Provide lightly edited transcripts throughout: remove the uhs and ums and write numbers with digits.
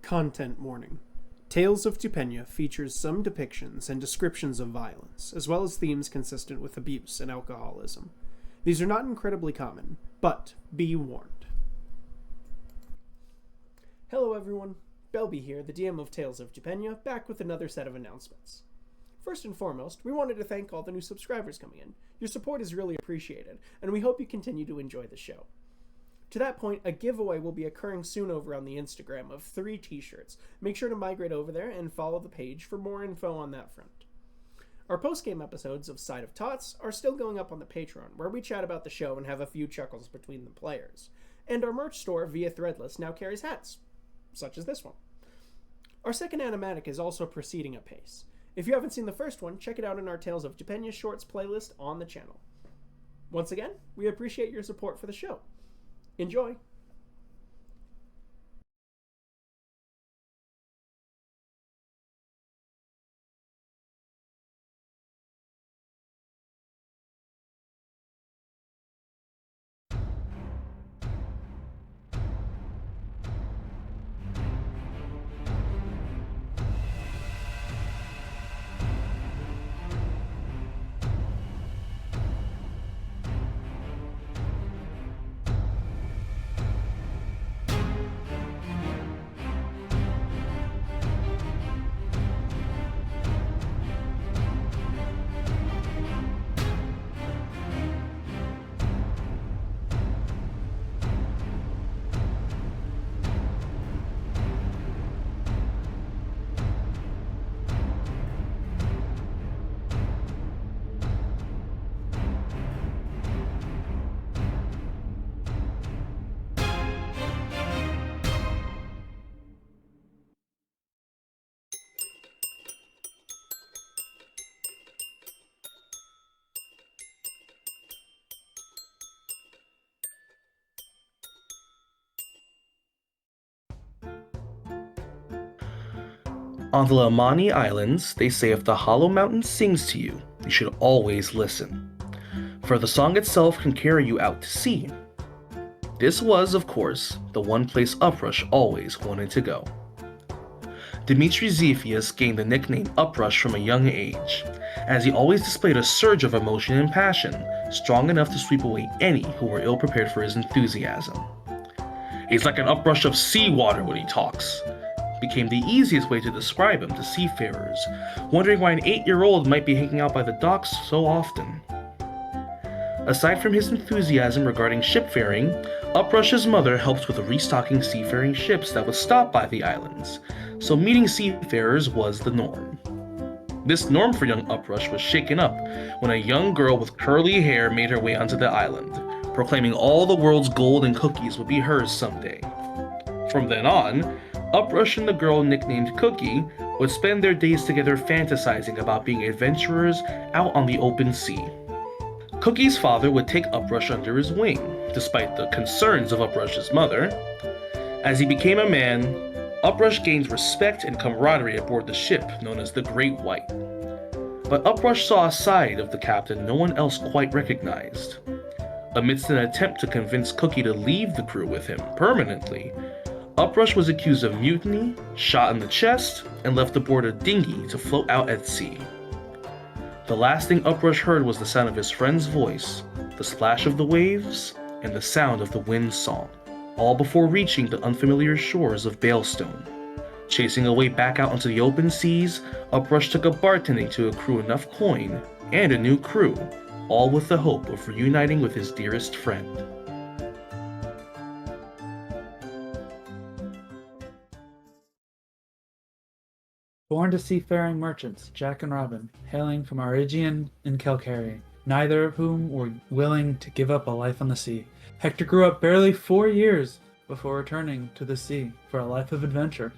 Content warning. Tales of Tupenia features some depictions and descriptions of violence, as well as themes consistent with abuse and alcoholism. These are not incredibly common, but be warned. Hello everyone, Belby here, the DM of Tales of Tupenia, back with another set of announcements. First and foremost, we wanted to thank all the new subscribers coming in. Your support is really appreciated, and we hope you continue to enjoy the show. To that point, a giveaway will be occurring soon over on the Instagram of 3 t-shirts. Make sure to migrate over there and follow the page for more info on that front. Our post-game episodes of Side of Tots are still going up on the Patreon, where we chat about the show and have a few chuckles between the players. And our merch store via Threadless now carries hats, such as this one. Our second animatic is also proceeding apace. If you haven't seen the first one, check it out in our Tales of Tupenia Shorts playlist on the channel. Once again, we appreciate your support for the show. Enjoy! On the Lamani Islands, they say if the Hollow Mountain sings to you, you should always listen, for the song itself can carry you out to sea. This was, of course, the one place Uprush always wanted to go. Dmitri Zephius gained the nickname Uprush from a young age, as he always displayed a surge of emotion and passion, strong enough to sweep away any who were ill-prepared for his enthusiasm. He's like an uprush of seawater when he talks, became the easiest way to describe him to seafarers, wondering why an 8-year-old might be hanging out by the docks so often. Aside from his enthusiasm regarding shipfaring, Uprush's mother helped with restocking seafaring ships that would stop by the islands, so meeting seafarers was the norm. This norm for young Uprush was shaken up when a young girl with curly hair made her way onto the island, proclaiming all the world's gold and cookies would be hers someday. From then on, Uprush and the girl nicknamed Cookie would spend their days together fantasizing about being adventurers out on the open sea. Cookie's father would take Uprush under his wing, despite the concerns of Uprush's mother. As he became a man, Uprush gained respect and camaraderie aboard the ship known as the Great White. But Uprush saw a side of the captain no one else quite recognized. Amidst an attempt to convince Cookie to leave the crew with him permanently, Uprush was accused of mutiny, shot in the chest, and left aboard a dinghy to float out at sea. The last thing Uprush heard was the sound of his friend's voice, the splash of the waves, and the sound of the wind's song, all before reaching the unfamiliar shores of Balestone. Chasing a way back out into the open seas, Uprush took a bartending to accrue enough coin and a new crew, all with the hope of reuniting with his dearest friend. Born to seafaring merchants, Jack and Robin, hailing from Arigian and Kelcary, neither of whom were willing to give up a life on the sea. Hector grew up barely 4 years before returning to the sea for a life of adventure.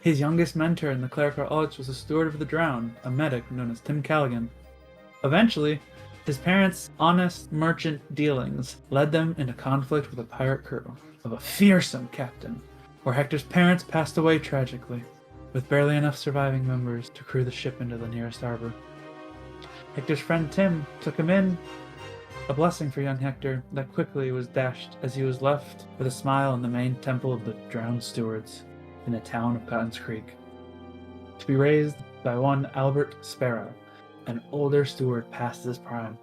His youngest mentor in the clerical arts was a steward of the drowned, a medic known as Tim Callaghan. Eventually, his parents' honest merchant dealings led them into conflict with a pirate crew of a fearsome captain, where Hector's parents passed away tragically, with barely enough surviving members to crew the ship into the nearest harbor. Hector's friend Tim took him in, a blessing for young Hector that quickly was dashed as he was left with a smile in the main temple of the drowned stewards. in the town of Cotton's Creek, to be raised by one Albert Sparrow, an older steward past his prime.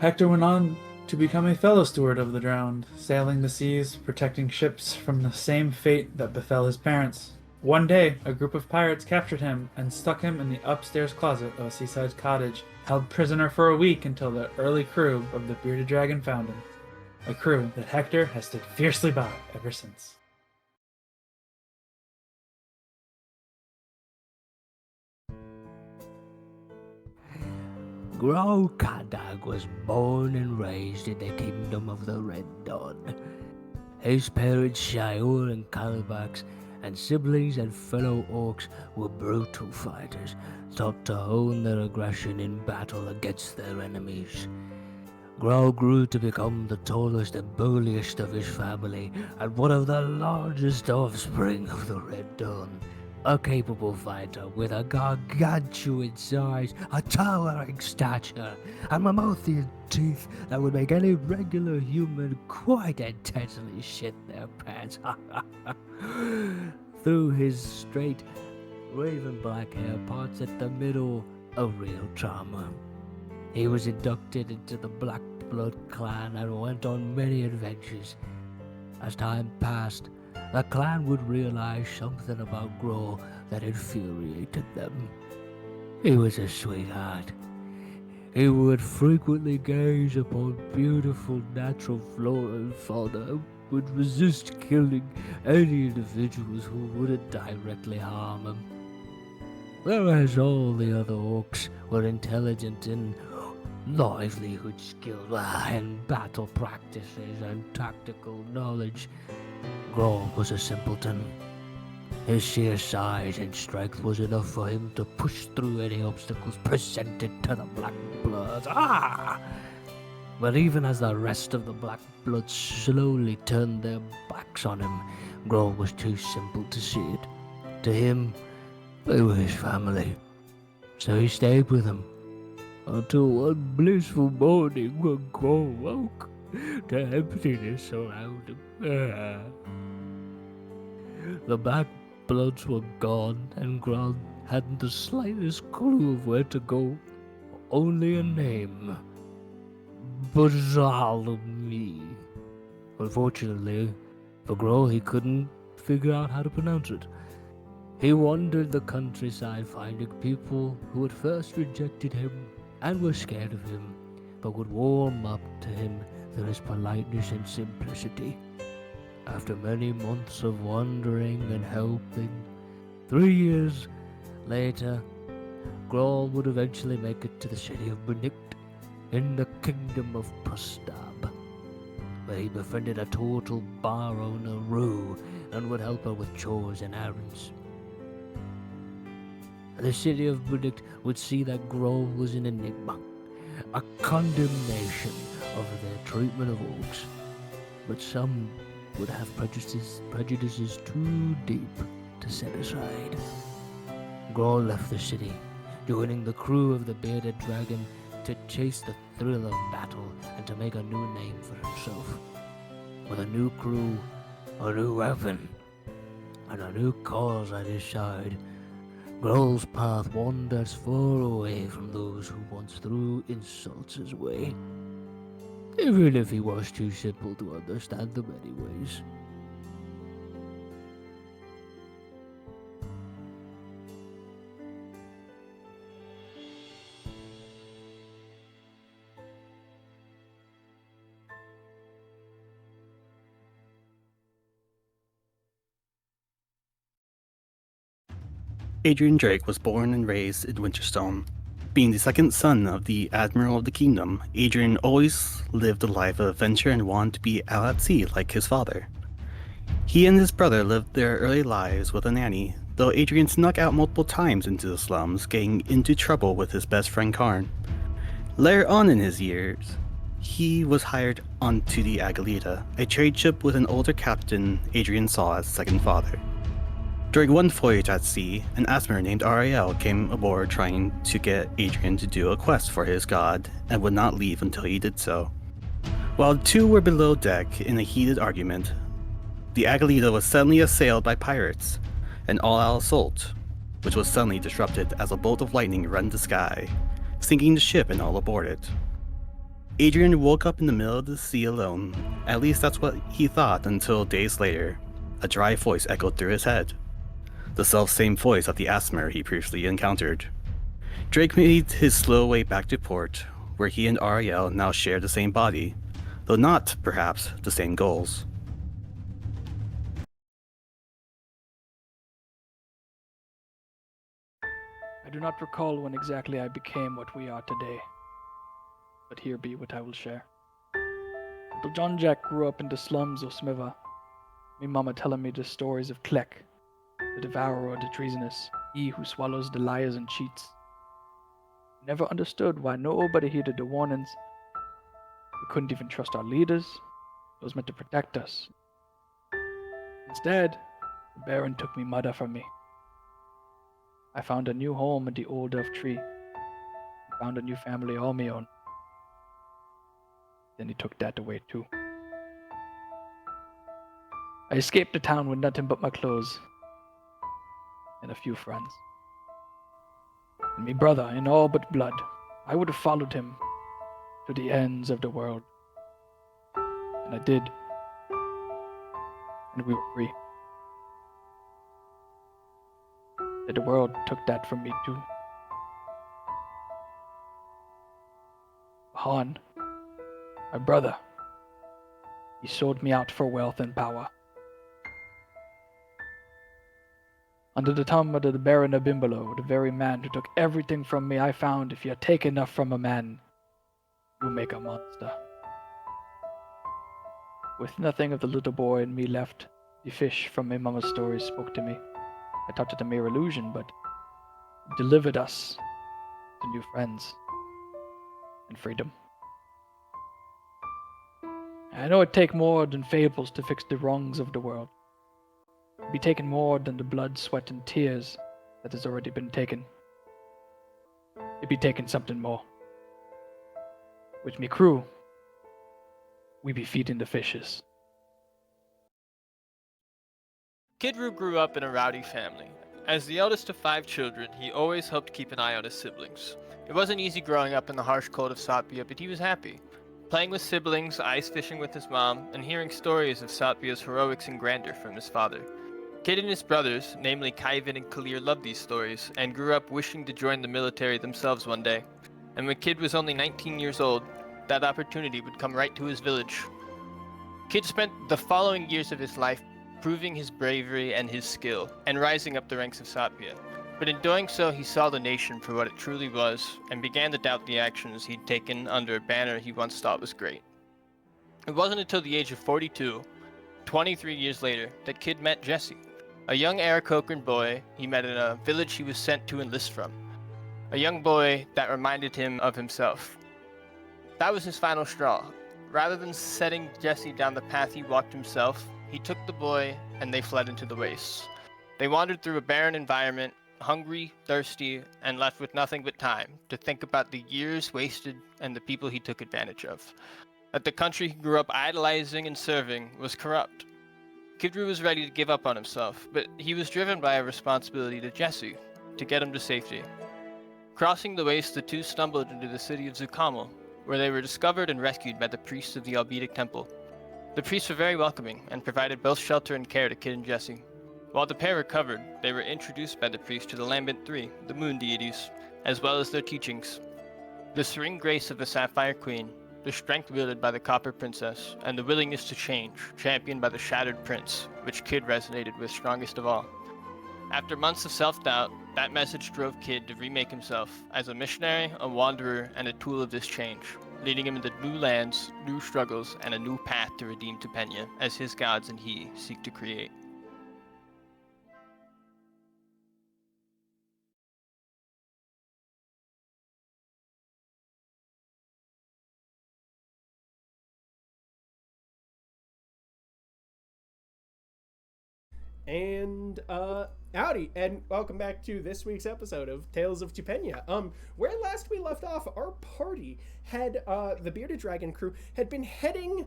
Hector went on to become a fellow steward of the drowned, sailing the seas, protecting ships from the same fate that befell his parents. One day, a group of pirates captured him and stuck him in the upstairs closet of a seaside cottage, held prisoner for a week until the early crew of the Bearded Dragon found him. A crew that Hector has stood fiercely by ever since. Gro Kadag was born and raised in the kingdom of the Red Dawn. His parents, Shior and Calabax, and siblings and fellow orcs were brutal fighters, taught to hone their aggression in battle against their enemies. Gro grew to become the tallest and burliest of his family, and one of the largest offspring of the Red Dawn. A capable fighter with a gargantuan size, a towering stature, and mammothian teeth that would make any regular human quite intensely shit their pants. Through his straight, raven black hair parts at the middle, a real charmer. He was inducted into the Black Blood clan and went on many adventures. As time passed, the clan would realize something about Gro that infuriated them. He was a sweetheart. He would frequently gaze upon beautiful natural flora and fauna, would resist killing any individuals who wouldn't directly harm him. Whereas all the other orcs were intelligent in livelihood skills and battle practices and tactical knowledge, Gro was a simpleton. His sheer size and strength was enough for him to push through any obstacles presented to the Black Bloods. But even as the rest of the Black Bloods slowly turned their backs on him, Gro was too simple to see it. To him, they were his family. So he stayed with them, until one blissful morning when Gro woke to emptiness around him. The Black Bloods were gone, and Gro hadn't the slightest clue of where to go. Only a name. Bazalmi. Unfortunately, for Gro, he couldn't figure out how to pronounce it. He wandered the countryside finding people who at first rejected him and were scared of him, but would warm up to him through his politeness and simplicity. After many months of wandering and helping, 3 years later, Gro would eventually make it to the city of Benict in the kingdom of Prostab, where he befriended a total bar owner, Rue, and would help her with chores and errands. The city of Benict would see that Gro was an enigma, a condemnation of their treatment of orcs, but some would have prejudices too deep to set aside. Gro left the city, joining the crew of the Bearded Dragon to chase the thrill of battle and to make a new name for himself. With a new crew, a new weapon, and a new cause at his side, Gro's path wanders far away from those who once threw insults his way, even if he was too simple to understand them anyways. Adrian Drake was born and raised in Winterstone. Being the second son of the Admiral of the Kingdom, Adrian always lived a life of adventure and wanted to be out at sea like his father. He and his brother lived their early lives with a nanny, though Adrian snuck out multiple times into the slums, getting into trouble with his best friend Karn. Later on in his years, he was hired onto the Agalita, a trade ship with an older captain Adrian saw as second father. During one voyage at sea, an Asmer named Ariel came aboard trying to get Adrian to do a quest for his god, and would not leave until he did so. While the two were below deck in a heated argument, the Agalita was suddenly assailed by pirates, an all-out assault, which was suddenly disrupted as a bolt of lightning rent the sky, sinking the ship and all aboard it. Adrian woke up in the middle of the sea alone. At least that's what he thought until days later, a dry voice echoed through his head. The self-same voice of the Asmer he previously encountered. Drake made his slow way back to port, where he and Ariel now share the same body, though not, perhaps, the same goals. I do not recall when exactly I became what we are today, but here be what I will share. Little John Jack grew up in the slums of Smiva. Me mama telling me the stories of Kleck, the devourer of the treasonous, he who swallows the liars and cheats. Never understood why nobody heeded the warnings. We couldn't even trust our leaders, those meant to protect us. Instead, the Baron took me mother from me. I found a new home in the old elf tree, and found a new family all my own. Then he took that away too. I escaped the town with nothing but my clothes, and a few friends. And me brother in all but blood, I would have followed him to the ends of the world. And I did. And we were free. That the world took that from me too. Han, my brother, he sold me out for wealth and power. Under the thumb of the Baron of Bimbolo, the very man who took everything from me, I found if you take enough from a man, you make a monster. With nothing of the little boy in me left, the fish from my mama's stories spoke to me. I thought it a mere illusion, but it delivered us to new friends and freedom. I know it take more than fables to fix the wrongs of the world. It be taken more than the blood, sweat, and tears that has already been taken. It be taken something more. With me crew, we be feeding the fishes. Kidru grew up in a rowdy family. As the eldest of 5 children, he always hoped to keep an eye on his siblings. It wasn't easy growing up in the harsh cold of Satpia, but he was happy. Playing with siblings, ice fishing with his mom, and hearing stories of Satpia's heroics and grandeur from his father. Kid and his brothers, namely Kaivan and Kalir, loved these stories, and grew up wishing to join the military themselves one day. And when Kid was only 19 years old, that opportunity would come right to his village. Kid spent the following years of his life proving his bravery and his skill, and rising up the ranks of Satpia. But in doing so, he saw the nation for what it truly was, and began to doubt the actions he'd taken under a banner he once thought was great. It wasn't until the age of 42, 23 years later, that Kid met Jesse, a young Aarakocran boy he met in a village he was sent to enlist from. A young boy that reminded him of himself. That was his final straw. Rather than setting Jesse down the path he walked himself, he took the boy and they fled into the wastes. They wandered through a barren environment, hungry, thirsty, and left with nothing but time to think about the years wasted and the people he took advantage of. That the country he grew up idolizing and serving was corrupt. Kidru was ready to give up on himself, but he was driven by a responsibility to Jesse, to get him to safety. Crossing the waste, the two stumbled into the city of Zukamel, where they were discovered and rescued by the priests of the Albetic Temple. The priests were very welcoming and provided both shelter and care to Kid and Jesse. While the pair recovered, they were introduced by the priest to the Lambent Three, the moon deities, as well as their teachings. The serene grace of the Sapphire Queen, the strength wielded by the Copper Princess, and the willingness to change, championed by the Shattered Prince, which Kid resonated with strongest of all. After months of self-doubt, that message drove Kid to remake himself as a missionary, a wanderer, and a tool of this change, leading him into new lands, new struggles, and a new path to redeem Tupenia, as his gods and he seek to create. And howdy, and welcome back to this week's episode of Tales of Tupenia. Where last we left off, our party had the Bearded Dragon crew had been heading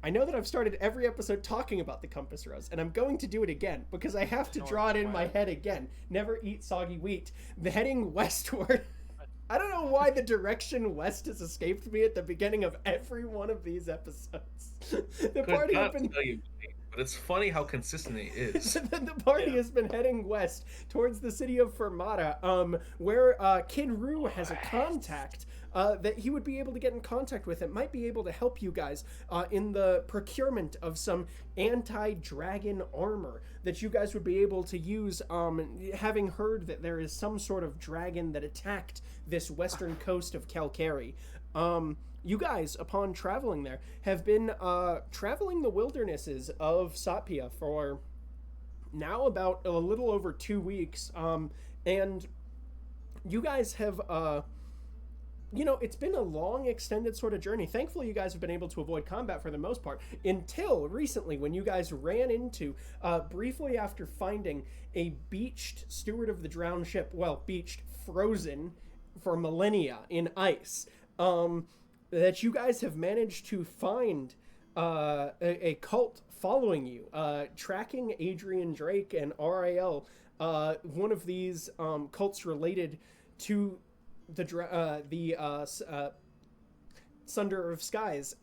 I know that I've started every episode talking about the compass rose, and I'm going to do it again because I have to draw it in my head again. Never eat soggy wheat. The heading westward. I don't know why the direction west has escaped me at the beginning of every one of these episodes. The party has been... tell you, but it's funny how consistent it is. The party has been heading west towards the city of Fermata, where Kid Roo has a contact that he would be able to get in contact with. It might be able to help you guys in the procurement of some anti-dragon armor that you guys would be able to use, having heard that there is some sort of dragon that attacked this western coast of Calcari. You guys, upon traveling there, have been traveling the wildernesses of Satpia for now about a little over 2 weeks, and you guys have... it's been a long, extended sort of journey. Thankfully, you guys have been able to avoid combat for the most part, until recently when you guys ran into, briefly after finding a beached steward of the drowned ship, well, beached, frozen for millennia in ice, that you guys have managed to find a cult following you, tracking Adrian Drake and RIL, one of these cults related to the Sunder of Skies,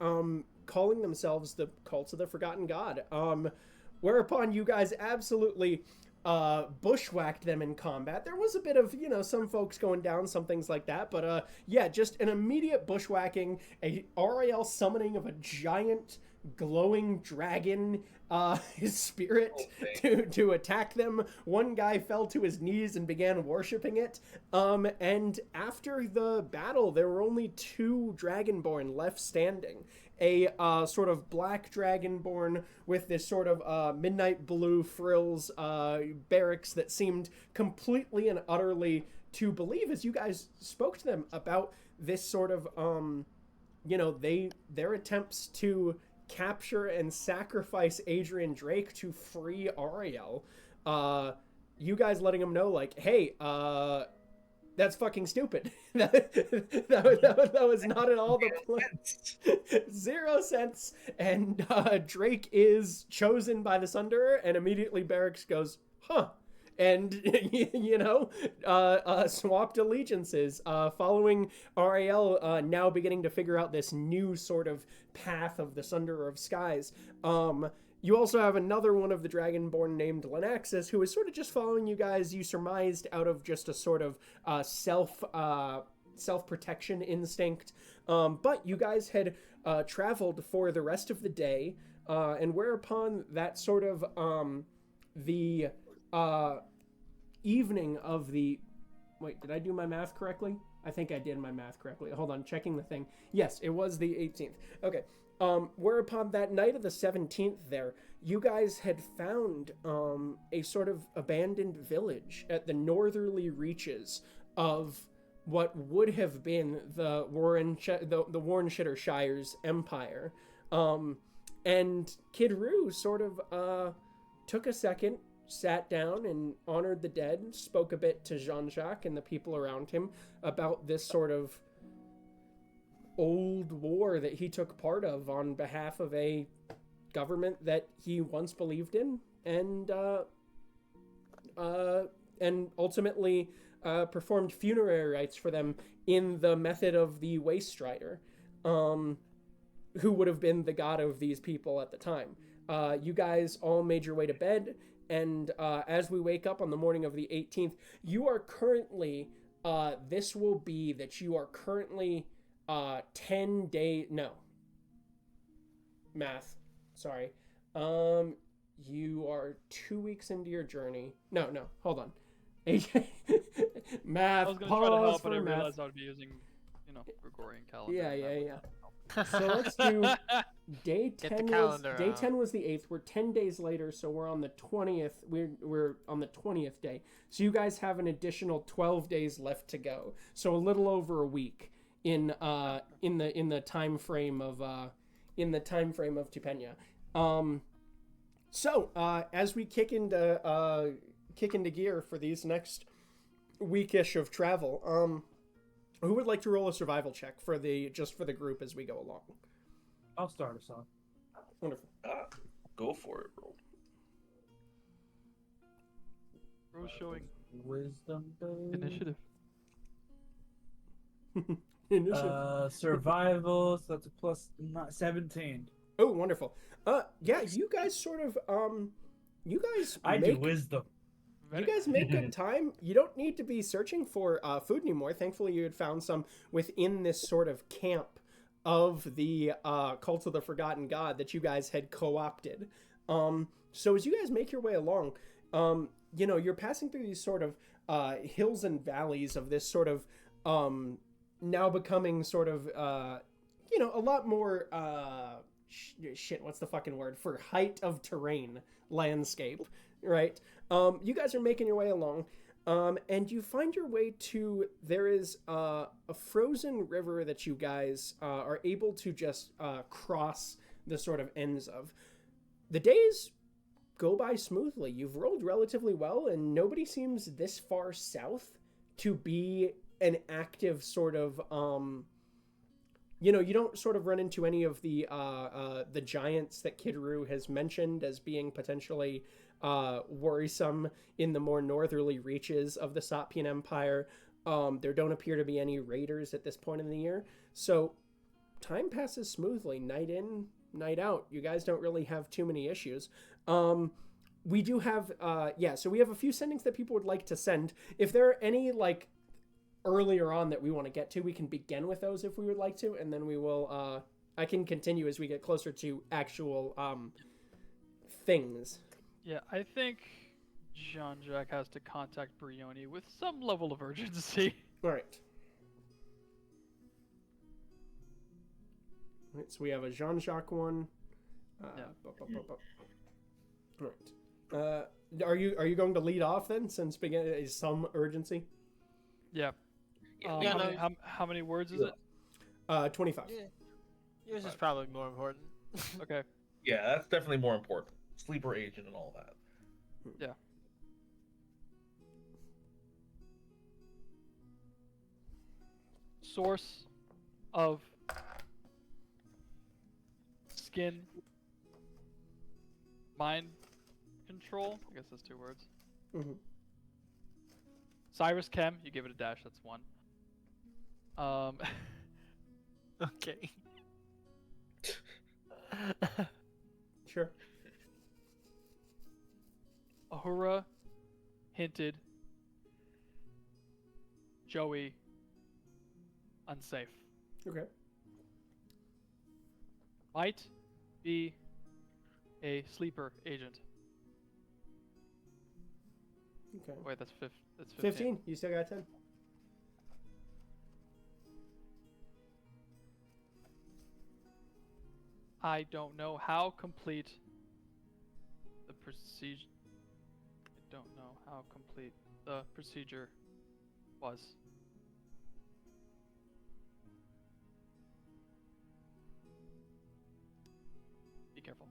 calling themselves the Cults of the Forgotten God. Whereupon you guys absolutely bushwhacked them in combat. There was a bit of, some folks going down, some things like that, but yeah, just an immediate bushwhacking, a RIL summoning of a giant glowing dragon his spirit to attack them. One guy fell to his knees and began worshiping it, and after the battle there were only 2 dragonborn left standing. A sort of black dragonborn with this sort of midnight blue frills barracks that seemed completely and utterly to believe, as you guys spoke to them about this sort of their attempts to capture and sacrifice Adrian Drake to free Ariel. You guys letting them know, like, hey, that's fucking stupid. that was not at all the plan. 0 cents. And Drake is chosen by the Sunderer, and immediately Barracks goes, huh. And, swapped allegiances, following Ariel now beginning to figure out this new sort of path of the Sunderer of Skies. You also have another one of the Dragonborn named Lenaxis, who is sort of just following you guys, you surmised, out of just a sort of self-protection instinct. But you guys had traveled for the rest of the day, and whereupon that sort of the evening of the... Wait, did I do my math correctly? I think I did my math correctly. Hold on, checking the thing. Yes, it was the 18th. Okay. Whereupon that night of the 17th there, you guys had found a sort of abandoned village at the northerly reaches of what would have been the Warrenshitter Shire's empire. And Kid Roo sort of took a second, sat down and honored the dead, spoke a bit to Jean-Jacques and the people around him about this sort of old war that he took part of on behalf of a government that he once believed in, and ultimately performed funerary rites for them in the method of the Waste Strider, who would have been the god of these people at the time. You guys all made your way to bed, and as we wake up on the morning of the 18th, you are currently, this will be that you are currently 10 days, no. Math. Sorry. You are 2 weeks into your journey. No, hold on. Math. I was going to pause try to help, for but I math. realized I would be using, Gregorian calendar. Yeah. So let's do day 10. Get the calendar Day out. 10 was the 8th. We're 10 days later, so we're on the 20th. We're on the 20th day. So you guys have an additional 12 days left to go. So a little over a week in the time frame of Tupenia. So as we kick into gear for these next weekish of travel, who would like to roll a survival check for the group as we go along? I'll start us off. Wonderful. Go for it, bro. Bro's showing Wisdom base. initiative. Initiative. Survival, so that's a plus 17. Oh, wonderful. Yeah, you guys sort of you guys I make do wisdom. you guys make good time. You don't need to be searching for food anymore. Thankfully, you had found some within this sort of camp of the Cult of the Forgotten God that you guys had co-opted. So as you guys make your way along, you know, you're passing through these sort of hills and valleys of this sort of now becoming sort of you know, a lot more shit, what's the fucking word for height of terrain landscape, right? You guys are making your way along, and you find your way to, there is a frozen river that you guys are able to just cross the sort of ends of. The days go by smoothly. You've rolled relatively well, and nobody seems this far south to be an active sort of you know, you don't sort of run into any of the giants that Kidru has mentioned as being potentially worrisome in the more northerly reaches of the Satpian Empire. There don't appear to be any raiders at this point in the year. So time passes smoothly, night in, night out. You guys don't really have too many issues. We do have, so we have a few sendings that people would like to send. If there are any, like, earlier on that we want to get to, we can begin with those if we would like to, and then we will I can continue as we get closer to actual things. Yeah, I think Jean-Jacques has to contact Brioni with some level of urgency. All right, so we have a Jean-Jacques one. All right, are you going to lead off then, since begin is some urgency? Yeah. How many words is it? 25. Yeah. Yours is probably more important. Okay. Yeah, that's definitely more important. Sleeper agent and all that. Yeah. Source of skin mind control. I guess that's 2 words. Mm-hmm. Cyrus Chem, you give it a dash, that's 1. Okay. Sure. Ahura hinted Joey unsafe. Okay. Might be a sleeper agent. Okay. Wait, that's 15. 15. You still got 10. I don't know how complete the procedure. I don't know how complete the procedure was. Be careful.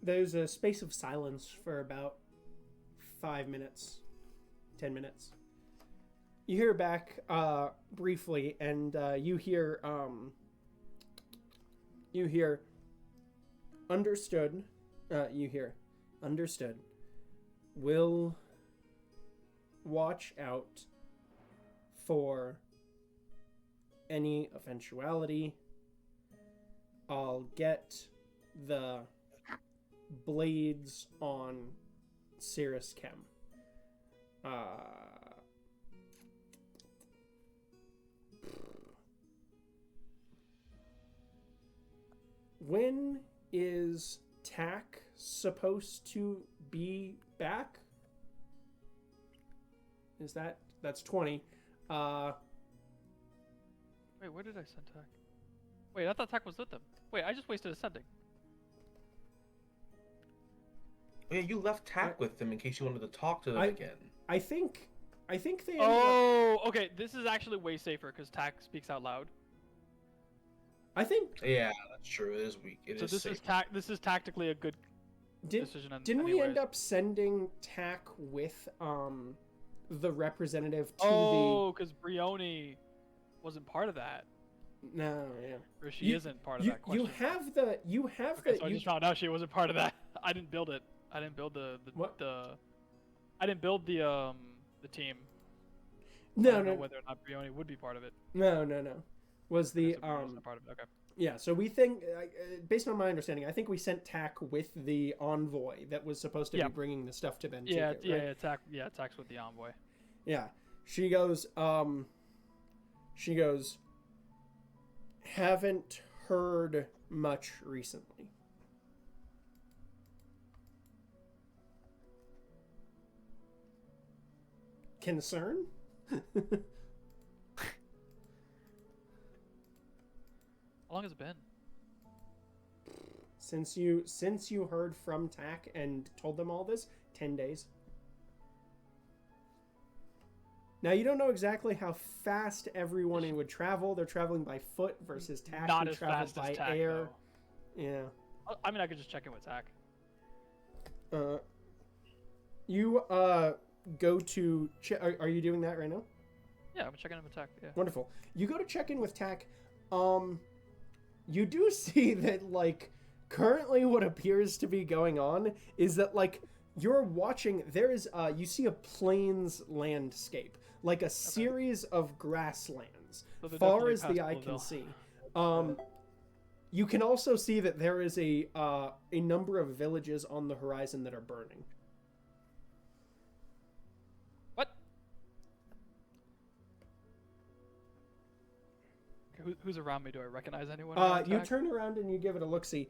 There's a space of silence for about 5 minutes, 10 minutes. You hear back briefly, and you hear understood. You hear understood. Will watch out for any eventuality. I'll get the blades on Cirrus Chem. When is Tack supposed to be back? That's 20. Wait, where did I send Tack? Wait, I thought Tack was with them. Wait, I just wasted a sending. Oh, yeah, you left Tack with them in case you wanted to talk to them again. I think they ended up... Oh, okay. This is actually way safer because Tack speaks out loud. I think... Yeah, that's true. It is weak. It is safe. This is tactically a good decision. Didn't we end up sending Tack with the representative to Oh, because Brioni wasn't part of that. No, yeah. Or she You- isn't part of You that question. you have Okay, the so I you, just found out she wasn't part of that. I didn't build it. I didn't build What? I didn't build the team. I no don't know no whether or not Brioni would be part of it. no. Was the Okay, so Brioni's not part of it. Okay. yeah, so we think, based on my understanding, I think we sent Tack with the envoy that was supposed to Yeah. be bringing the stuff to Ben. Yeah, Ticket, right? attacks with the envoy. Yeah. She goes, haven't heard much recently. Concern? How long has it been? Since you heard from Tack and told them all this, 10 days. Now you don't know exactly how fast everyone would travel. They're traveling by foot versus Tack Not who as travels fast by as Tack, air. though. Yeah. I mean, I could just check in with Tack. You go to are you doing that right now? Yeah, I'm checking in with Tack. Yeah. Wonderful. You go to check in with Tack. You do see that, like, currently what appears to be going on is that, like, you're watching, there is, you see a plains landscape, like a series of grasslands, So they're far definitely as the past eye Louisville. can see. You can also see that there is a number of villages on the horizon that are burning. What? Okay, who's around me? Do I recognize anyone? around You Tack? turn around and you give it a look-see.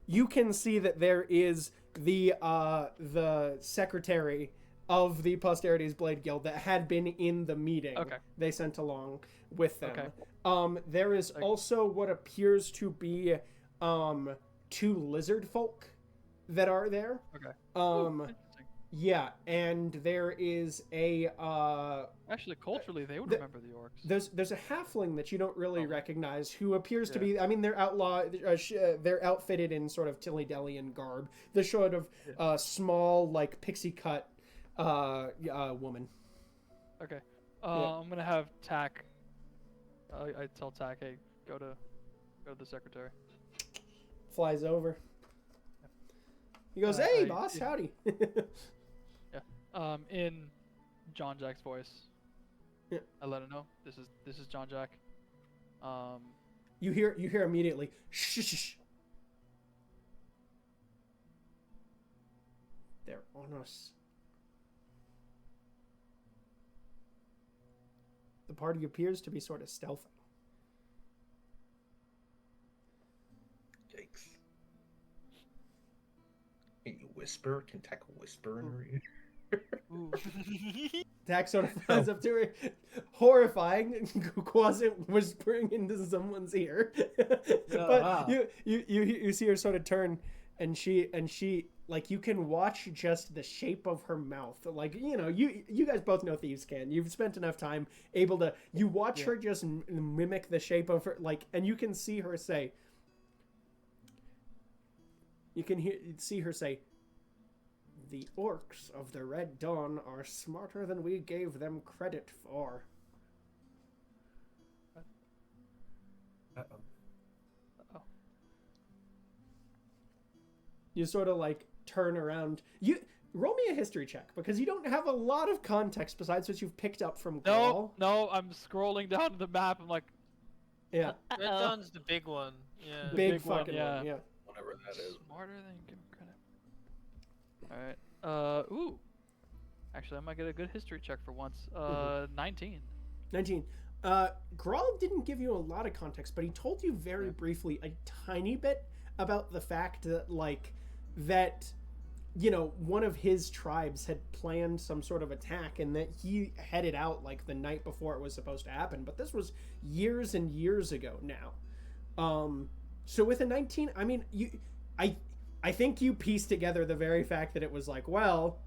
You can see that there is the secretary of the Posterity's Blade Guild that had been in the meeting. Okay. They sent along with them. Okay. There is also what appears to be 2 lizard folk that are there. Okay. Um, Interesting. yeah, and there is a Actually, culturally, they would the- remember the orcs. there's a halfling that you don't really Oh. recognize who appears to Yeah. be, I mean, they're outlaw, they're outfitted in sort of Tilly-Dellian garb. They're sort of small, like, pixie cut woman. Okay. Yeah. I'm gonna have Tack. I tell Tack, hey, go to the secretary. Flies over. He goes, Uh, hey, I- boss, yeah. howdy. In John Jack's voice. Yeah. I let him know this is John Jack. You hear immediately, shh, shh, shh. They're on us. The party appears to be sort of stealthy. Yikes. Can you whisper? Can Tack whisper in her ear? Ooh. Tack sort of flies up to her, horrifying, Quasit whispering into someone's ear. But wow. you see her sort of turn, and she like, you can watch just the shape of her mouth. Like, you know, you guys both know thieves can. You've spent enough time able to, you watch her just mimic the shape of her, like, and you can see her say, see her say, the orcs of the Red Dawn are smarter than we gave them credit for. Uh-oh. Oh. You sort of, like, turn around. You roll me a history check, because you don't have a lot of context besides what you've picked up from Grawl. No, I'm scrolling down the map. I'm like, Yeah, Red Dawn's the big one. Yeah. The big big one, fucking yeah. one. Yeah. Whatever that is. smarter than give him credit. All right. Ooh. Actually, I might get a good history check for once. 19. 19. Grawl didn't give you a lot of context, but he told you very briefly a tiny bit about the fact that, like, you know, one of his tribes had planned some sort of attack and that he headed out, like, the night before it was supposed to happen. But this was years and years ago now. So with a 19, I mean, I think you piece together the very fact that it was like, well,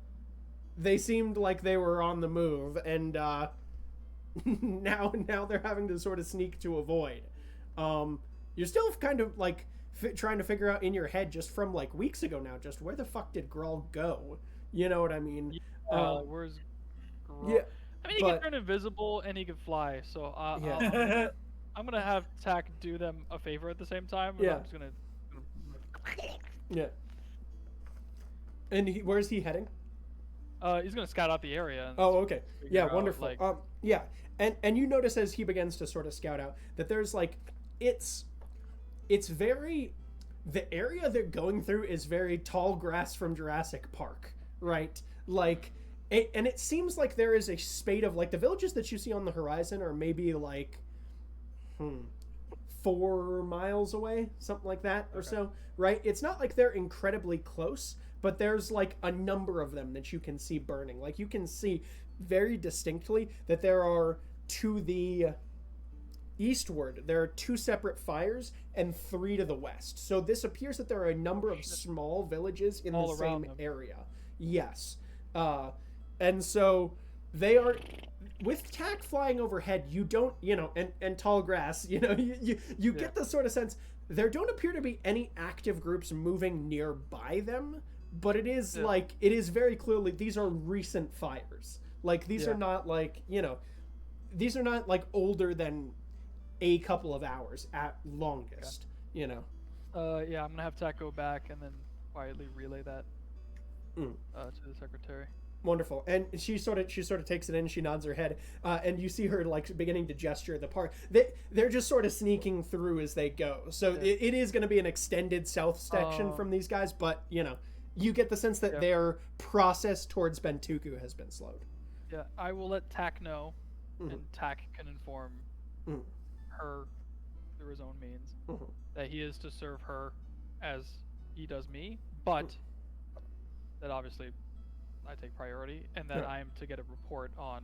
they seemed like they were on the move, and now they're having to sort of sneak to avoid. You're still kind of, like, trying to figure out in your head just from, like, weeks ago now, just where the fuck did Grawl go? You know what I mean? Where's Grawl? Yeah, I mean, he but- can turn invisible and he can fly, so Yeah. I'm gonna have Tack do them a favor at the same time. And Yeah. I'm just gonna. Yeah. And where's he heading? He's gonna scout out the area. And Oh, okay. figure Yeah, out, wonderful. like- Yeah, and you notice as he begins to sort of scout out that there's like, it's very, the area they're going through is very tall grass from Jurassic Park, right? Like, and it seems like there is a spate of, like, the villages that you see on the horizon are maybe like, 4 miles away, something like that, or so, right? It's not like they're incredibly close, but there's like a number of them that you can see burning. Like, you can see very distinctly that there are, to the eastward, there are 2 separate fires and 3 to the west. So this appears that there are a number of small villages in All the around same them. area. Yes. And so they are, with Tack flying overhead, you don't, and tall grass, you get the sort of sense there don't appear to be any active groups moving nearby them, but it is like, it is very clearly, these are recent fires. Like, these are not like, these are not like older than a couple of hours at longest, Yeah, I'm gonna have Tack go back and then quietly relay that to the secretary. Wonderful. And she sort of takes it in. She nods her head, and you see her like beginning to gesture the park. They're just sort of sneaking through as they go. So it is going to be an extended south section from these guys, but you get the sense that their process towards Bentuku has been slowed. Yeah, I will let Tack know, and Tack can inform her through his own means that he is to serve her as he does me, but that obviously I take priority, and that I am to get a report on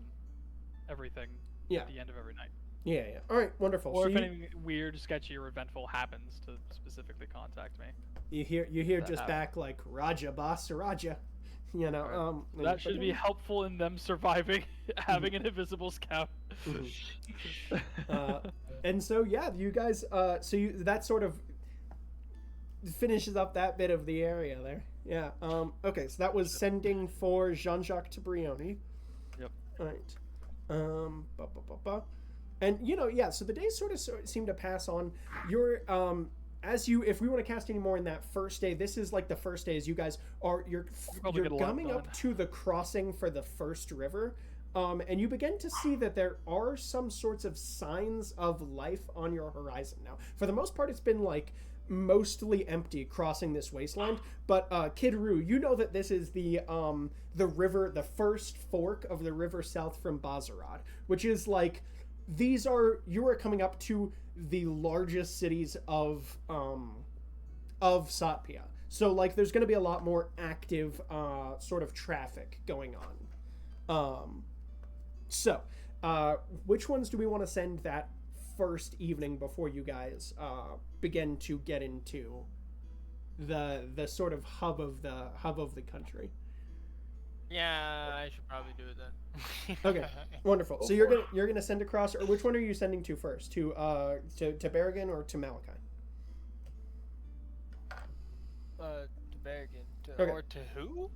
everything at the end of every night. Yeah. All right, wonderful. Or So if anything weird, sketchy, or eventful happens, to specifically contact me. you hear just back like Raja, boss, Raja. That should be helpful in them surviving, having an invisible scout. And so you guys, that sort of finishes up that bit of the area there. Yeah. Okay. So that was sending for Jean-Jacques Tabrioni. Yep. All right. And so the days sort of seem to pass on. You're if we want to cast any more in that first day, this is like the first day as you guys you're coming up to the crossing for the first river. And you begin to see that there are some sorts of signs of life on your horizon now. For the most part, it's been like mostly empty crossing this wasteland, but Kid Roo, you know that this is the river, the first fork of the river south from Bazarad, which is like, you are coming up to the largest cities of Satpia. So like there's going to be a lot more active sort of traffic going on. So which ones do we want to send that first evening before you guys begin to get into the sort of hub of the country? Yeah, I should probably do it then. Okay, wonderful. So you're gonna send across, or which one are you sending to first? To Berrigan or to Malachi? To Berrigan. Okay. Or to who?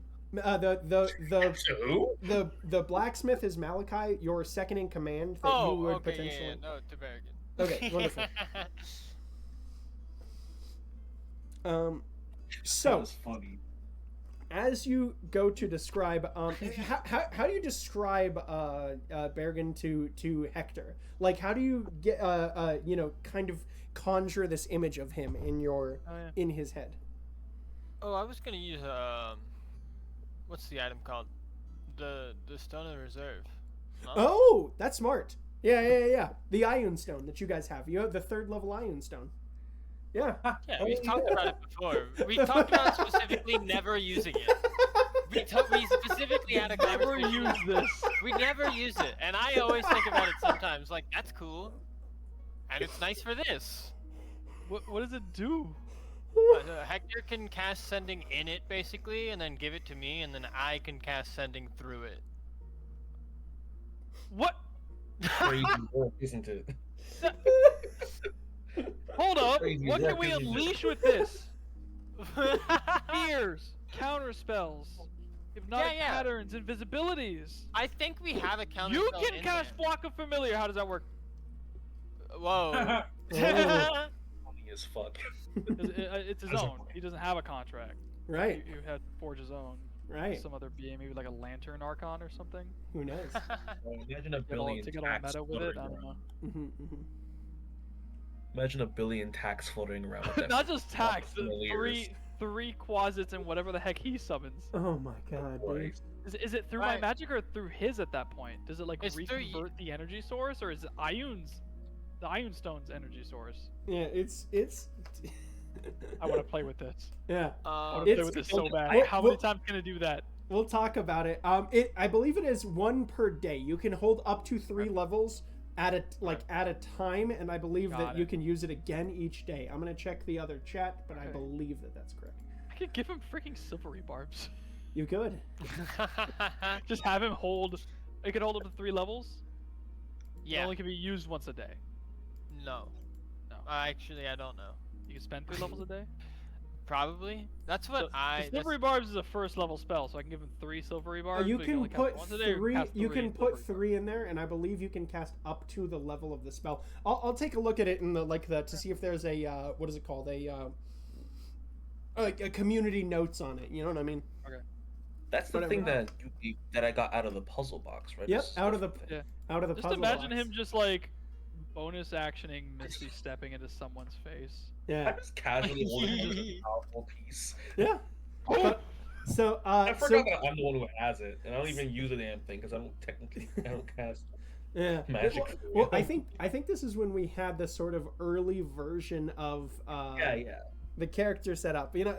The blacksmith is Malachi, your second in command that you would potentially. Yeah, no, to Berrigan. Okay, wonderful. So That was funny. as you go to describe, how do you describe Berrigan to Hector? Like, how do you get kind of conjure this image of him in his head? Oh, I was gonna use what's the item called? The Stone of Reserve. No? Oh, that's smart. Yeah. The Ioun Stone that you guys have. You have the 3rd level Ioun Stone. Yeah. Yeah, we've talked about it before. We talked about specifically never using it. We specifically had a Never conversation. use this. We never use it, and I always think about it sometimes. Like, that's cool, and it's nice for this. What does it do? Hector can cast sending in it, basically, and then give it to me, and then I can cast sending through it. What? Crazy work, isn't it? Hold up! Crazy What can work, we isn't it? unleash with this? Fears, counter spells, hypnotic Yeah. patterns, invisibilities. I think we have a counter. You can cast block of familiar. How does that work? Whoa. Oh. Funny as fuck. It's his own. He doesn't have a contract. Right. You had to forge his own. Right. Some other being, maybe like a lantern archon or something. Who knows? Imagine a Get all, billion to get all tax meta with it. I floating don't know. around. Mm-hmm. Imagine a billion tax floating around with that. Not just tax. The Familiars. three quasits and whatever the heck he summons. Oh my god, dude. Is it through my magic or through his at that point? Does it like It's through reconvert the energy source, or is it Ioun's, the Ioun Stone's energy source? Yeah, it's. I want to play with this. Yeah. I want to play with this so bad. How many times can I do that? We'll talk about it. I believe it is 1 per day. You can hold up to 3 levels at a time, and I believe that you can use it again each day. I'm gonna check the other chat, but I believe that that's correct. I could give him freaking silvery barbs. You could. Just have him hold. It could hold up to 3 levels. Yeah. It only can be used once a day. No. No. Actually, I don't know. You can spend 3 levels a day. Probably. That's what The silvery barbs is a first level spell, so I can give him 3 silvery barbs. You but can only cast put it once a day or 3. cast You 3 can put silvery 3 in there, and I believe you can cast up to the level of the spell. I'll take a look at it in the to see if there's a what is it called, a community notes on it. You know what I mean? Okay. That's the thing that I got out of the puzzle box, right? Yep, Just out of the Just puzzle imagine box. him just like bonus actioning Misty stepping into someone's face. Yeah. I just casually holding it as a powerful piece. Yeah. So I forgot that I'm the one who has it, and I don't even use the damn thing because I don't cast magic. Well, I think this is when we had the sort of early version of the character set up. You know,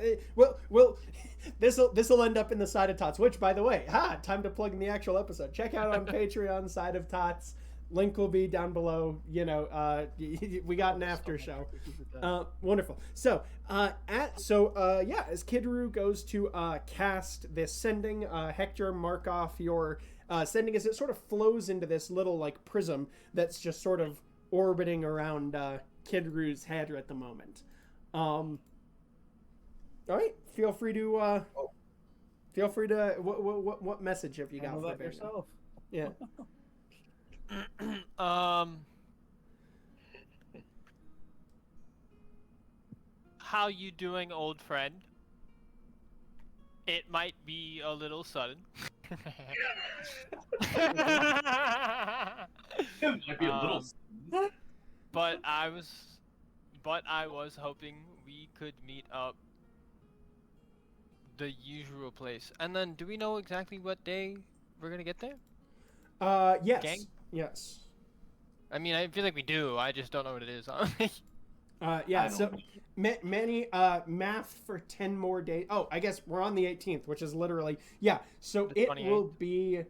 this will end up in the Side of Tots, which, by the way, time to plug in the actual episode. Check out on Patreon, Side of Tots. Link will be down below. You know, we got an after show. Wonderful. So, as Kidru goes to cast this sending, Hector, mark off your sending as it sort of flows into this little like prism that's just sort of orbiting around Kidru's head at the moment. All right. Feel free to. What message have you got for yourself? Yeah. How you doing, old friend? It might be a little sudden. It might be a little. But I was hoping we could meet up the usual place. And then, do we know exactly what day we're gonna get there? Yes. Gang? Yes. I mean, I feel like we do. I just don't know what it is. So many math for 10 more days. Oh, I guess we're on the 18th, which is literally so the it 28th. will be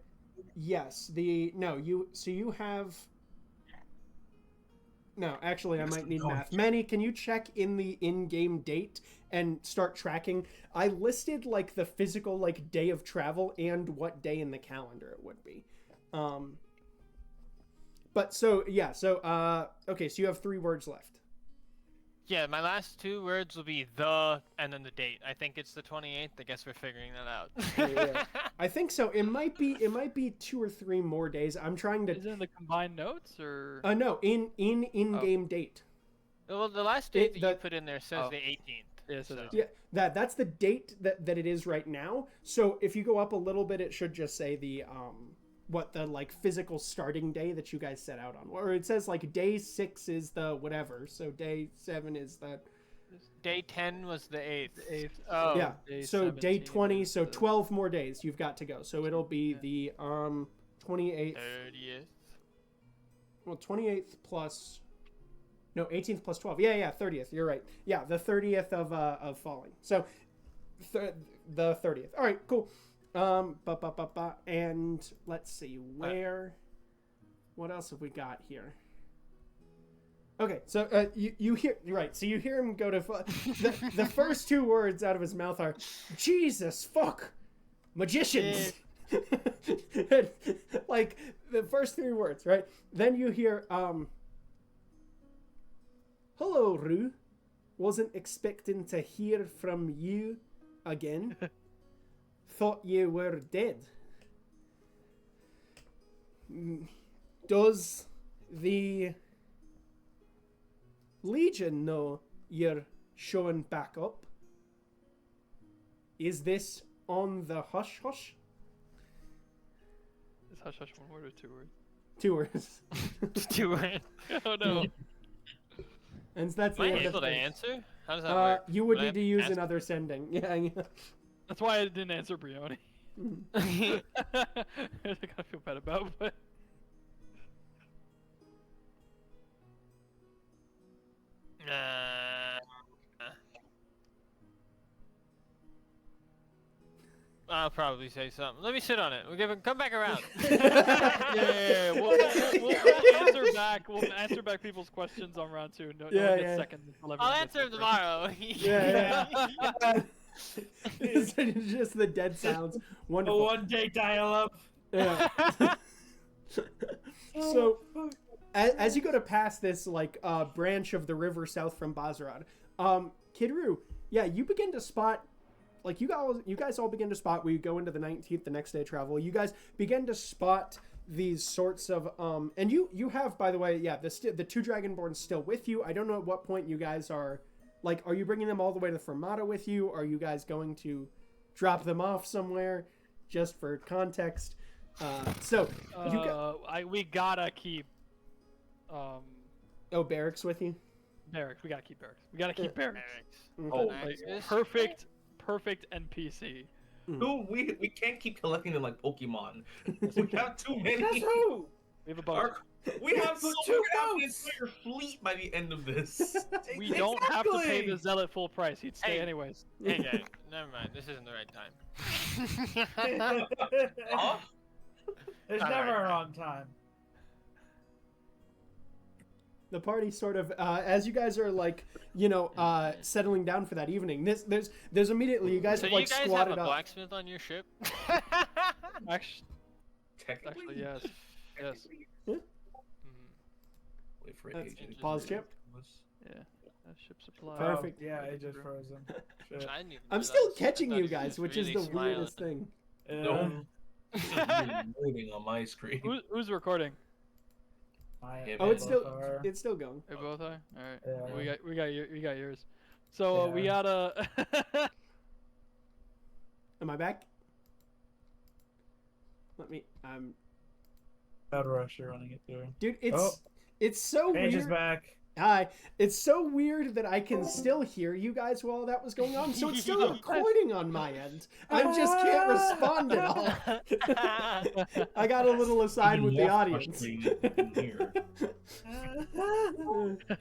you have no, actually I might need math. Manny, can you check in the in-game date and start tracking? I listed like the physical like day of travel and what day in the calendar it would be. Okay, so you have 3 words left. Yeah, my last 2 words will be the and then the date. I think it's the 28th. I guess we're figuring that out. Yeah. I think so. It might be 2 or 3 more days. I'm trying to. Is it in the combined notes or? No, in-game date. Well, the last date that you put in there says the 18th. Yeah, that's the date that it is right now. So if you go up a little bit, it should just say the like physical starting day that you guys set out on, or it says like day 6 is the whatever, so day 7 is the day 10 was the 8th. Oh yeah, so day 20, so 12 more days you've got to go, so it'll be the 28th, 30th, well 28th plus 18th plus 12, 30th, you're right, the 30th of falling, so the 30th. All right, cool. And let's see what else have we got here? Okay, so you hear right. So you hear him go to the first 2 words out of his mouth are Jesus fuck magicians. Like the first 3 words, right? Then you hear hello, Rue. Wasn't expecting to hear from you again. Thought you were dead. Does the Legion know you're showing back up. Is this on the hush hush? Is hush hush one word or 2 words? 2 words. Stuart. Oh no. And that's Am I the end able of to it. answer? How does that work? You would Would I need to use ask- another sending. Yeah. That's why I didn't answer Brioni. I gotta feel bad about, but I'll probably say something. Let me sit on it. We'll come back around. yeah. We'll answer back. We'll answer back people's questions on round 2. No, Yeah, no one gets yeah. second. until I'll everyone gets answer him first. tomorrow. Yeah. It's just the dead sounds. A Wonderful. one-day dial-up. Yeah. So, as you go to pass this like branch of the river south from Bazarad, Kidru, yeah, you begin to spot. Like you guys all begin to spot. We go into the 19th, the next day travel. You guys begin to spot these sorts of and you have, by the way, yeah, the 2 Dragonborns still with you. I don't know at what point you guys are. Like, are you bringing them all the way to Fermata with you? Are you guys going to drop them off somewhere? Just for context. We gotta keep. Oh, Barracks with you? Barracks. We gotta keep barracks. We gotta keep barracks. Oh, Like, Barracks. perfect NPC. Dude, we can't keep collecting them like Pokemon. We have too many. That's true. We have a boat. We have so Two much boats. entire fleet by the end of this. We don't have to pay Exactly. the zealot full price. He'd stay Hey. anyways. Hey guys, never mind. This isn't the right time. Huh? There's All never right. a wrong time. The party sort of as you guys are like settling down for that evening. There's immediately you guys So have you like guys have squatted a up. blacksmith on your ship? Actually, yes. Yes. Mhm. Wait for That's- it. pause, Chip. Yeah. Ship supply. Perfect. Yeah, it just frozen. Shit. I didn't even I'm realize- still I catching thought you he guys, was which is really the weirdest thing. Yeah. No. It's just moving on my screen. Who's recording? My Oh, it's both still are. it's still going. They both are. All right. Yeah. We got yours. So we Yeah. gotta. Am I back? Let me. Bad rush, you're running it through. Dude, Oh. it's so Paige is weird. back. Hi. It's so weird that I can still hear you guys while that was going on. So it's still recording on my end. I just can't respond at all. I got a little aside with the audience. If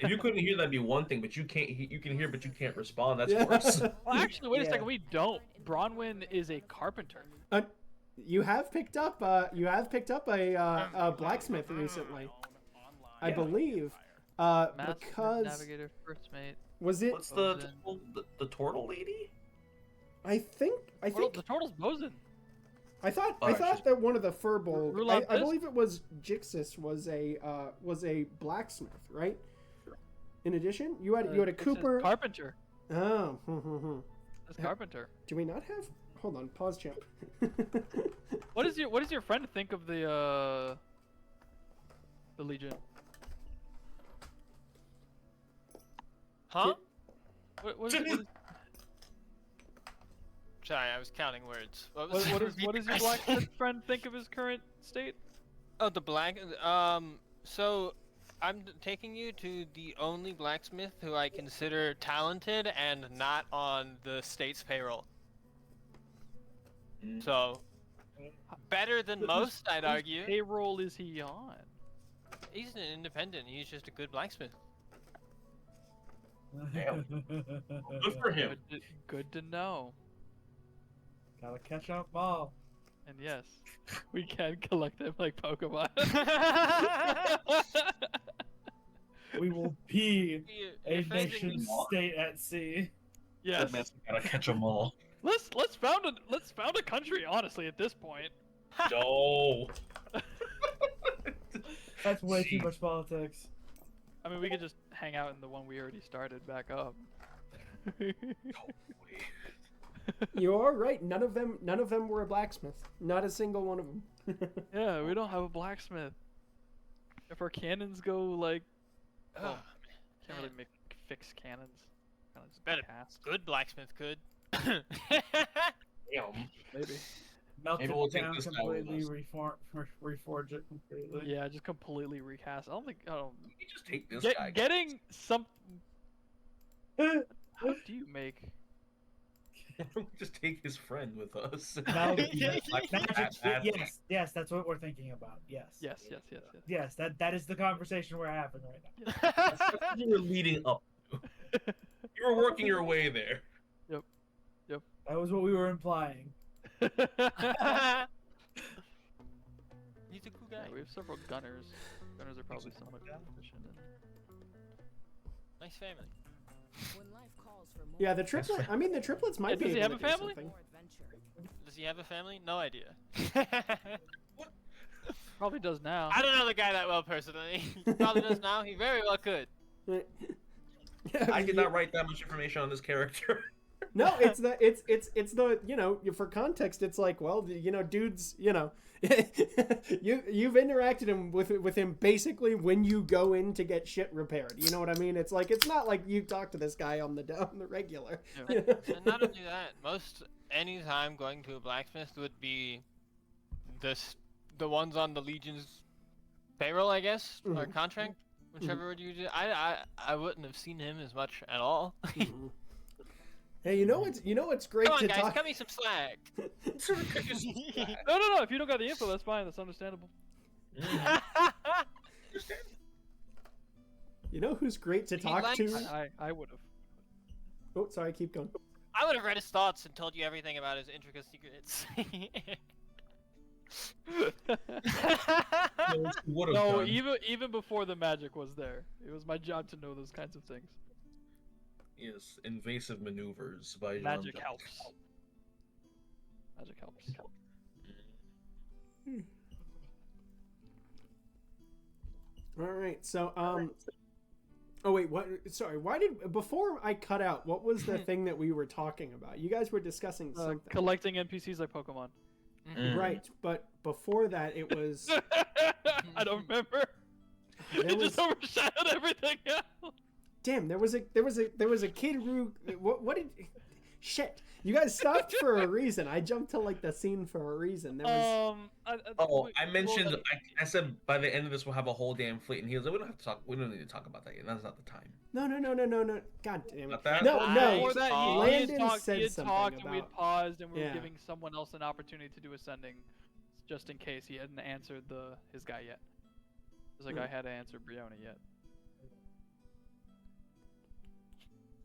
you couldn't hear, that'd be one thing. But you can't. You can hear, but you can't respond. That's Yeah. worse. Well, actually, wait a Yeah. second. We don't. Bronwyn is a carpenter. You have picked up a blacksmith recently, I believe. Because Navigator, first mate. was it? What's the turtle lady? I think The turtle's bosun. I thought Oh, she's- that one of the furbolg. Rulant I this? believe it was Jixis was a blacksmith, right? In addition, you had a This is cooper. carpenter. Oh, That's carpenter. do we not have? Hold on, pause, champ. What does your friend think of the Legion? Huh? What is Sorry, I was counting words. what does your blacksmith friend think of his current state? Oh, the black. So I'm taking you to the only blacksmith who I consider talented and not on the state's payroll. So better than most, I'd Whose argue. payroll is he on? He's an independent. He's just a good blacksmith. Damn. Good for him. Good to know. Gotta catch up all. And yes, we can collect them like Pokemon. We will be a If anything, nation state at sea. yes. That man's gotta catch them all. Let's found a country. Honestly, at this point. No. That's way too Jeez. much politics. I mean, we could just hang out in the one we already started back up. You are right. None of them were a blacksmith. Not a single one of them. Yeah, we don't have a blacksmith. If our cannons go like, Oh, Can't really make fix cannons. Kind of just Bet a cast. good blacksmith could. Damn. Maybe. Melt Maybe it we'll take down this guy completely, with us. reforge it completely. Yeah, just completely recast. I don't think. You just take this guy. Getting some. How do you make? Just take his friend with us. Magic, That's- yes, that's what we're thinking about. Yes. Yes. Yes, that is the conversation we're having right now. That's what you were leading up to. You were working your way there. That was what we were implying. He's a cool guy. Yeah, we have several gunners. Gunners are probably somewhat efficient. Nice family. Yeah, the triplet. I mean, the triplets might be. Does he able have to a do family? something. Does he have a family? No idea. Probably does now. I don't know the guy that well personally. He probably does now. He very well could. I did not write that much information on this character. No, it's the for context, it's like, well, dudes, you've interacted with him basically when you go in to get shit repaired. You know what I mean? It's like, it's not like you talk to this guy on the regular. Yeah. And not only that, any time going to a blacksmith would be the ones on the Legion's payroll, I guess, or contract, whichever word you do. I wouldn't have seen him as much at all. Hey, you know what's great Come on, to guys, talk. cut me some slack. No. If you don't got the info, that's fine. That's understandable. You know who's great to He talk likes- to? I would have. Oh, sorry, keep going. I would have read his thoughts and told you everything about his intricate secrets. Would have No, done. even before the magic was there, it was my job to know those kinds of things. Yes, invasive maneuvers by Magic Jean-Jacques. helps. Magic helps. All right, so oh wait, what? Sorry, why did before I cut out? What was the thing that we were talking about? You guys were discussing something, Collecting NPCs like Pokemon. right? But before that, it was I don't remember. There It was- just overshadowed everything else. damn. There was a kid who what did shit. You guys stopped for a reason. I jumped to like the scene for a reason. There was I mentioned. I said by the end of this we'll have a whole damn fleet, and he was like, "We don't have to talk. We don't need to talk about that yet. That's not the time." no. God damn it. Not that? No. Before that, Landon said he had something talked and we had about- paused and we were Yeah. giving someone else an opportunity to do ascending, just in case he hadn't answered his guy yet. Just like I had to answer Briona yet.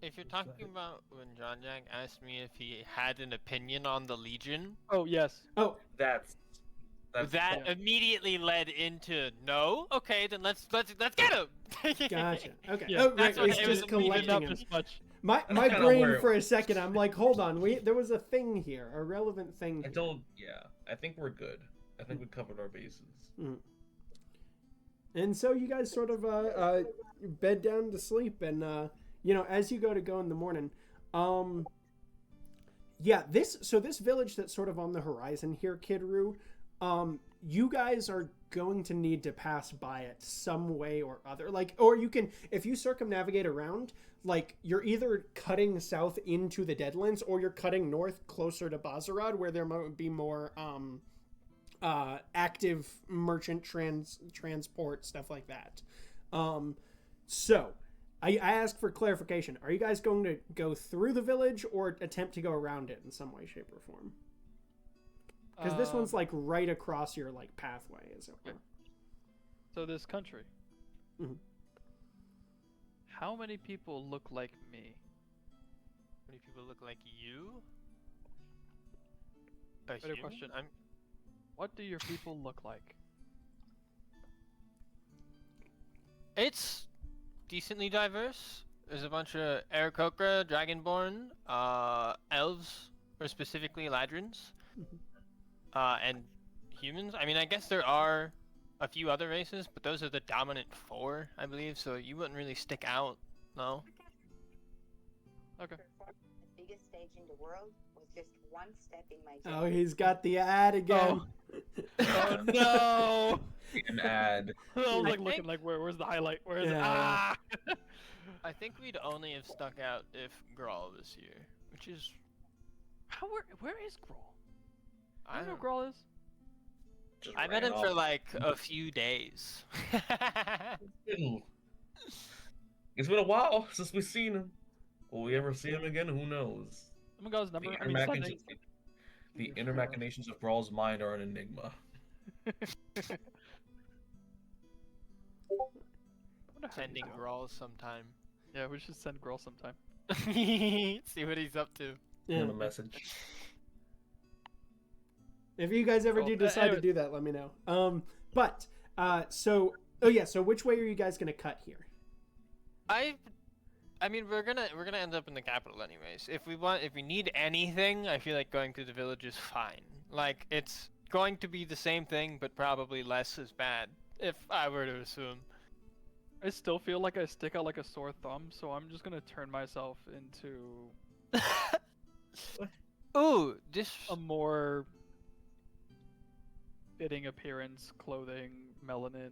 If you're talking about when John Jack asked me if he had an opinion on the Legion, Oh yes. Oh, That's that immediately led into no. Okay, then let's get him. gotcha. Okay. Yeah, Oh, right. that's what It's it just was collecting Up him. this much. My kinda brain where it for a second. I'm like, hold on. There was a thing here, a relevant thing. I think we're good. I think we covered our bases. And so you guys sort of bed down to sleep, and as you go in the morning, this village that's sort of on the horizon here, Kidru, you guys are going to need to pass by it some way or other. Like, or you can, if you circumnavigate around, like you're either cutting south into the Deadlands or you're cutting north closer to Bazarad, where there might be more active merchant transport, stuff like that. So I ask for clarification. Are you guys going to go through the village or attempt to go around it in some way, shape, or form? Because this one's like right across your like pathway, as it were. So this country. Mhm. How many people look like me? How many people look like you? Better question. What do your people look like? It's decently diverse. There's a bunch of Aarakocra, Dragonborn, elves, or specifically Ladrins, and humans. I mean, I guess there are a few other races, but those are the dominant four, I believe, so you wouldn't really stick out, no? Okay. The biggest stage in the world was just one step in my Oh, he's got the ad again. Oh no! An ad. I was like I looking think- like where's the highlight? Where is it? Yeah. Ah! I think we'd only have stuck out if Grawl was here, which is Where is Grawl? I I know don't. Grawl is. Just I met ran him for off. like a few days. It's been a while since we've seen him. Will we ever see him again? Who knows? Oh my god, his number. The I mean, sending. inner machinations of Brawl's mind are an enigma. Sending Grawl sometime. Yeah, we should send Grawl sometime. See what he's up to. Yeah. On a message. If you guys ever Well, do decide to anyway. do that, let me know. So which way are you guys gonna cut here? I mean, we're gonna end up in the capital anyways. If we need anything, I feel like going through the village is fine. Like it's going to be the same thing, but probably less as bad. If I were to assume. I still feel like I stick out like a sore thumb, so I'm just gonna turn myself into Ooh, this. a more fitting appearance, clothing, melanin.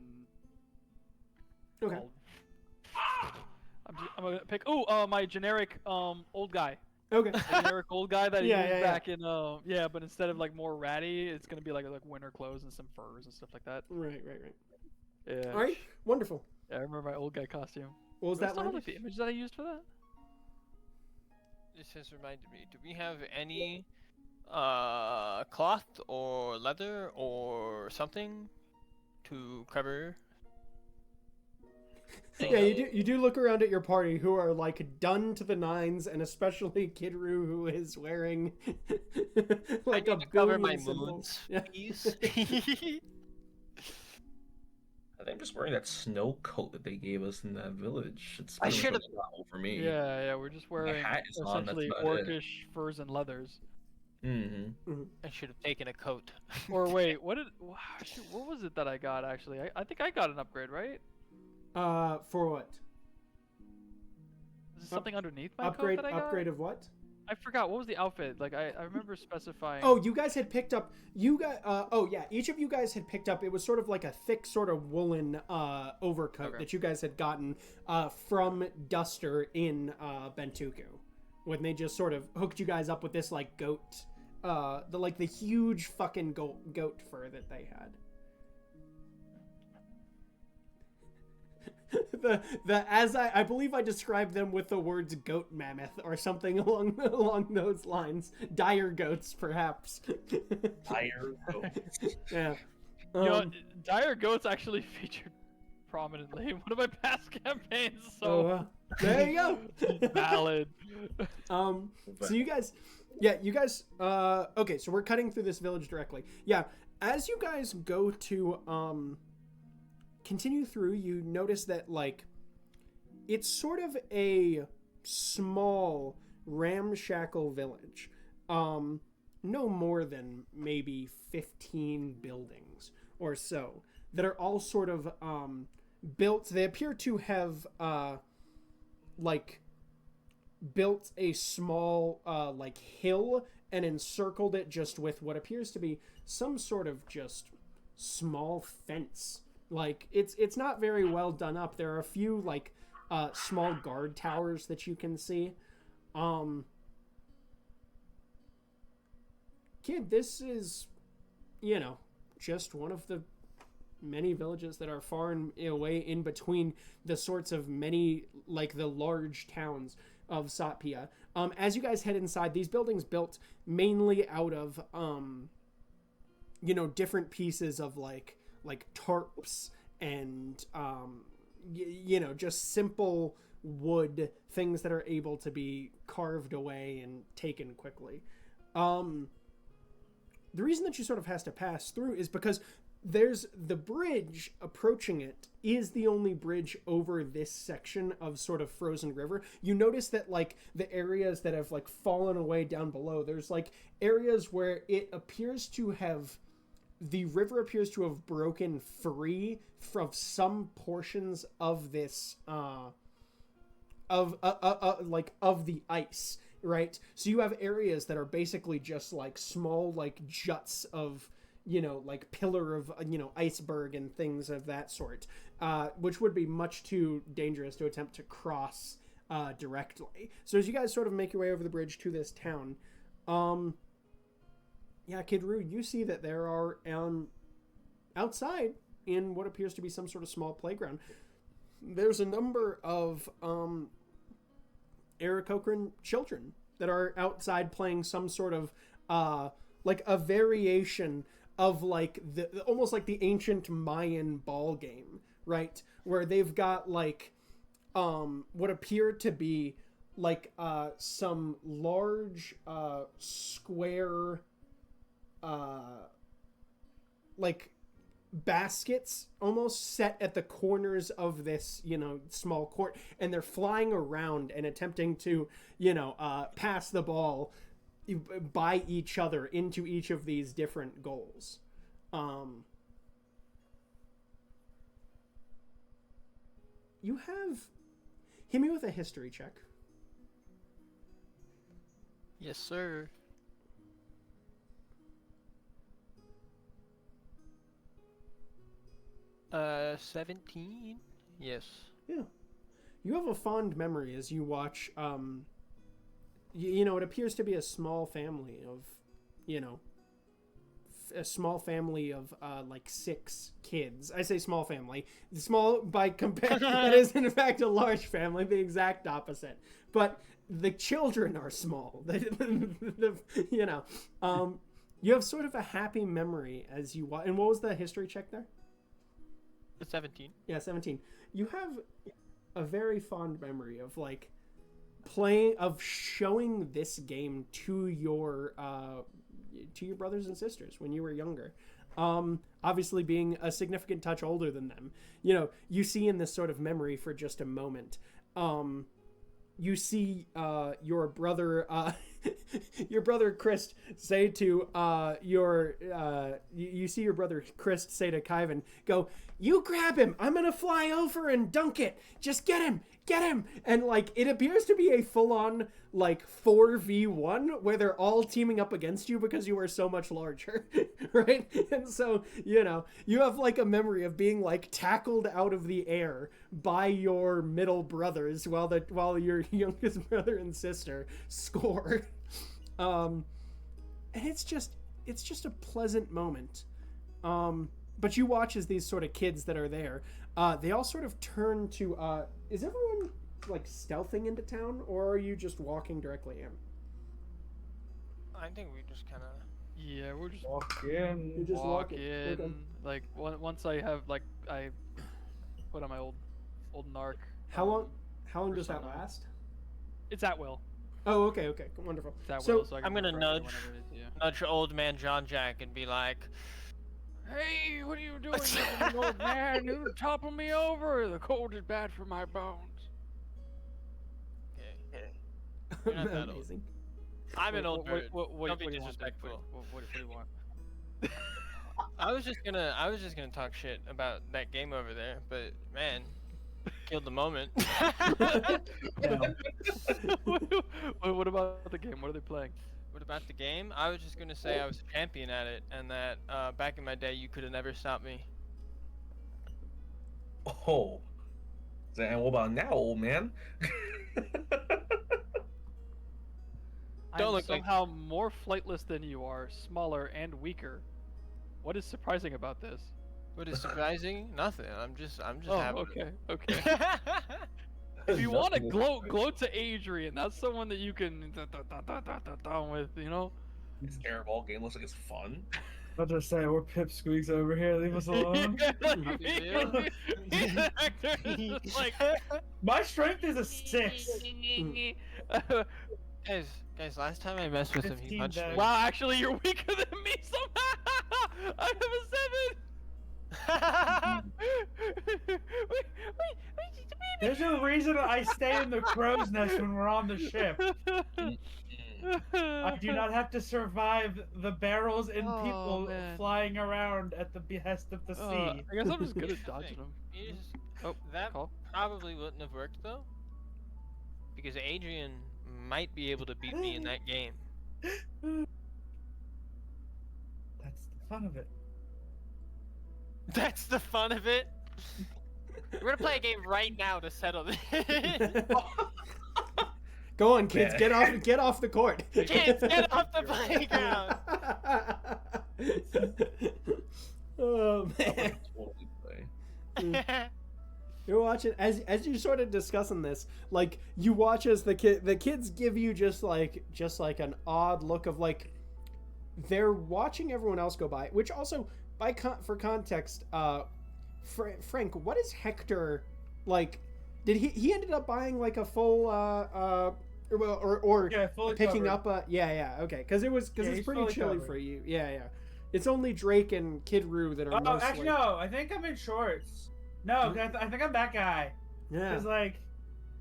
Okay. all- I'm gonna pick. My generic old guy. Okay. The generic old guy that he Yeah, used yeah, yeah. back in but instead of like more ratty, it's gonna be like winter clothes and some furs and stuff like that. Right. Yeah. All right. Wonderful. Yeah, I remember my old guy costume. What was Do I that still have, like? like the image that I used for that? This has reminded me. Do we have any cloth or leather or something to cover? Yeah, you do look around at your party who are like done to the nines, and especially Kidru, who is wearing like I a need to cover billion my symbols. moons, Yeah. please. I think I'm just wearing that snow coat that they gave us in that village. It's I pretty much should've- what it's got for me. Yeah, we're just wearing hat is on, that's essentially about it. orcish furs and leathers. Mm-hmm. I should have taken a coat. Or wait, what was it that I got actually? I think I got an upgrade, right? For what? Is it something underneath my Upgrade? coat that I got? Upgrade of what? I forgot. What was the outfit? Like I remember specifying. Oh, you guys had picked up. Each of you guys had picked up. It was sort of like a thick, sort of woolen overcoat Okay. that you guys had gotten from Duster in Bentuku, when they just sort of hooked you guys up with this like goat, the huge fucking goat fur that they had. I believe I described them with the words goat mammoth or something along those lines. Dire goats, perhaps. Dire goats. Yeah. Dire goats actually featured prominently in one of my past campaigns. So Oh, there you go. valid. So you guys, okay, so we're cutting through this village directly. Yeah, as you guys go to continue through, you notice that like it's sort of a small ramshackle village. No more than maybe 15 buildings or so that are all sort of built. They appear to have built a small hill and encircled it just with what appears to be some sort of just small fence. Like it's not very well done up. There are a few small guard towers that you can see. Kid, this is just one of the many villages that are far and away in between the sorts of many the large towns of Satpia. As you guys head inside, these buildings built mainly out of different pieces of like tarps and just simple wood things that are able to be carved away and taken quickly. The reason that you sort of has to pass through is because there's the bridge approaching it is the only bridge over this section of sort of frozen river. You notice that the areas that have fallen away down below, there's areas where it appears to have, the river appears to have broken free from some portions of this of the ice, right? So you have areas that are basically just small juts of like pillar of, iceberg and things of that sort, which would be much too dangerous to attempt to cross directly. So as you guys sort of make your way over the bridge to this town, Kid Roo, you see that there are outside in what appears to be some sort of small playground. There's a number of Aarakocran children that are outside playing some sort of like a variation of like the almost like the ancient Mayan ball game, right? Where they've got like what appear to be like some large square like baskets almost set at the corners of this small court, and they're flying around and attempting to pass the ball by each other into each of these different goals. You have hit me with a history check. Yes, sir. 17. Yes. Yeah. You have a fond memory as you watch, it appears to be a small family of, like 6 kids. I say small family. Small by comparison, that is in fact a large family, the exact opposite. But the children are small. You have sort of a happy memory as you watch. And what was the history check there? 17. Yeah, 17. You have a very fond memory of like showing this game to your brothers and sisters when you were younger. Obviously being a significant touch older than them. You see in this sort of memory for just a moment, you see your brother Chris say to you see your brother Chris say to Kyvan, go, "You grab him, I'm gonna fly over and dunk it, just get him," and like it appears to be a full-on like 4v1 where they're all teaming up against you because you are so much larger. Right? And so you have like a memory of being like tackled out of the air by your middle brothers while your youngest brother and sister score. And it's just a pleasant moment. But you watch as these sort of kids that are there, they all sort of turn to, is everyone like stealthing into town, or are you just walking directly in? I think we just kind of... Yeah, we're just Walk in. You just walk in. in. Okay. Like once I have I put on my old narc. How long does that persona. last? It's at will. Oh, okay, wonderful. It's at So will, so I can I'm gonna refresh it nudge whenever it is, yeah. nudge old man John Jack and be like, Hey, what are you doing, you old man? You're toppling me over. The cold is bad for my bones. okay. You're not that old. Amazing. I'm an old bird. What Don't be do you want, Dick? disrespectful. What do you want? I was just gonna talk shit about that game over there, but man, killed the moment. What about the game? What are they playing? What about the game? I was just gonna say I was a champion at it, and that back in my day you could have never stopped me. Oh. And what about now, old man? Don't I'm look like- somehow more flightless than you are, smaller and weaker. What is surprising about this? What is surprising? Nothing. I'm just Oh, happy. okay. If you want to gloat to Adrian, that's someone that you can down with, This airball game looks like it's fun. I'll just say we're pipsqueaks over here. Leave us alone. Like, My strength is a 6. guys, last time I messed with him, he 15 punched me. bags. Wow, actually, you're weaker than me somehow. I have a 7. There's a reason I stay in the crow's nest when we're on the ship. I do not have to survive the barrels and Oh, people man. flying around at the behest of the sea. I guess I'm just good at dodging them. You just- Oh, that call. probably wouldn't have worked though, because Adrian might be able to beat me in that game. That's the fun of it. That's the fun of it. We're gonna play a game right now to settle this. Go on, kids. Yeah. Get off the court. Kids, get off the playground. Oh man. Totally play. You're watching as you're sort of discussing this, like you watch as the kids give you just like an odd look of like they're watching everyone else go by, which also for context, Frank, what is Hector like? Did he ended up buying like a full or Yeah, fully picking covered. up a okay, because it's he's pretty fully chilly covered. for you. Yeah. It's only Drake and Kid Roo that are Oh, mostly... actually, no. I think I'm in shorts. No, 'cause I think I'm that guy. Yeah. Because, like,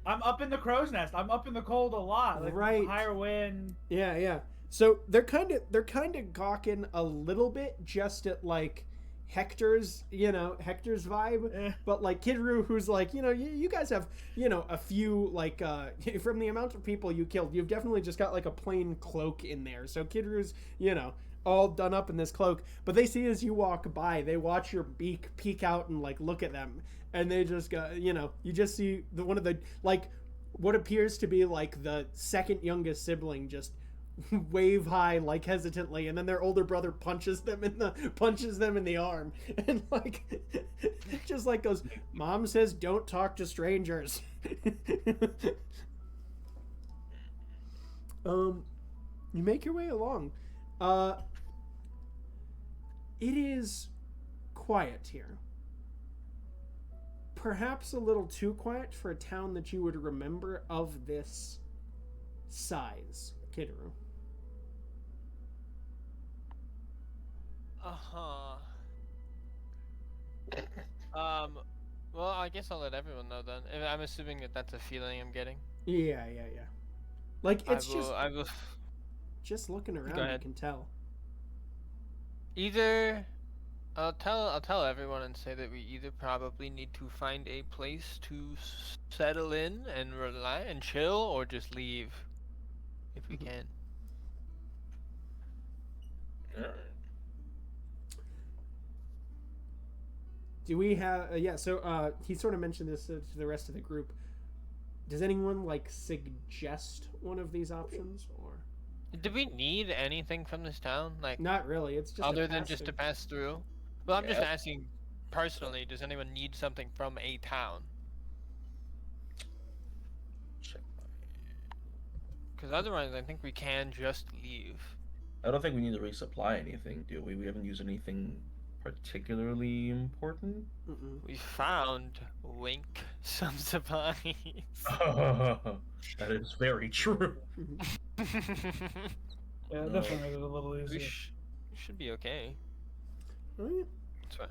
I'm up in the crow's nest. I'm up in the cold a lot. Like, Right. higher wind. Yeah. So they're kind of gawking a little bit just at like Hector's vibe, Eh. but like Kid Roo, who's like, you guys have, a few like from the amount of people you killed, you've definitely just got like a plain cloak in there. So Kid Roo's, all done up in this cloak, but they see as you walk by, they watch your beak peek out and like look at them, and they just go, you just see one of the like what appears to be like the second youngest sibling just wave high like hesitantly, and then their older brother punches them in the arm, and like just like goes, "Mom says don't talk to strangers." You make your way along. It is quiet here. Perhaps a little too quiet for a town that you would remember of this size, Kidru. Well, I guess I'll let everyone know then. I'm assuming that that's a feeling I'm getting. Yeah. Like it's I will. just looking around, Go you ahead. can tell. Either I'll tell everyone and say that we either probably need to find a place to settle in and rely and chill, or just leave if we can. Do we have so he sort of mentioned this to the rest of the group. Does anyone like suggest one of these options, or Do we need anything from this town? Like, not really? It's just a other than just to passive- pass through? Well, I'm just Yeah. asking personally, does anyone need something from a town? Check. Because otherwise, I think we can just leave. I don't think we need to resupply anything, do we? We haven't used anything particularly important. Mm-mm. We found, wink, some supplies. That is very true. Yeah, No. definitely made it a little we easier. should be okay. Alright. That's fine.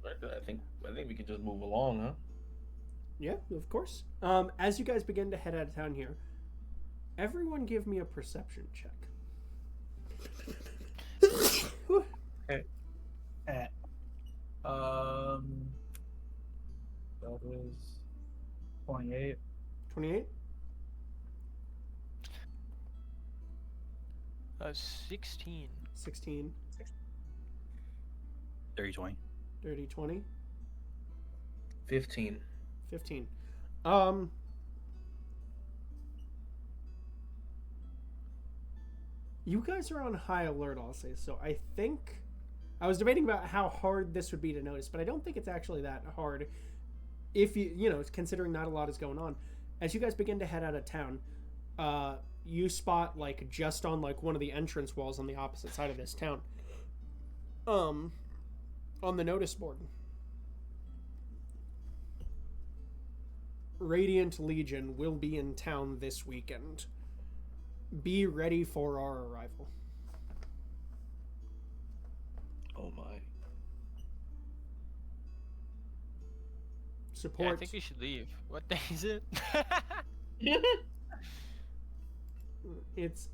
I think we can just move along, huh? Yeah, of course. As you guys begin to head out of town here, everyone give me a perception check. That is 28. 28? 16. 16. Dirty 20. Dirty 20. 15. 15. You guys are on high alert, I'll say. So I think I was debating about how hard this would be to notice, but I don't think it's actually that hard if considering not a lot is going on. As you guys begin to head out of town, you spot like just on like one of the entrance walls on the opposite side of this town, on the notice board, Radiant Legion will be in town this weekend. Be ready for our arrival. Oh my. Support. Yeah, I think we should leave. What day is it? It's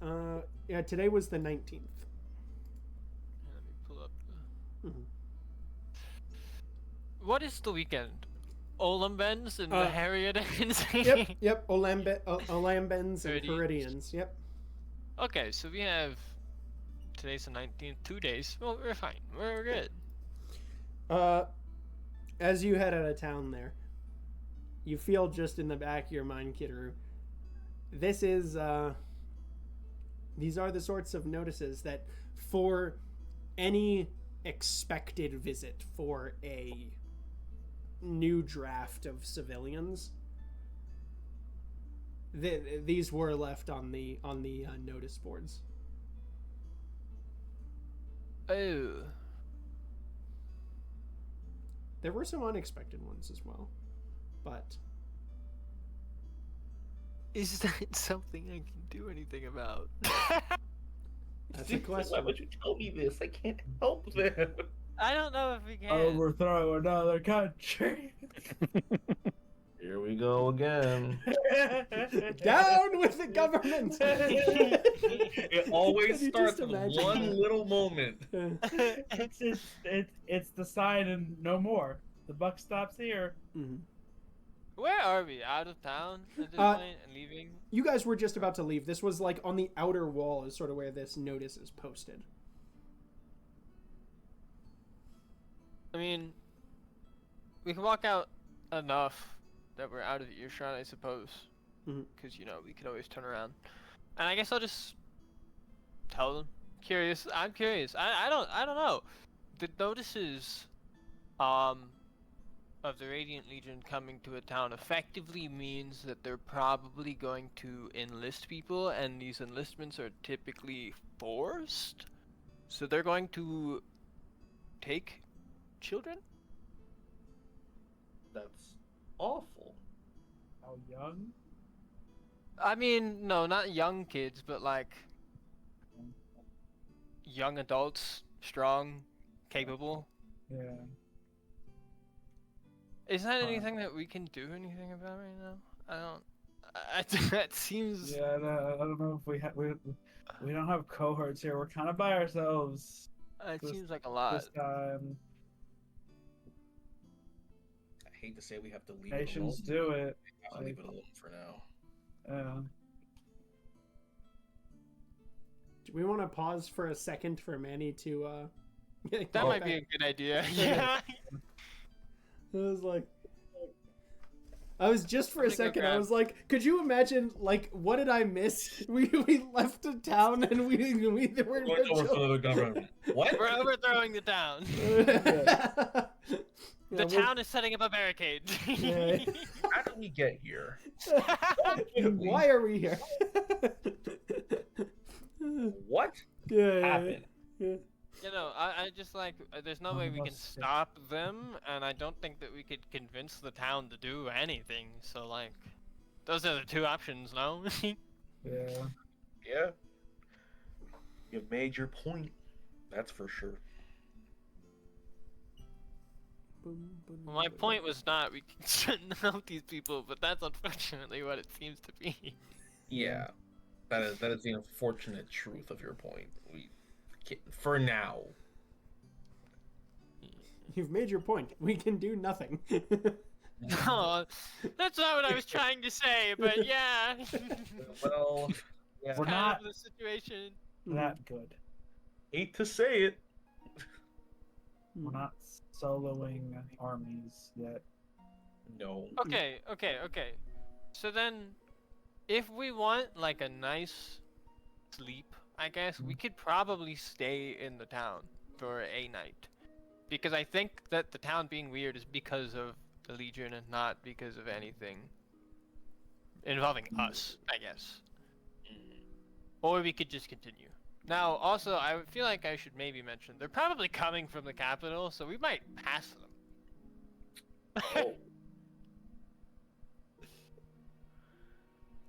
today was the 19th. Let me pull up. Mhm. What is the weekend? Olambens and the Harrietans? Yep. Olambens and 30. Peridians. Yep. Okay, so we have Today's the 19th. 2 days. Well, we're fine. We're good. As you head out of town there, you feel just in the back of your mind, Kitaru, these are the sorts of notices that for any expected visit for a new draft of civilians, these were left on the notice boards. Oh. There were some unexpected ones as well, but Is that something I can do anything about? that's a question. Why would you tell me this? I can't help them. I don't know if we can. Overthrow another country. Here we go again. Down with the government. It always Can you starts just with imagine one that? little moment. It's the sign and no more. The buck stops here. Mhm. Where are we? Out of town at this Uh, point and leaving? You guys were just about to leave. This was like on the outer wall is sort of where this notice is posted. I mean, we can walk out enough that we're out of earshot, I suppose. Mhm. Because, you know, we could always turn around. And I guess I'll just tell them. Curious. I'm curious. I don't know. The notices of the Radiant Legion coming to a town effectively means that they're probably going to enlist people, and these enlistments are typically forced. So they're going to take children? That's awful. How young? I mean, no, not young kids, but like young adults, strong, capable. Yeah. Is that anything that we can do anything about right now? I don't. That seems. Yeah, I don't know if we don't have cohorts here. We're kind of by ourselves It this- seems like a lot. this time. I hate to say we have to leave Nations it alone. do it. I'll leave it alone for now. Yeah. Do we want to pause for a second for Manny to get That might back? be a good idea. Yeah. It was like, I was just for a I'm gonna go second. I grab- was like, could you imagine? Like, what did I miss? We left the town and we were Going to overthrow the government. What? We're overthrowing the town. Yeah, The we're- town is setting up a barricade. Yeah. How did we get here? Why are we here? What Yeah, happened? yeah. You know, I just like, there's no way we can stop them, and I don't think that we could convince the town to do anything, so like, those are the two options, no? Yeah. Yeah. You've made your point. That's for sure. My point was not we shouldn't help these people, but that's unfortunately what it seems to be. Yeah. That is the unfortunate truth of your point. We for now. You've made your point. We can do nothing. No, that's not what I was trying to say, but yeah. Well, yeah. We're Kind not of the situation. that good. Hate to say it. We're not soloing armies yet. No. Okay. So then, if we want like a nice sleep, I guess we could probably stay in the town for a night, because I think that the town being weird is because of the Legion and not because of anything involving us, I guess. Or we could just continue. Now, also, I feel like I should maybe mention they're probably coming from the capital, so we might pass them. Oh.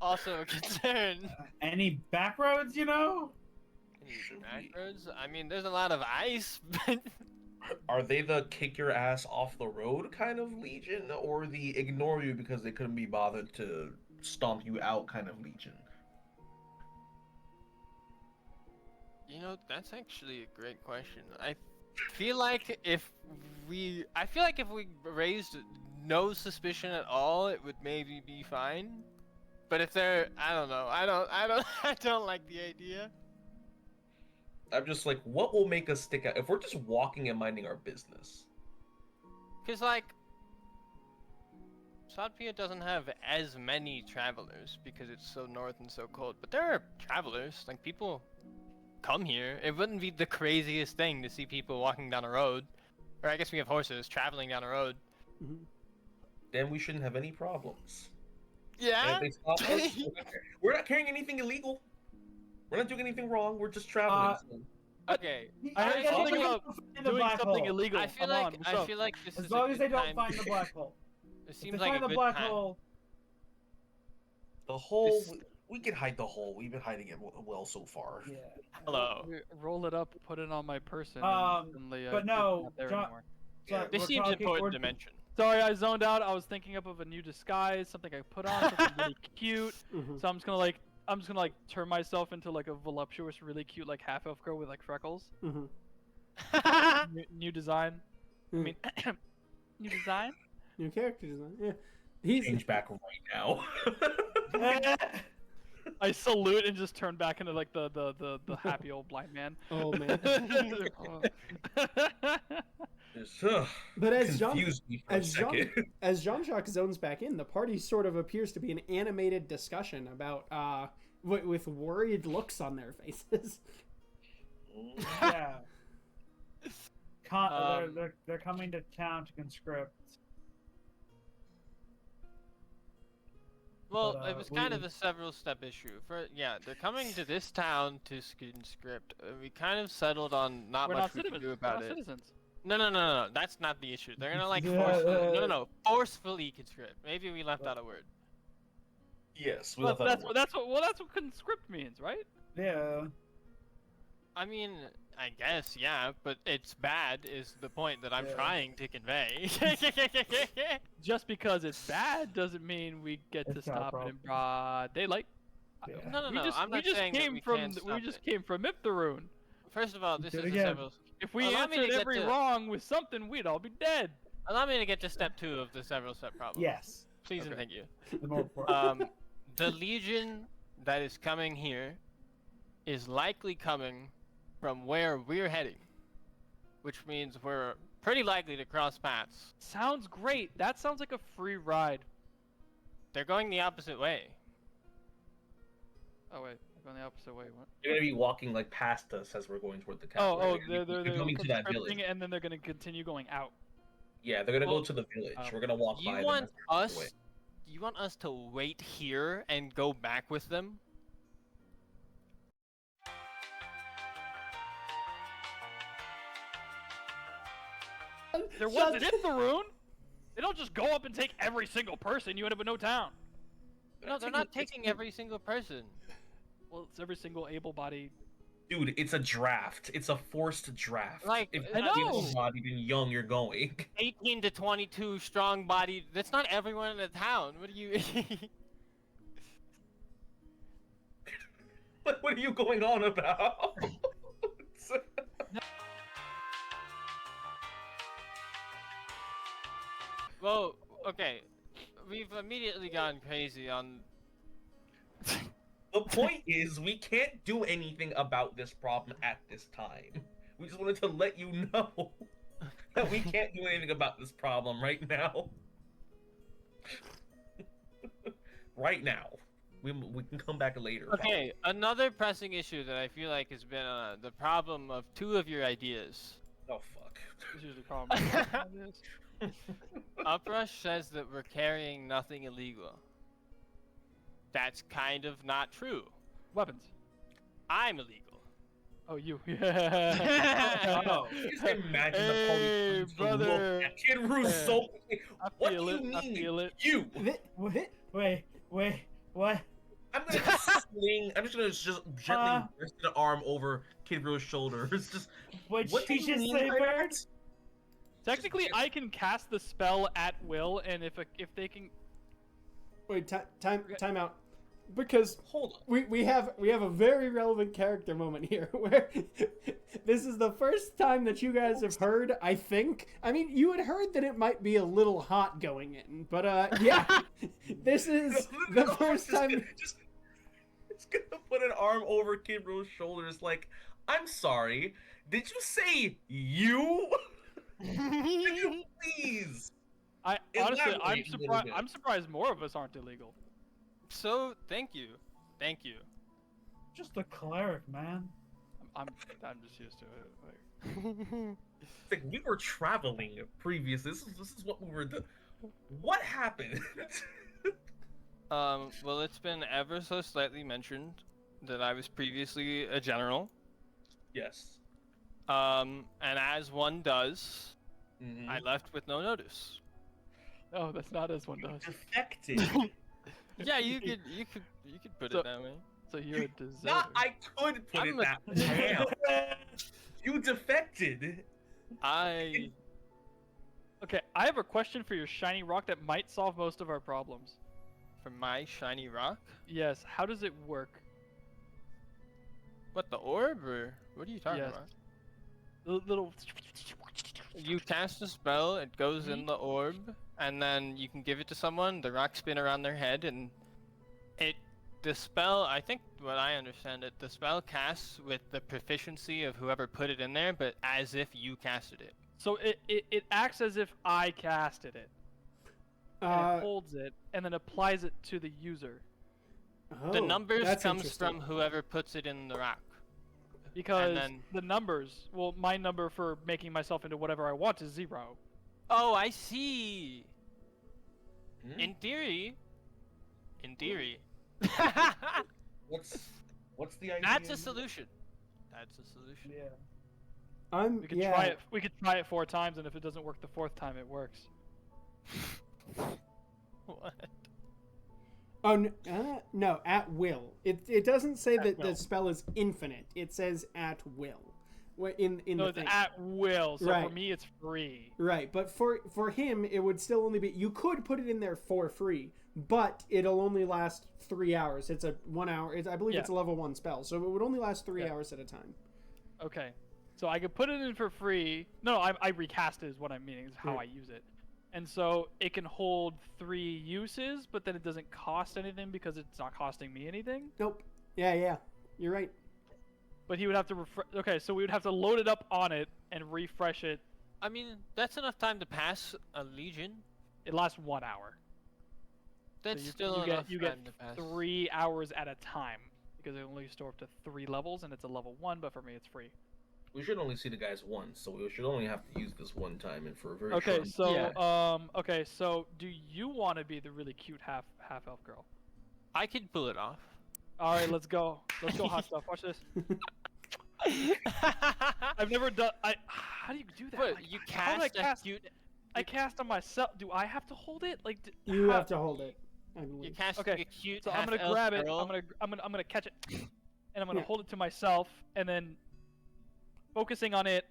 Also a concern. Any back roads, you know? Should we- Back roads? I mean, there's a lot of ice, but Are they the kick your ass off the road kind of legion, or the ignore you because they couldn't be bothered to stomp you out kind of legion? you know, that's actually a great question. I feel like if we raised no suspicion at all, it would maybe be fine. But if they're, I don't know, I don't like the idea. I'm just like, what will make us stick out if we're just walking and minding our business? Because, like, Tupenia doesn't have as many travelers because it's so north and so cold. But there are travelers. Like, people come here. It wouldn't be the craziest thing to see people walking down a road. Or I guess we have horses traveling down a road. Mm-hmm. Then we shouldn't have any problems. Yeah? And if they stop us, we're not carrying anything illegal. We're not doing anything wrong. We're just traveling. Okay. I heard something about doing something illegal. I feel like this As is long a as good they don't time. find the black hole. It If seems they like find a the good black time. hole, The hole, This- we can hide the hole. We've been hiding it well so far. yeah. Hello. Roll it up, put it on my person. And the, but it's no, not there John- anymore. So This we're seems talking- important we're- to mention. Sorry, I zoned out. I was thinking up of a new disguise, something I put on, something really cute. Mhm. So I'm just gonna like turn myself into like a voluptuous, really cute like half elf girl with like freckles. Mm-hmm. New design. I mean, new design. New character design. Yeah. He's Change back right now. I salute and just turn back into like the happy old blind man. oh man. Just, But as Jean confused me for a second. as Jean-Jacques zones back in, the party sort of appears to be an animated discussion about with worried looks on their faces. Yeah. They're coming to town to conscript. Well, But, it was kind we- of a several step issue. They're coming to this town to conscript. We kind of settled on not We're much not we citizens. can do We're about not it. citizens. No. That's not the issue. They're gonna like Yeah, forcefully. Forcefully conscript. Maybe we left out a word. Yes, we Well, left that that's what conscript means, right? Yeah. I mean, I guess, yeah, but it's bad is the point that I'm Yeah. trying to convey. Just because it's bad doesn't mean we get to It's not a stop it in problem. broad daylight. Yeah. No, we just, I'm we not just saying that came we from can't we stop just it. came from Iptheroon. First of all, this Do is it a again. several. If we Allow me to answered get every to- wrong with something, we'd all be dead. Allow me to get to step 2 of the several step problem. Yes. Please and Okay. thank you. The more important. The legion that is coming here is likely coming from where we're heading, which means we're pretty likely to cross paths. Sounds great. That sounds like a free ride. They're going the opposite way. Oh wait, I'm going the opposite way. What? They're gonna be walking like past us as we're going toward the town. Oh, They're coming to that conscripting village. and then they're gonna continue going out. Yeah, they're gonna Well, go to the village. oh. We're gonna walk You by want them. as they're on us? You want us to wait here and go back with them? There wasn't Iptheroon. They don't just go up and take every single person. You end up with no town. No, they're not taking every single person. Well, it's every single able-bodied. Dude, it's a draft. It's a forced draft. Like, if I you're know. able-bodied and young, you're going. 18 to 22 strong bodied. That's not everyone in the town. What do you? What are you going on about? Well, okay. We've immediately gone crazy on. The point is, we can't do anything about this problem at this time. We just wanted to let you know that we can't do anything about this problem right now. Right now. We can come back later. Okay, another pressing issue that I feel like has been the problem of 2 of your ideas. Oh fuck. This is the problem. Uprush says that we're carrying nothing illegal. That's kind of not true. Weapons. I'm illegal. Oh, you. Oh. Just imagine Hey, the party turns to brother. look at Kid Russo. I What feel do you it. mean? I feel it. You. Wait, what? I'm gonna swing. I'm just gonna gently rest an arm over Kid Ruso's shoulder. It's just. What What do did you you mean say, by Bird? that? Technically, I can cast the spell at will, and if they can. Wait, time out. Because Hold on. we have a very relevant character moment here where this is the first time that you guys have heard, I think. I mean, you had heard that it might be a little hot going in, but yeah. This is the first time Just gonna put an arm over Kid Ruso's shoulders like, I'm sorry. Did you say you? Could you please? Honestly, I'm elaborate a little surprised. bit? I'm surprised more of us aren't illegal. So, thank you. Thank you. Just a cleric, man. I'm just used to it. Like, It's like we were traveling previous. This is what we were doing. What happened? Well, it's been ever so slightly mentioned that I was previously a general. Yes. And as one does, Mhm. I left with no notice. no, that's not as one does. Defected. Yeah, you could put So- it that way. So you're a deserter. Not I could put I'm it that way. Damn. You defected. I Okay, I have a question for your shiny rock that might solve most of our problems. for my shiny rock. Yes, how does it work? What, the orb, or what are you talking Yes. about? Little. You cast a spell, it goes in the orb, and then you can give it to someone. The rock spin around their head, and the spell. I think what I understand it, the spell casts with the proficiency of whoever put it in there, but as if you casted it. So it acts as if I casted it. And it holds it and then applies it to the user. The Oh, numbers that's comes interesting. from whoever puts it in the rock. Because then- the numbers, well, my number for making myself into whatever I want is 0. Oh, I see. Hmm? In theory. What's the idea? That's a solution. That's a solution. Yeah. We could try it. We could try it 4 times, and if it doesn't work the 4th time, it works. What? Oh no, at will. It doesn't say that will. the spell is infinite. It says at will. In No, the it's thing. at will. So Right. for me, it's free. Right, but for him, it would still only be. You could put it in there for free, but it'll only last 3 hours. It's a 1 hour. I believe it's a level 1 spell, so it would only last 3 hours at a time. Okay. So I could put it in for free. No, I recast it is what I'm meaning. Is how Yeah. I use it. And so it can hold 3 uses, but then it doesn't cost anything because it's not costing me anything. Nope. Yeah, you're right. But he would have to okay, so we would have to load it up on it and refresh it. I mean, that's enough time to pass a legion. It lasts 1 hour. That's So still you enough get time to pass. 3 hours at a time because it only store up to 3 levels and it's a level 1, but for me it's free. We should only see the guys once, so we should only have to use this one time and for a very Okay, short. so Yeah. okay, so do you want to be the really cute half elf girl? I could pull it off. All right, let's go. Let's go, hot stuff. Watch this. I've never done. How do you do that? What, Like, you how do I cast a cute... I cast on myself. Do I have to hold it? Like You how- have to hold it. I You're believe. casting Okay, a cute So I'm gonna half-elf grab it. girl. I'm gonna catch it, and I'm gonna Yeah. hold it to myself, and then focusing on it,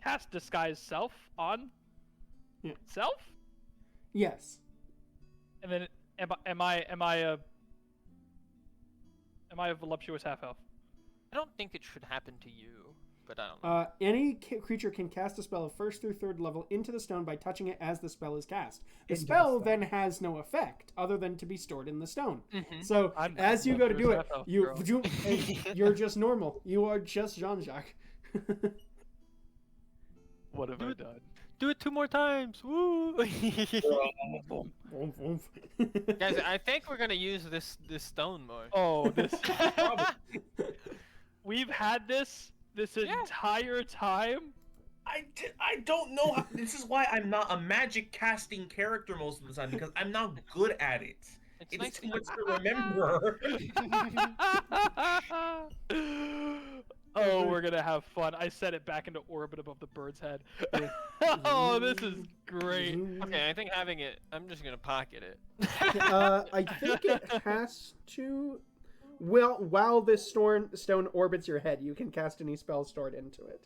cast disguise self on Yeah. self, Yes. and then am I a voluptuous half elf? I don't think it should happen to you, but I don't know. Any creature can cast a spell of 1st through 3rd level into the stone by touching it as the spell is cast. The Into the spell stone. then has no effect other than to be stored in the stone. Mhm. So I'm as you go to do it, voluptuous half-elf girl. you're just normal. You are just Jean-Jacques. What have I done? Do it 2 more times! Woo! Woof, woof. Guys, I think we're gonna use this stone more. Oh, this. We've had this entire time. I don't know. This is why I'm not a magic casting character most of the time, because I'm not good at it. It's It's nice too much to remember. Oh, we're gonna have fun. I set it back into orbit above the bird's head. Oh, this is great. Okay, I think having it, I'm just gonna pocket it. I think it has to. Well, while this stone orbits your head, you can cast any spell stored into it.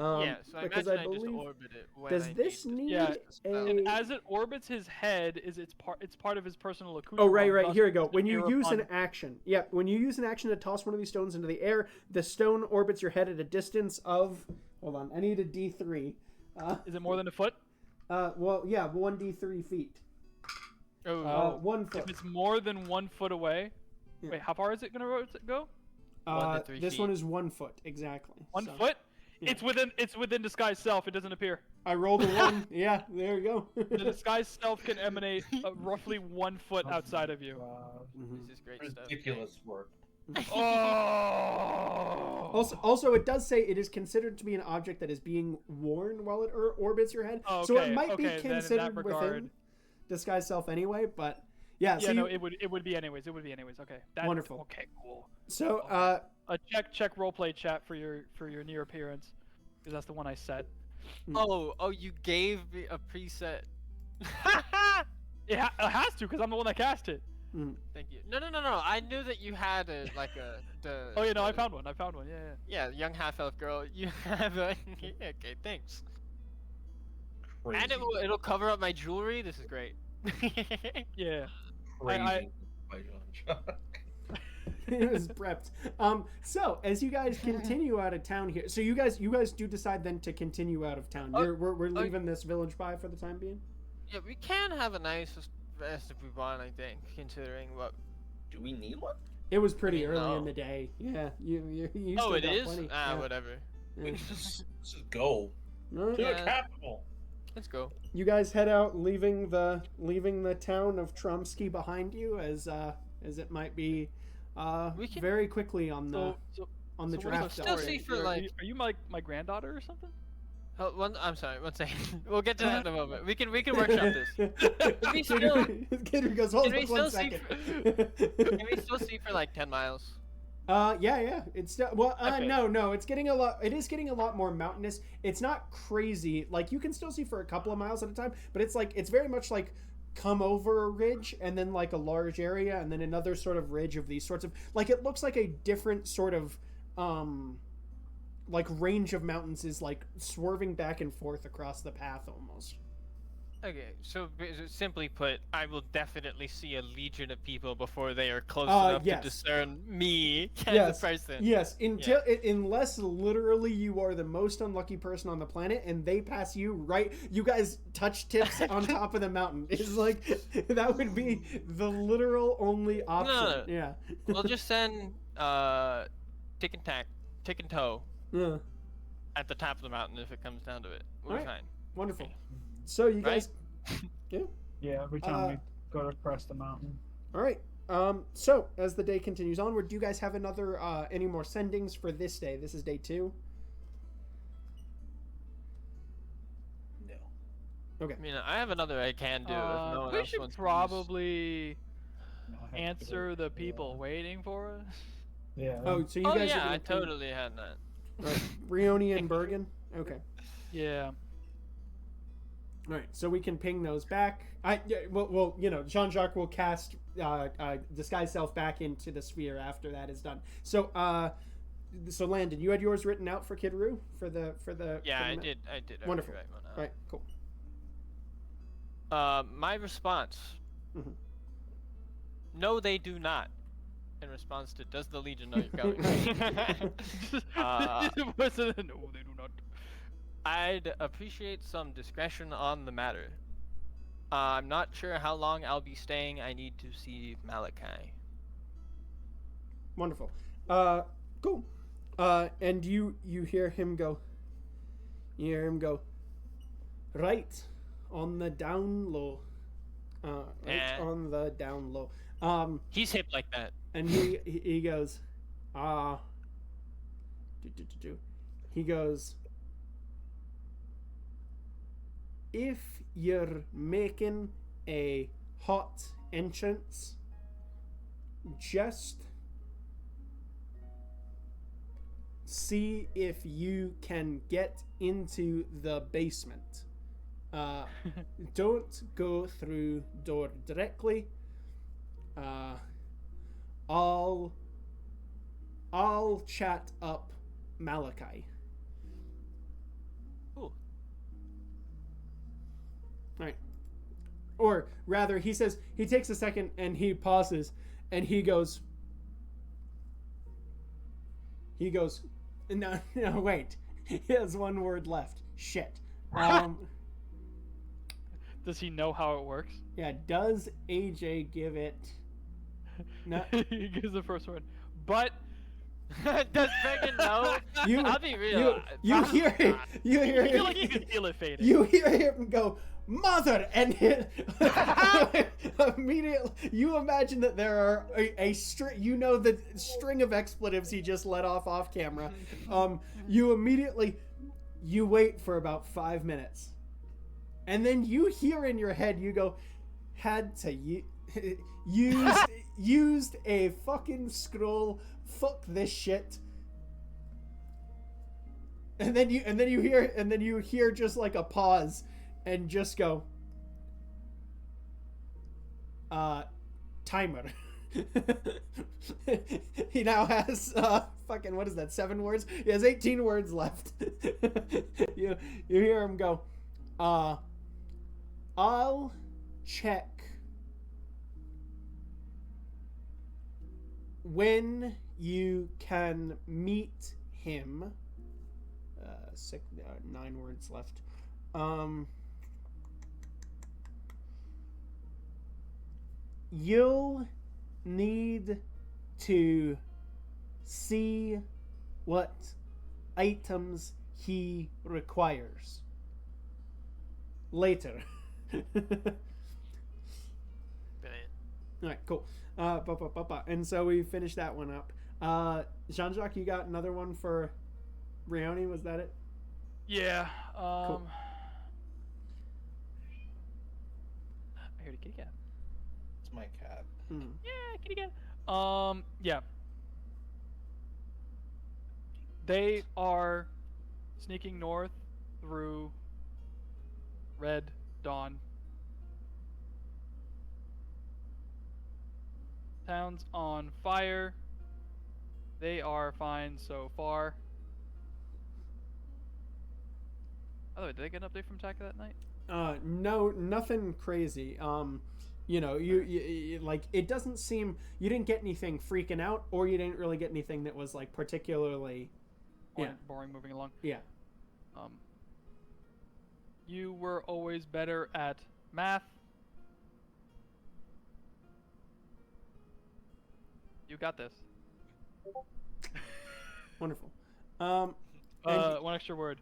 Yeah, so I because imagine I believe. just orbit it when Does I this need need Yeah, a? And as it orbits his head, it's part of his personal accoutrement. Oh, right. thus Here we go. it's When you appear use an upon- action, when you use an action to toss one of these stones into the air, the stone orbits your head at a distance of. Hold on, I need a D3. Is it more than a foot? Well, yeah, 1d3 feet. Oh, 1 foot. If it's more than 1 foot away. Yeah. Wait, how far is it gonna go? 1 to 3 This feet. one is 1 foot exactly. One so- foot? yeah. It's within disguise self. It doesn't appear. I rolled a 1. Yeah, there you go. The disguise self can emanate roughly 1 foot outside of you. Mhm. This is great stuff. Ridiculous work. Oh. Also, it does say it is considered to be an object that is being worn while it orbits your head. Oh, So okay, it might okay, be then in that considered regard- within disguise self anyway. But yeah, so Yeah, no, you- it would be anyways. It would be anyways. Okay. Wonderful. Okay, cool. so Check roleplay chat for your near appearance, because that's the one I set. Oh, you gave me a preset. It has to, because I'm the one that cast it. Thank you. No. I knew that you had the. Oh yeah, no, I found one. Yeah. Yeah, young half elf girl. You have a. Okay, thanks. Crazy. And it'll cover up my jewelry. This is great. Yeah. Crazy. By John. it was prepped. So as you guys continue out of town here, so you guys do decide then to continue out of town. We're leaving this village by for the time being. Yeah, we can have a nice rest if we want. I think, considering what. Do we need one? It was pretty early no. in the day. Yeah, you Oh, still it got is. plenty. Ah, Yeah. whatever. Yeah. Let's just go No? to the Yeah. capital. Let's go. You guys head out, leaving the town of Tromsky behind you, as it might be, We can- very quickly on the So on the so what is draft. still already. see for, Are like- you- Are you my granddaughter or something? I'm sorry. One second. We'll get to that in a moment. We can workshop this. we still- Kidder goes, hold Can we on one still see second. Can we still see for like 10 miles? Yeah. It's still, well, Okay. no. It's getting a lot. It is getting a lot more mountainous. It's not crazy. Like you can still see for a couple of miles at a time, but it's very much like come over a ridge and then like a large area and then another sort of ridge of these sorts of, like, it looks like a different sort of like range of mountains is like swerving back and forth across the path almost. Okay, so simply put, I will definitely see a legion of people before they are close enough yes. to discern me as Yes. a person. Yes, unless literally you are the most unlucky person on the planet and they pass you right, you guys touch tips on top of the mountain. It's like that would be the literal only option. No. Yeah. We'll just send tick and toe Yeah. at the top of the mountain if it comes down to it. We'll be Alright. fine. Wonderful. So you Right? guys, yeah. Yeah, every time we go to crest the mountain. All right. So as the day continues onward, do you guys have any more sendings for this day? This is day 2. No. Okay. I mean, I have another I can do if no one We else should wants to probably No, I have to answer go- the people waiting for us. Yeah. Oh, so you Oh guys yeah, are I gonna ping- totally had that. Right. Brioni and Bergen. Okay. Yeah. All right, so we can ping those back. Well, Jean-Jacques will cast disguise self back into the sphere after that is done. So, so Landon, you had yours written out for Kid Roo for the. Yeah, for I the did. I did. Wonderful. Right one out. All right, cool. My response. Mhm. No, they do not. In response to, does the Legion know you're coming? No, they do not. I'd appreciate some discretion on the matter. I'm not sure how long I'll be staying. I need to see Malachi. Wonderful. Cool. And you hear him go. You hear him go. Right on the down low. Right on the down low. He's hip like that. And he goes, he goes, if you're making a hot entrance, just see if you can get into the basement. Don't go through door directly. I'll chat up Malachi. Cool. Right. Or rather, he says, he takes a second and he pauses and he goes, no, wait. He has one word left. Shit. Does he know how it works? Yeah, does AJ give it... No. He gives the first one. But Does Megan know? You, I'll be real. you hear it. You hear I feel like it. you can feel it fading. You hear him go, "Mother!" and immediately you imagine that there are a string. You know the string of expletives he just let off camera. You immediately you wait for about 5 minutes, and then you hear in your head you go, "Had to used a fucking scroll. Fuck this shit." And then you hear just like a pause and just go, timer. He now has fucking, what is that, 7 words? He has 18 words left. You hear him go, I'll check when you can meet him. 9 words left. You'll need to see what items he requires later. Brilliant. Alright, cool. And so we finished that one up. Jean-Jacques, you got another one for Rioni? Was that it? Yeah. Cool. I heard a kitty cat. It's my cat. Yeah, kitty cat. Yeah. They are sneaking north through Red Dawn. Town's on fire. They are fine so far. By the way, did I get an update from Taka that night? No, nothing crazy. You know, you like, it doesn't seem, you didn't get anything freaking out, or you didn't really get anything that was like particularly Boring moving along. Yeah. You were always better at math. You got this. Wonderful. One extra word.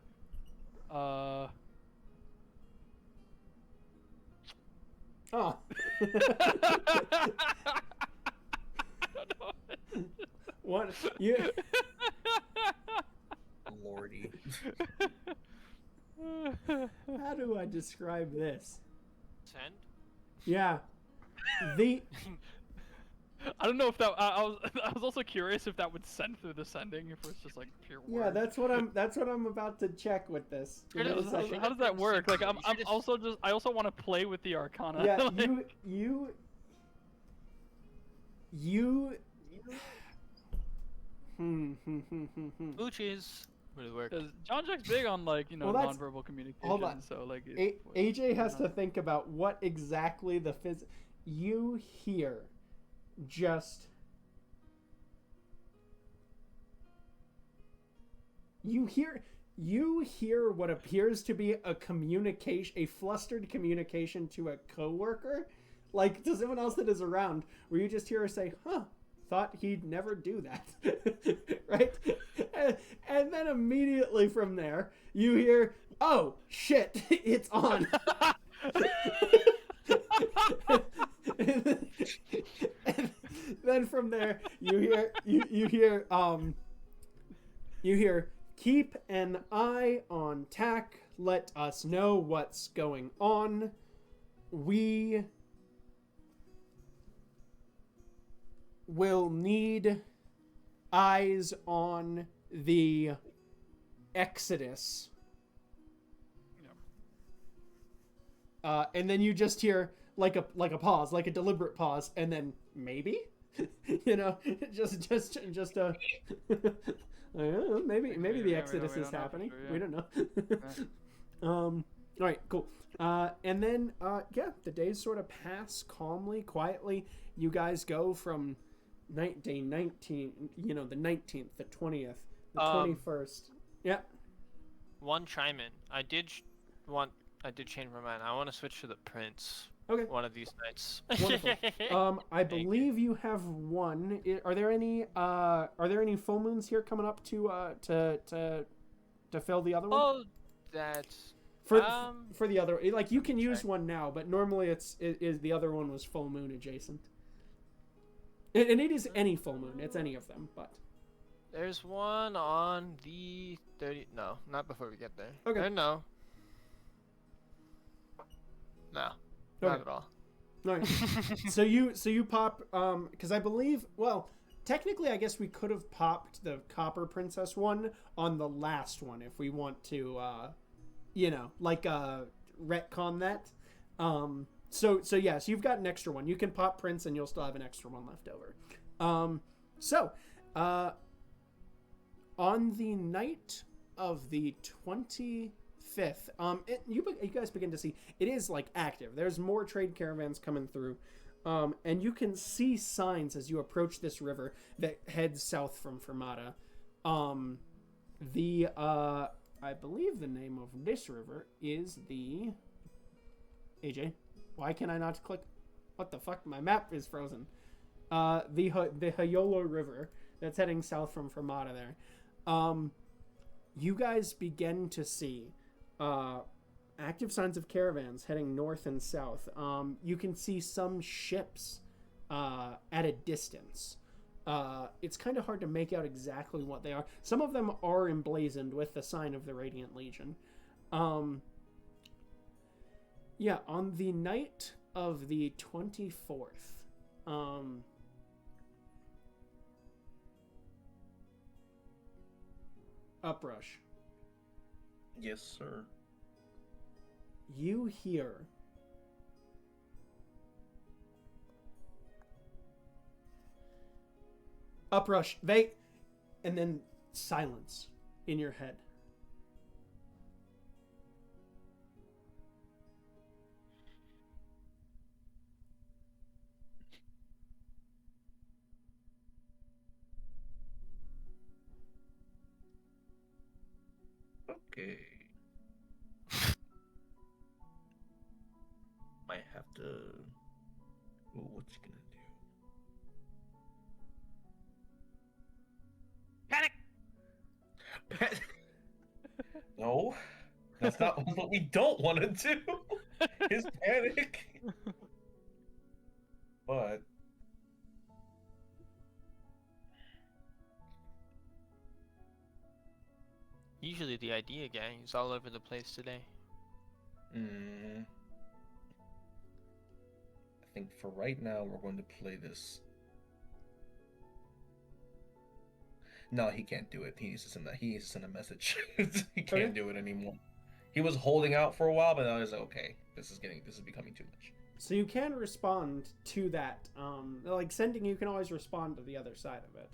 Oh. What you? Lordy. How do I describe this? Send? Yeah. The. I don't know if that. I was also curious if that would send through the sending, if it was just like pure word. Yeah, that's what I'm about to check with this. How does that work? Like, I also want to play with the Arcana. Yeah, like... you. Moochies. Really work. Because John Jack's big on, like, you know, Well, nonverbal communication. hold on. So like, AJ has to think about what exactly the you hear. Just you hear what appears to be a flustered communication to a coworker, like to someone else that is around, where you just hear her say, "Huh, thought he'd never do that." Right? And then immediately from there you hear, "Oh shit, it's on." And then from there you hear keep an eye on Tack, let us know what's going on, we will need eyes on the Exodus. And then you just hear like a pause, like a deliberate pause, and then maybe, you know, just a maybe the Exodus is happening. We don't know. All right, cool. And then the days sort of pass calmly, quietly. You guys go from day 19, you know, the 19th, the 20th, the 21st. Yeah. One chime in. I did change my mind. I want to switch to the Prince. Okay. one of these nights. Wonderful. I believe you have one. Are there any full moons here coming up to fill the other one? Oh, that's For the other, like, you can use one now, but normally it is the other one was full moon adjacent. And it is any full moon. It's any of them, but there's one on the 30. No, not before we get there. Okay. No. No. Okay. Not at all. All right. so you pop because I believe, well, technically I guess we could have popped the Copper Princess one on the last one if we want to retcon that. So yes, you've got an extra one. You can pop Prince and you'll still have an extra one left over. On the night of the 25th, you guys begin to see it is like active. There's more trade caravans coming through, and you can see signs as you approach this river that heads south from Fermata. I believe the name of this river is the AJ. Why can I not click? What the fuck? My map is frozen. The Hayolo River that's heading south from Fermata there. You guys begin to see active signs of caravans heading north and south. You can see some ships at a distance. It's kind of hard to make out exactly what they are. Some of them are emblazoned with the sign of the Radiant Legion. Yeah, on the night of the 24th, Uprush. Yes, sir. You hear Uprush, and then silence in your head. Okay. Might have to. Ooh, what's he gonna do? Panic. No, that's not what we don't want to do. Is panic. But Usually the idea gang is all over the place today. I think for right now we're going to play this. No, he can't do it. He needs to send that. He needs to send a message. He can't do it anymore. He was holding out for a while, but I was like, okay, this is becoming too much. So you can respond to that. Like sending, you can always respond to the other side of it.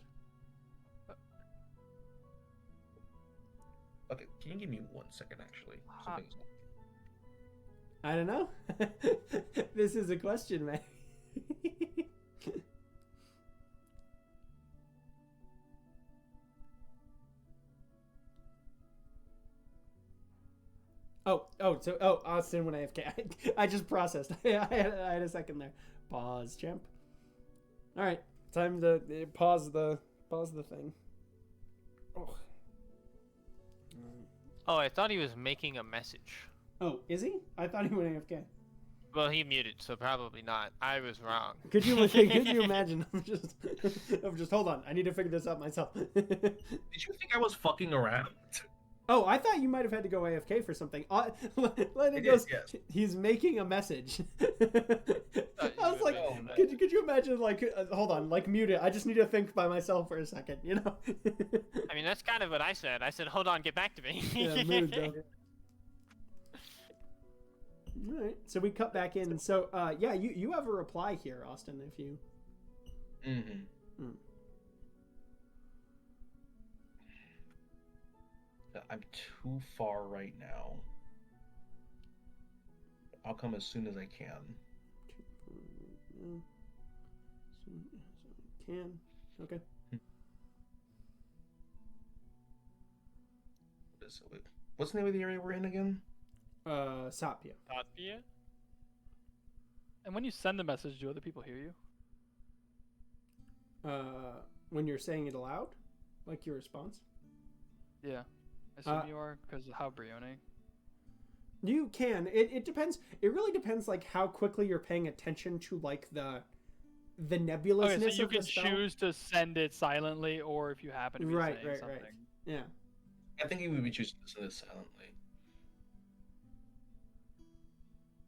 Okay, can you give me 1 second, actually? Something's I don't know. This is a question, man. Austin when AFK. I just processed. I had a second there. Pause, champ. All right, time to pause the thing. Oh. Oh, I thought he was making a message. Oh, is he? I thought he went AFK. Well, he muted, so probably not. I was wrong. Could you imagine? I'm just hold on. I need to figure this out myself. Did you think I was fucking around? Oh, I thought you might have had to go AFK for something. Let it go. Yes. He's making a message. I was like, could you imagine? Like, hold on, like mute it. I just need to think by myself for a second. You know. I mean, that's kind of what I said. I said, "Hold on, get back to me." Yeah, muted though. All right, so we cut back in. So, yeah, you have a reply here, Austin, if you. I'm too far right now. I'll come as soon as I can. Okay. What's the name of the area we're in again? Sapia. Sapia? And when you send the message, do other people hear you? When you're saying it aloud, like your response. Yeah. I assume you are, because of how Brione. You can. It depends. It really depends, like how quickly you're paying attention to like the nebulousness Okay, so you of the can spell. choose to send it silently, or if you happen to be saying something. Right. Yeah. I think he would be choosing to send it silently.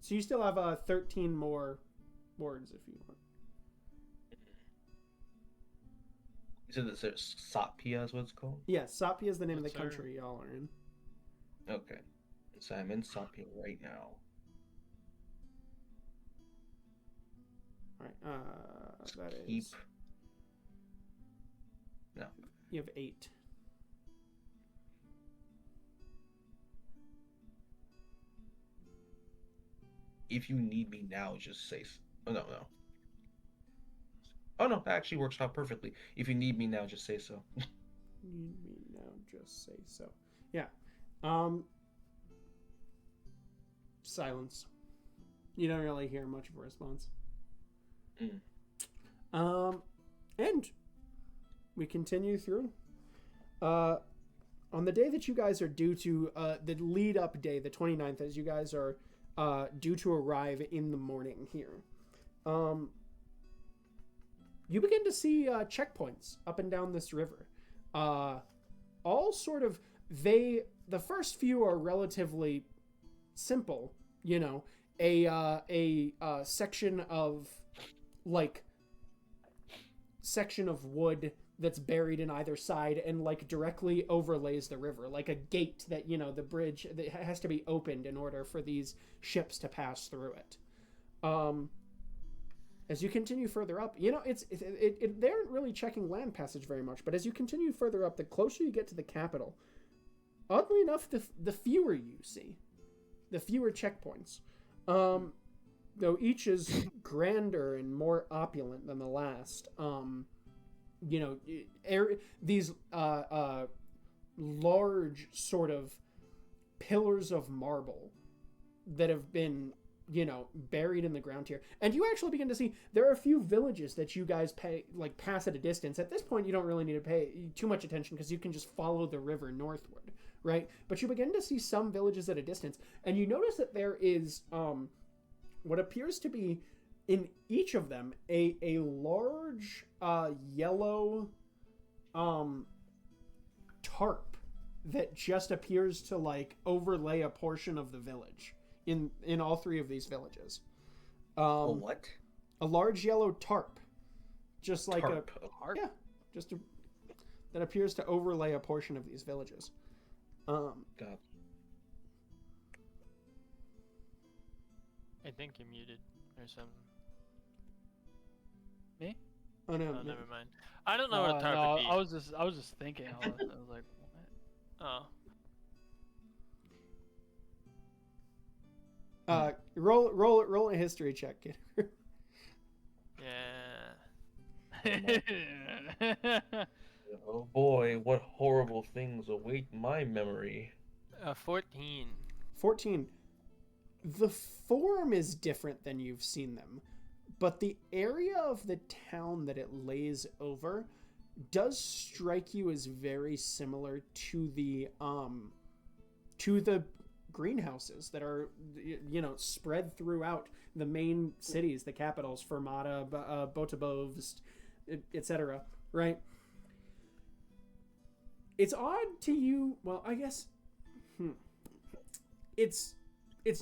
So you still have 13 more words if you want. You said that there's Satpia is what it's called? Yes, Sapia is the name of the Yes, sir. country y'all are in. Okay. So I'm in Satpia right now. All right. That Keep. is. No. You have 8. If you need me now, just say. Oh, no. Oh, no. That actually works out perfectly. If you need me now, just say so. Need me now, just say so. Yeah. Silence. You don't really hear much of a response. And we continue through. On the day that you guys are due to, the lead up day, the 29th, as you guys are due to arrive in the morning here, you begin to see checkpoints up and down this river. All sort of, the first few are relatively simple, you know, a section of wood that's buried in either side and like directly overlays the river, like a gate that, you know, the bridge that has to be opened in order for these ships to pass through it. As you continue further up, you know, they aren't really checking land passage very much, but as you continue further up, the closer you get to the capital, oddly enough, the fewer you see, the fewer checkpoints. Though each is grander and more opulent than the last. You know, these large sort of pillars of marble that have been, you know, buried in the ground here. And you actually begin to see there are a few villages that you guys pass at a distance. At this point, you don't really need to pay too much attention because you can just follow the river northward, right? But you begin to see some villages at a distance, and you notice that there is what appears to be in each of them a large yellow tarp that just appears to like overlay a portion of the village in all 3 of these villages. A what? A large yellow tarp, just like Tarp. yeah, that appears to overlay a portion of these villages. God. I think you're muted or something. Me? Oh no, Oh, never mind. I don't know what a tarp no, would be. I was just thinking. I was like, what? Oh. Roll a history check, kid. Yeah. Oh boy, what horrible things await my memory. 14. 14. The form is different than you've seen them, but the area of the town that it lays over does strike you as very similar to the greenhouses that are, you know, spread throughout the main cities, the capitals, Fermata, Botabovst, etc., right? It's odd to you, well, I guess, it's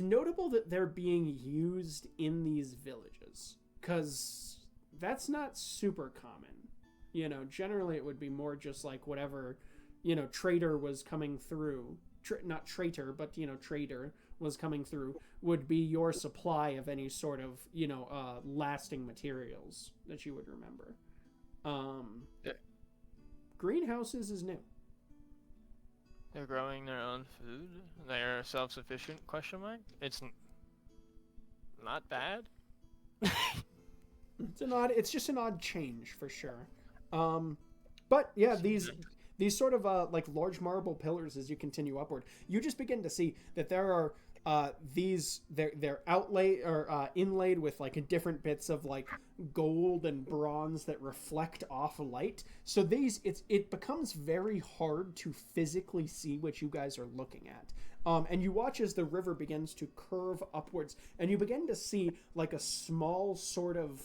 notable that they're being used in these villages, because that's not super common. You know, generally it would be more just like whatever, you know, trader was coming through, not traitor, but, you know, trader was coming through, would be your supply of any sort of, you know, lasting materials that you would remember. Yeah. Greenhouses is new. They're growing their own food. They're self-sufficient? ? It's not bad. It's just an odd change for sure. But yeah, these sort of like large marble pillars as you continue upward. You just begin to see that there are they're outlaid or inlaid with like different bits of like gold and bronze that reflect off light. So it becomes very hard to physically see what you guys are looking at. And you watch as the river begins to curve upwards, and you begin to see like a small sort of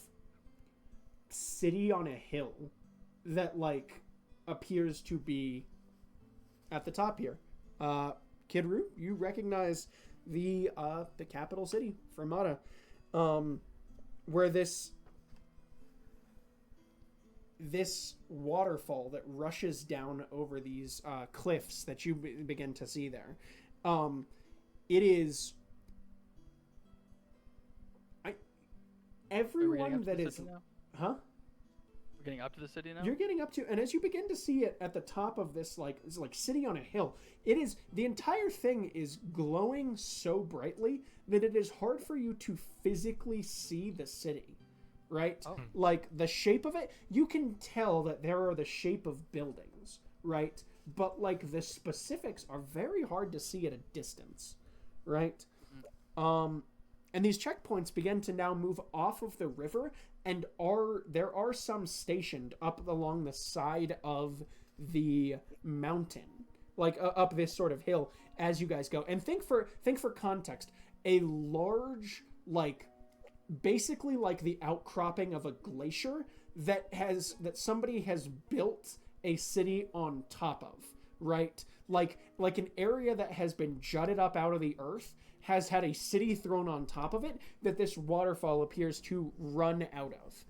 city on a hill that like appears to be at the top here. Kidru, you recognize the capital city, Fermata, where this waterfall that rushes down over these cliffs that you begin to see there. It is everyone that is, huh? We're getting up to the city now? You're getting up to, and as you begin to see it at the top of this like city on a hill, the entire thing is glowing so brightly that it is hard for you to physically see the city, right? Oh. Like the shape of it, you can tell that there are the shape of buildings, right? But like the specifics are very hard to see at a distance, right? And these checkpoints begin to now move off of the river, and there are some stationed up along the side of the mountain, like up this sort of hill as you guys go. And think for context, a large, like basically like the outcropping of a glacier that somebody has built a city on top of, right? Like an area that has been jutted up out of the earth has had a city thrown on top of it that this waterfall appears to run out of.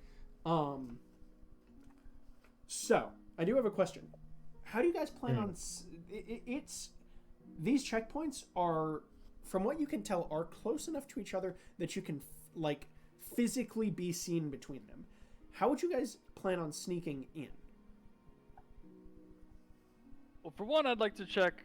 So I do have a question. How do you guys plan on these checkpoints are, from what you can tell, are close enough to each other that you can like physically be seen between them. How would you guys plan on sneaking in? Well, for one, I'd like to check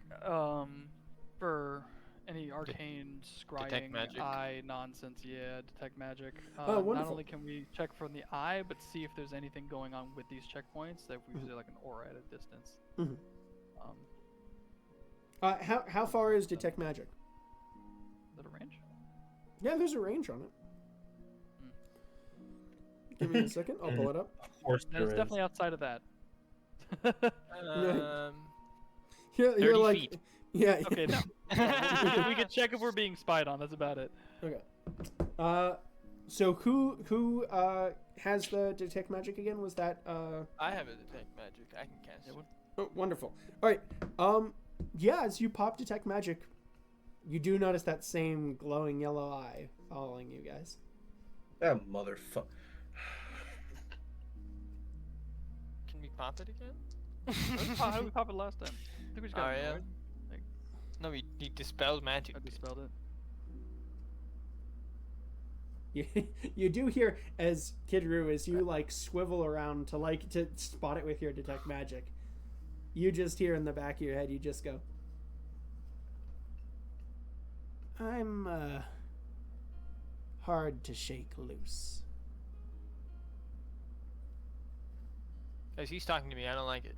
for any arcane scrying eye nonsense. Yeah, detect magic. Not only can we check from the eye, but see if there's anything going on with these checkpoints that we usually like an aura at a distance. Mm-hmm. How far is detect magic? Is that a range? Yeah, there's a range on it. Give me a second. I'll pull it up. Of course, it's definitely outside of that. You're like, feet. Yeah. Okay, no. we can check if we're being spied on. That's about it. Okay. So who has the detect magic again? Was that I have a detect magic. I can cast it. Oh, wonderful. All right. Yeah, as you pop detect magic, you do notice that same glowing yellow eye following you guys. That motherfucker. Can we pop it again? How did we pop it last time? I think we just got yeah. No, he dispelled magic. I dispelled it. You do hear as Kidru, as you like swivel around to spot it with your detect magic. You just hear in the back of your head, you just go, I'm hard to shake loose. Guys, he's talking to me. I don't like it.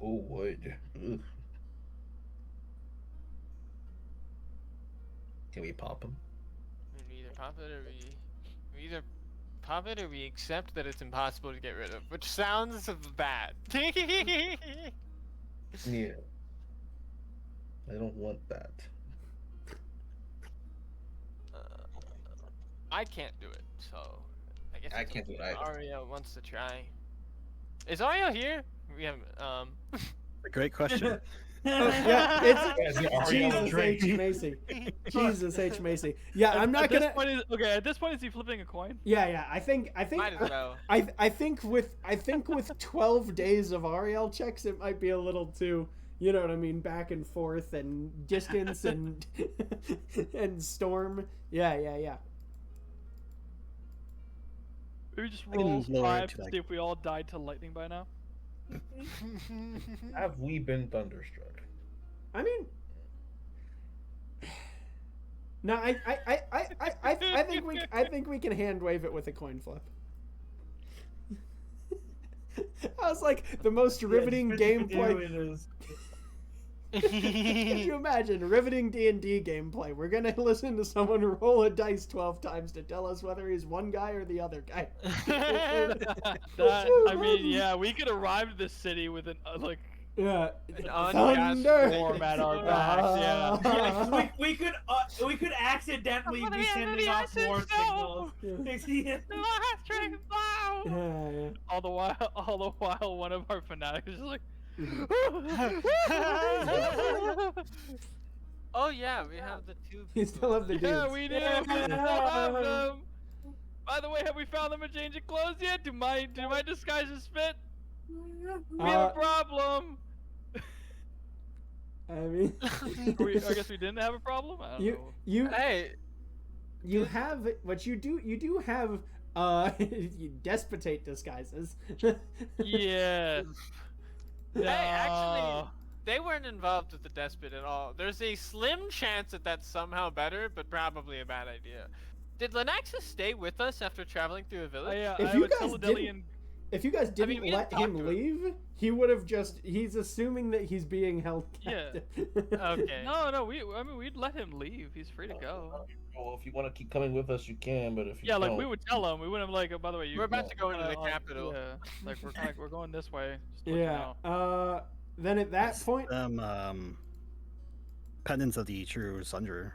Oh, wood. Ugh. Can we pop him? We either pop it or we either pop it or we accept that it's impossible to get rid of, which sounds bad. Yeah. I don't want that. I can't do it, so I guess I can't do it either. Ariel wants to try. Is Ariel here? We haven't. A great question. Yeah, it's Jesus H. Macy. Jesus H. Macy. Yeah, I'm not gonna. At this point, is he flipping a coin? Yeah. I think. Might as well. I think with 12 days of Ariel checks, it might be a little too. You know what I mean? Back and forth and distance and and storm. Yeah. Maybe just roll 5 to see if we all died to lightning by now. Have we been thunderstruck? I mean, no. I think we can hand wave it with a coin flip. I was like, the most riveting gameplay. It is. Could you imagine riveting D&D gameplay? We're gonna listen to someone roll a dice 12 times to tell us whether he's one guy or the other guy. I mean, yeah, we could arrive to this city with an Yeah, An thunder. storm at our backs. Yeah. we could accidentally be sending off war signals. Yeah. All the while, one of our fanatics is like. Oh yeah, we have the two. You still have the dudes. Yeah, we do. We still have them. By the way, have we found them a change of clothes yet? Do my disguises fit? We have a problem. I mean, I guess we didn't have a problem. I don't know. Hey, you have what you do. You do have you despotate disguises. Yeah. Hey, actually, they weren't involved with the despot at all. There's a slim chance that that's somehow better, but probably a bad idea. Did Lenaxus stay with us after traveling through a village? If you guys didn't we let didn't him talk to leave, he would have he's assuming that he's being held captive. Okay. No, we'd let him leave. He's free to go. Well, if you want to keep coming with us, you can. But if you like don't... we would tell him. We wouldn't be like, oh, by the way, We're about to go into the capital. Yeah, like we're going this way. Just to let you Yeah. know. Then at that point, Pendants of the true Sundra.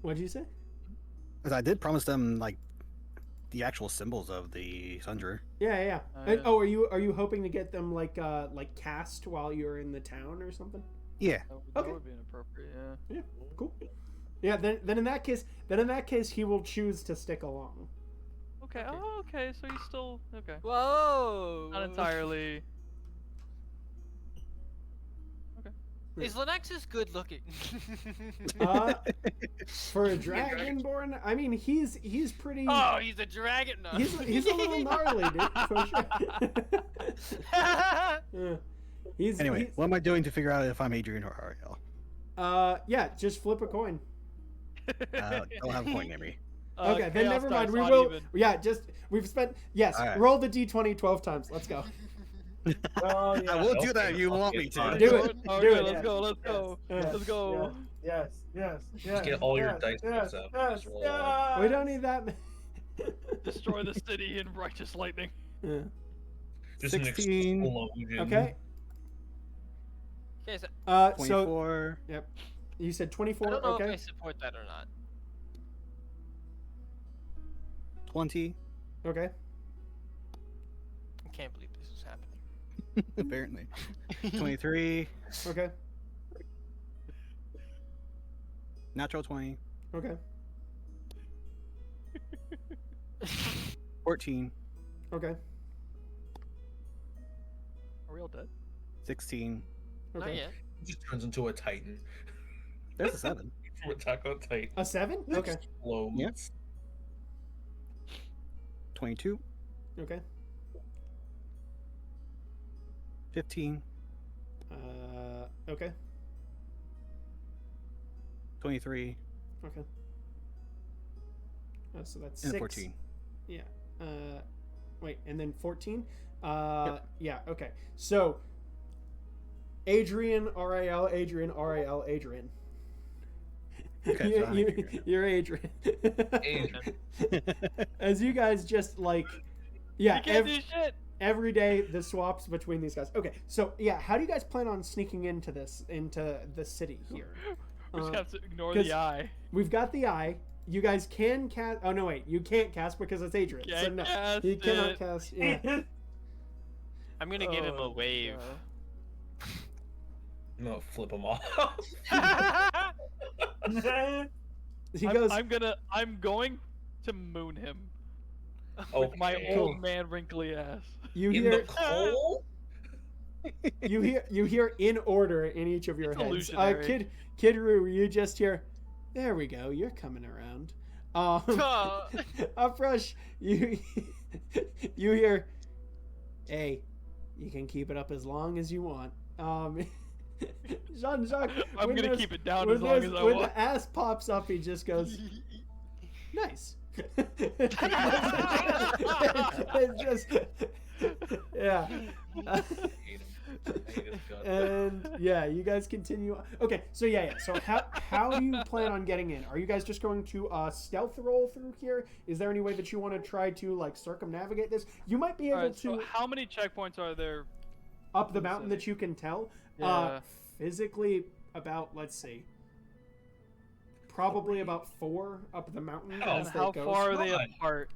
what'd you say? Because I did promise them like the actual symbols of the Sundra. Yeah. Yeah. Are you hoping to get them like cast while you're in the town or something? Yeah. That Okay. would be inappropriate. Yeah. Yeah. Cool. Yeah. Then in that case, he will choose to stick along. Okay. Oh, okay. So he's still okay. Whoa! Not entirely. Is Lenaxus good looking? For a dragonborn, I mean, he's pretty. Oh, he's a dragon. No. He's a little gnarly, dude. For sure. Yeah. Anyway, what am I doing to figure out if I'm Adrian or Ariel? Yeah, just flip a coin. Don't have a coin near me. Okay, then chaos never mind. dice, We not will. even. Yeah, we've spent. Yes, All right. roll the d20 12 times. Let's go. Oh, yeah. I will do that if you want me to. Do it. Okay, Do it. let's go. Yes. Let's go. Yes. Just get all your dice yes, up. yes, Just roll. yes. We don't need that. Destroy the city in righteous lightning. Yeah. Just an 16. explosion. Okay. Okay, so So 24. you said I 24. don't know Okay. if I support that or not. 20. Okay. I can't believe this is happening. Apparently. 23. Okay. Natural 20. Okay. 14. Okay. Are we all dead? 16. Not Okay. yet. It just turns into a titan. There's a 7. From Attack on Titan. A 7? Okay. Explodes. Yes. 22. Okay. 15. Okay. 23. Okay. So that's And 6. 14. Yeah. Wait, and then 14? Yeah, okay. So, Adrian, R-A-L, Adrian, R-A-L, Adrian. Okay, so I'm Adrian. You're Adrian. Adrian. As you guys just yeah, You can't do shit. every day the swaps between these guys. Okay, so yeah, how do you guys plan on sneaking into the city here? We just have to ignore 'cause the eye. We've got the eye. You guys can cast. Oh no, wait, you can't cast because it's Adrian. So Can't no, cast you cannot it. cast. Yeah. I'm gonna give him a wave. No, flip them off. He goes. I'm going to moon him with my Okay. old man wrinkly ass. You In hear. the coal? You hear in order in each of your It's heads. illusionary. Kid Roo, you just hear. There we go. You're coming around. Uprush, you hear. Hey, you can keep it up as long as you want. Jean-Jacques. I'm when gonna this- keep it down when as long this- as I when want. the ass pops up, he just goes. Nice. It's just Yeah. I hate him. I hate his guts. And yeah, you guys continue. Okay, so yeah. So how do you plan on getting in? Are you guys just going to stealth roll through here? Is there any way that you want to try to like circumnavigate this? You might be able Alright, to so how many checkpoints are there? up the mountain that you can tell. Yeah. Physically, about let's see, probably about 4 up the mountain. Oh, as And they how go. far are they God. apart?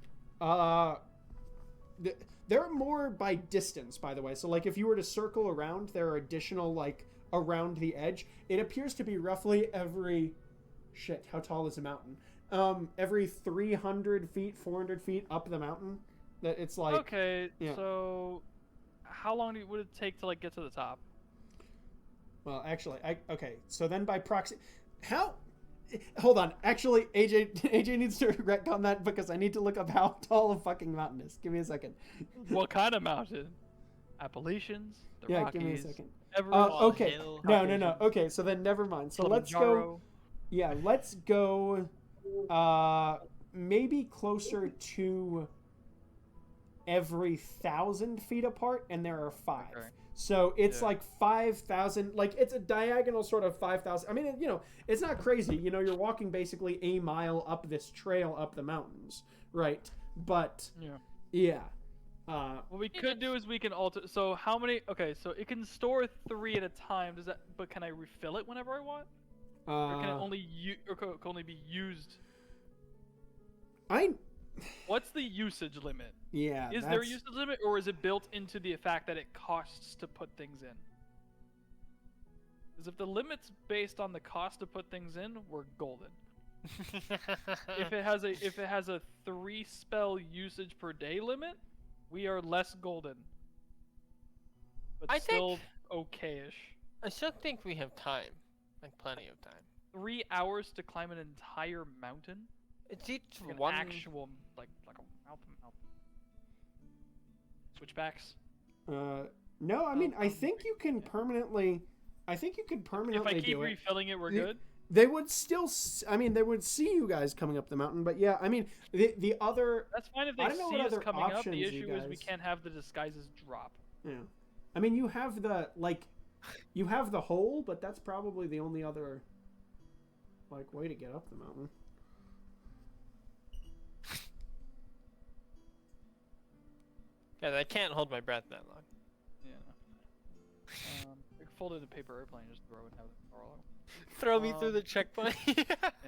They're more by distance, by the way. So, like, if you were to circle around, there are additional, like, around the edge. It appears to be roughly every... Shit, how tall is a mountain? Every 300 feet, 400 feet up the mountain. That it's like... Okay, yeah. so how long would it take to like get to the top? Well, actually, okay. So then by proxy... How... Hold on. Actually, AJ needs to retcon that because I need to look up how tall a fucking mountain is. Give me a second. What kind of mountain? Appalachians? The Yeah, Rockies? give me a second. Everyone. Okay. Hill. No. Okay, so then never mind. So let's go... Kilimanjaro? Yeah, let's go maybe closer to every 1,000 feet apart, and there are 5. Okay. So it's Yeah. like 5,000, like it's a diagonal sort of 5,000. I mean, you know, it's not crazy. You know, you're walking basically a mile up this trail up the mountains, right? But yeah. What we could do is we can alter. So how many? Okay, so it can store 3 at a time. Does that? But can I refill it whenever I want? Or can it only can only be used? What's the usage limit? Yeah. Is there a usage limit, or is it built into the fact that it costs to put things in? Because if the limit's based on the cost to put things in, we're golden. If it has a 3 spell usage per day limit, we are less golden. But I still okay-ish. I still think we have time. Like, plenty of time. 3 hours to climb an entire mountain? It's each Like an one... actual, like a mountain. Switchbacks? No, I mean, I think you can permanently... I think you could permanently If I keep do it. refilling it, we're good? They would still... I mean, they would see you guys coming up the mountain, but yeah, I mean, the other... That's fine if I they don't know see what us other coming up. The options you issue is we guys- can't have the disguises drop. Yeah. I mean, you have the, like... You have the hole, but that's probably the only other, like, way to get up the mountain. Yeah, I can't hold my breath that long. Yeah. We can fold it in a paper airplane, just throw it and have it roll. Throw me through the checkpoint. Yeah,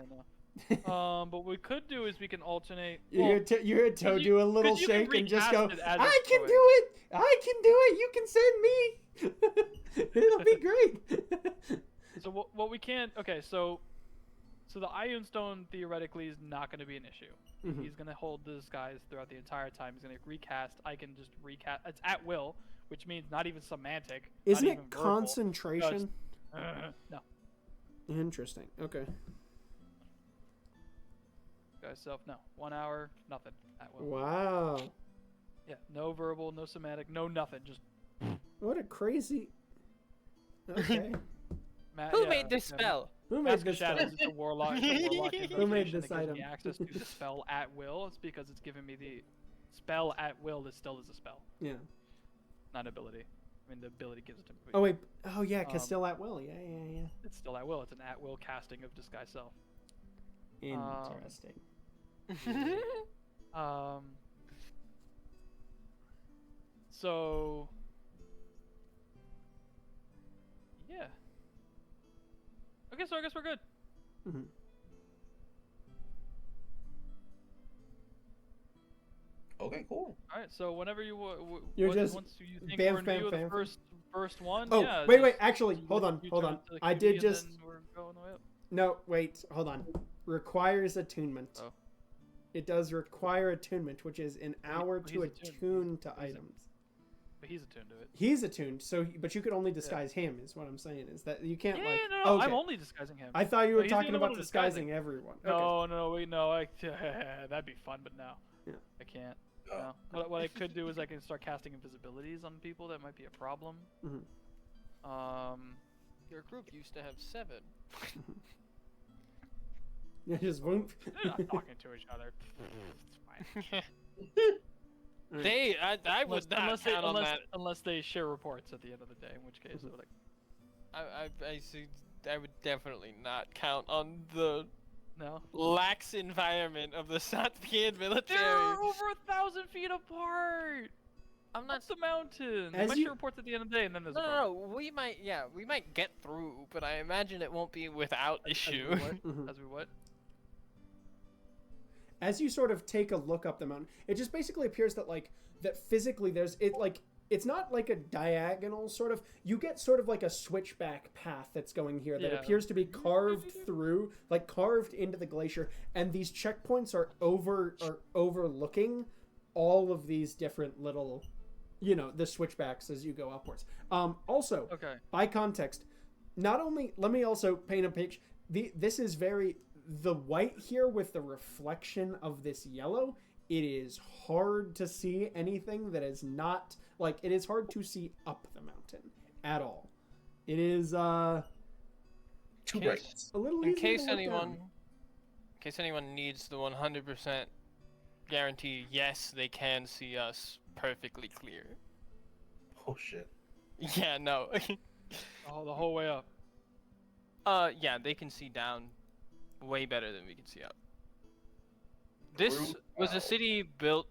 no. But what we could do is we can alternate. You heard Toe do a little shake and just go, I can do it! I can do it! You can send me! It'll be great! So what we can... Okay, so the Ion Stone theoretically is not going to be an issue. Mhm. He's going to hold the disguise throughout the entire time. He's going to recast. I can just recast. It's at will, which means not even semantic. Isn't not it even verbal. concentration? No. Interesting. Okay. Disguise self, no. 1 hour, nothing. At will. Wow. Yeah, no verbal, no somatic, no nothing. Just What a crazy... Okay. Who made this spell? Who made Mask of this spell? Shadows is a warlock. It's a warlock Who made invocation this that gives item? me access to the spell at will. It's because it's giving me the spell at will is still is a spell, Yeah. not ability. I mean, the ability gives it to me. Oh, wait. Oh, yeah, because still at will. Yeah. It's still at will. It's an at will casting of disguise self. Interesting. So yeah. Okay, so I guess we're good. Mm-hmm. Okay, cool. All right. So whenever you You're just once you think bam, we're bam, new bam, the first one. Oh, yeah, wait, just- actually, just hold you on. turn to the I key did and just... then we're going the way up. No, wait, hold on. Requires attunement. Oh. It does require attunement, which is an hour but to he's attuned. attune to He's items. But he's attuned to it. He's attuned, but you could only disguise him, is what I'm saying. Is that you can't, Yeah, like... no, Oh, okay. I'm only disguising him. I thought you No, were he's the talking only one about who's disguising everyone. Okay. No, wait, no. That'd be fun, but no. Yeah. I can't. No. What I could do is I can start casting invisibilities on people. That might be a problem. Mhm. Your group used to have 7. Yeah, just won't... They're not talking to each other. It's fine. I would not count on that. Unless they share reports at the end of the day, in which case, like, I see. I would definitely not count on the no. lax environment of the Satpian military. They're over 1,000 feet apart. I'm not That's the mountain. They As might you- share reports at the end of the day, and then there's a No, problem. no, we might get through, but I imagine it won't be without issue. As we what? As you sort of take a look up the mountain, it just basically appears that that physically it's not like a diagonal sort of. You get sort of like a switchback path that's going here that Yeah. appears to be carved through, like carved into the glacier, and these checkpoints are overlooking all of these different little, the switchbacks as you go upwards. Also, Okay. by context, not only let me also paint a picture. This is the white here with the reflection of this yellow. It is hard to see anything that is not it is hard to see up the mountain at all. It is Too In bright. case- a little In easier case to look anyone, down. in case anyone needs the 100% guarantee, yes, they can see us perfectly clear. Oh shit. Yeah, no. Oh, the whole way up. Yeah, they can see down way better than we can see up. This was a city built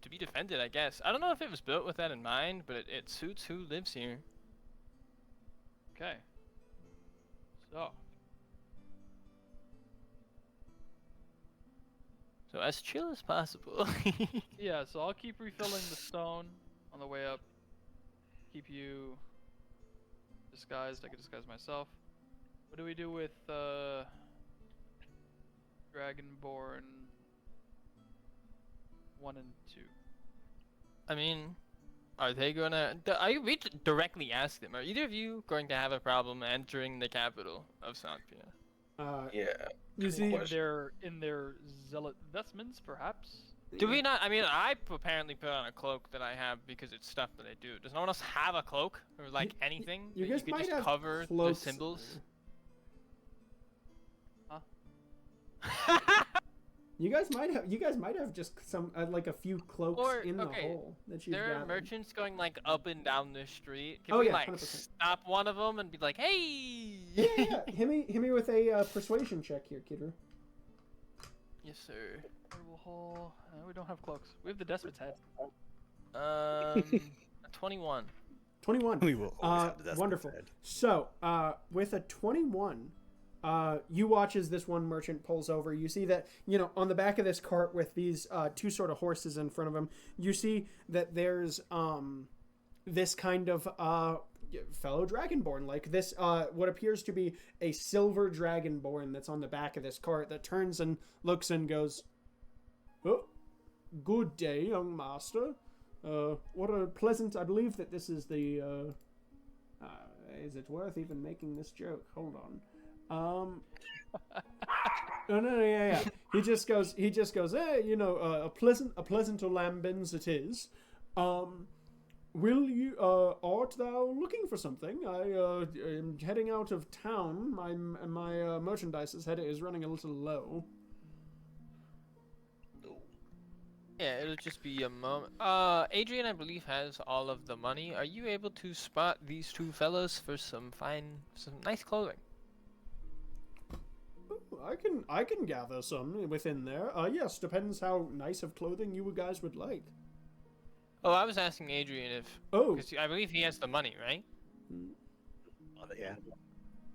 to be defended, I guess. I don't know if it was built with that in mind, but it suits who lives here. Okay. So, So as chill as possible. yeah, so I'll keep refilling the stone on the way up. Keep you disguised. I can disguise myself. What do we do with Dragonborn 1 and 2? I mean, are they gonna? We directly ask them. Are either of you going to have a problem entering the capital of Sampia? Yeah. You see, In their zealot vestments, perhaps? Do we not? I mean, I apparently put on a cloak that I have because it's stuff that I do. Does no one else have a cloak or like anything? you that guys could might just have cover cloaks. the symbols. You guys might have just some like a few cloaks Or, in the okay, hole that you've There are gathered. merchants going like up and down the street. Can Oh, we yeah, like 100%. stop one of them and be like, "Hey"? Yeah. Hit me with a persuasion check here, Kidder. Yes, sir. Portable hole. We don't have cloaks. We have the despot's head. A 21. 21. We will always have the Despot's Wonderful. head. So, with a 21, you watch as this one merchant pulls over. You see that, on the back of this cart with these two sort of horses in front of him, you see that there's this kind of fellow dragonborn, like this, what appears to be a silver dragonborn that's on the back of this cart that turns and looks and goes, "Oh, good day, young master. What a pleasant, I believe that this is the, is it worth even making this joke? Hold on. No, yeah. He just goes, hey, a pleasant lambins it is. Will you, art thou looking for something? I, am heading out of town. My merchandise is running a little low. Yeah, it'll just be a moment. Adrian, I believe, has all of the money. Are you able to spot these two fellas for some nice clothing? I can gather some within there. Yes, depends how nice of clothing you guys would like. Oh, I was asking Adrian if. Oh. Because I believe he has the money, right? Yeah.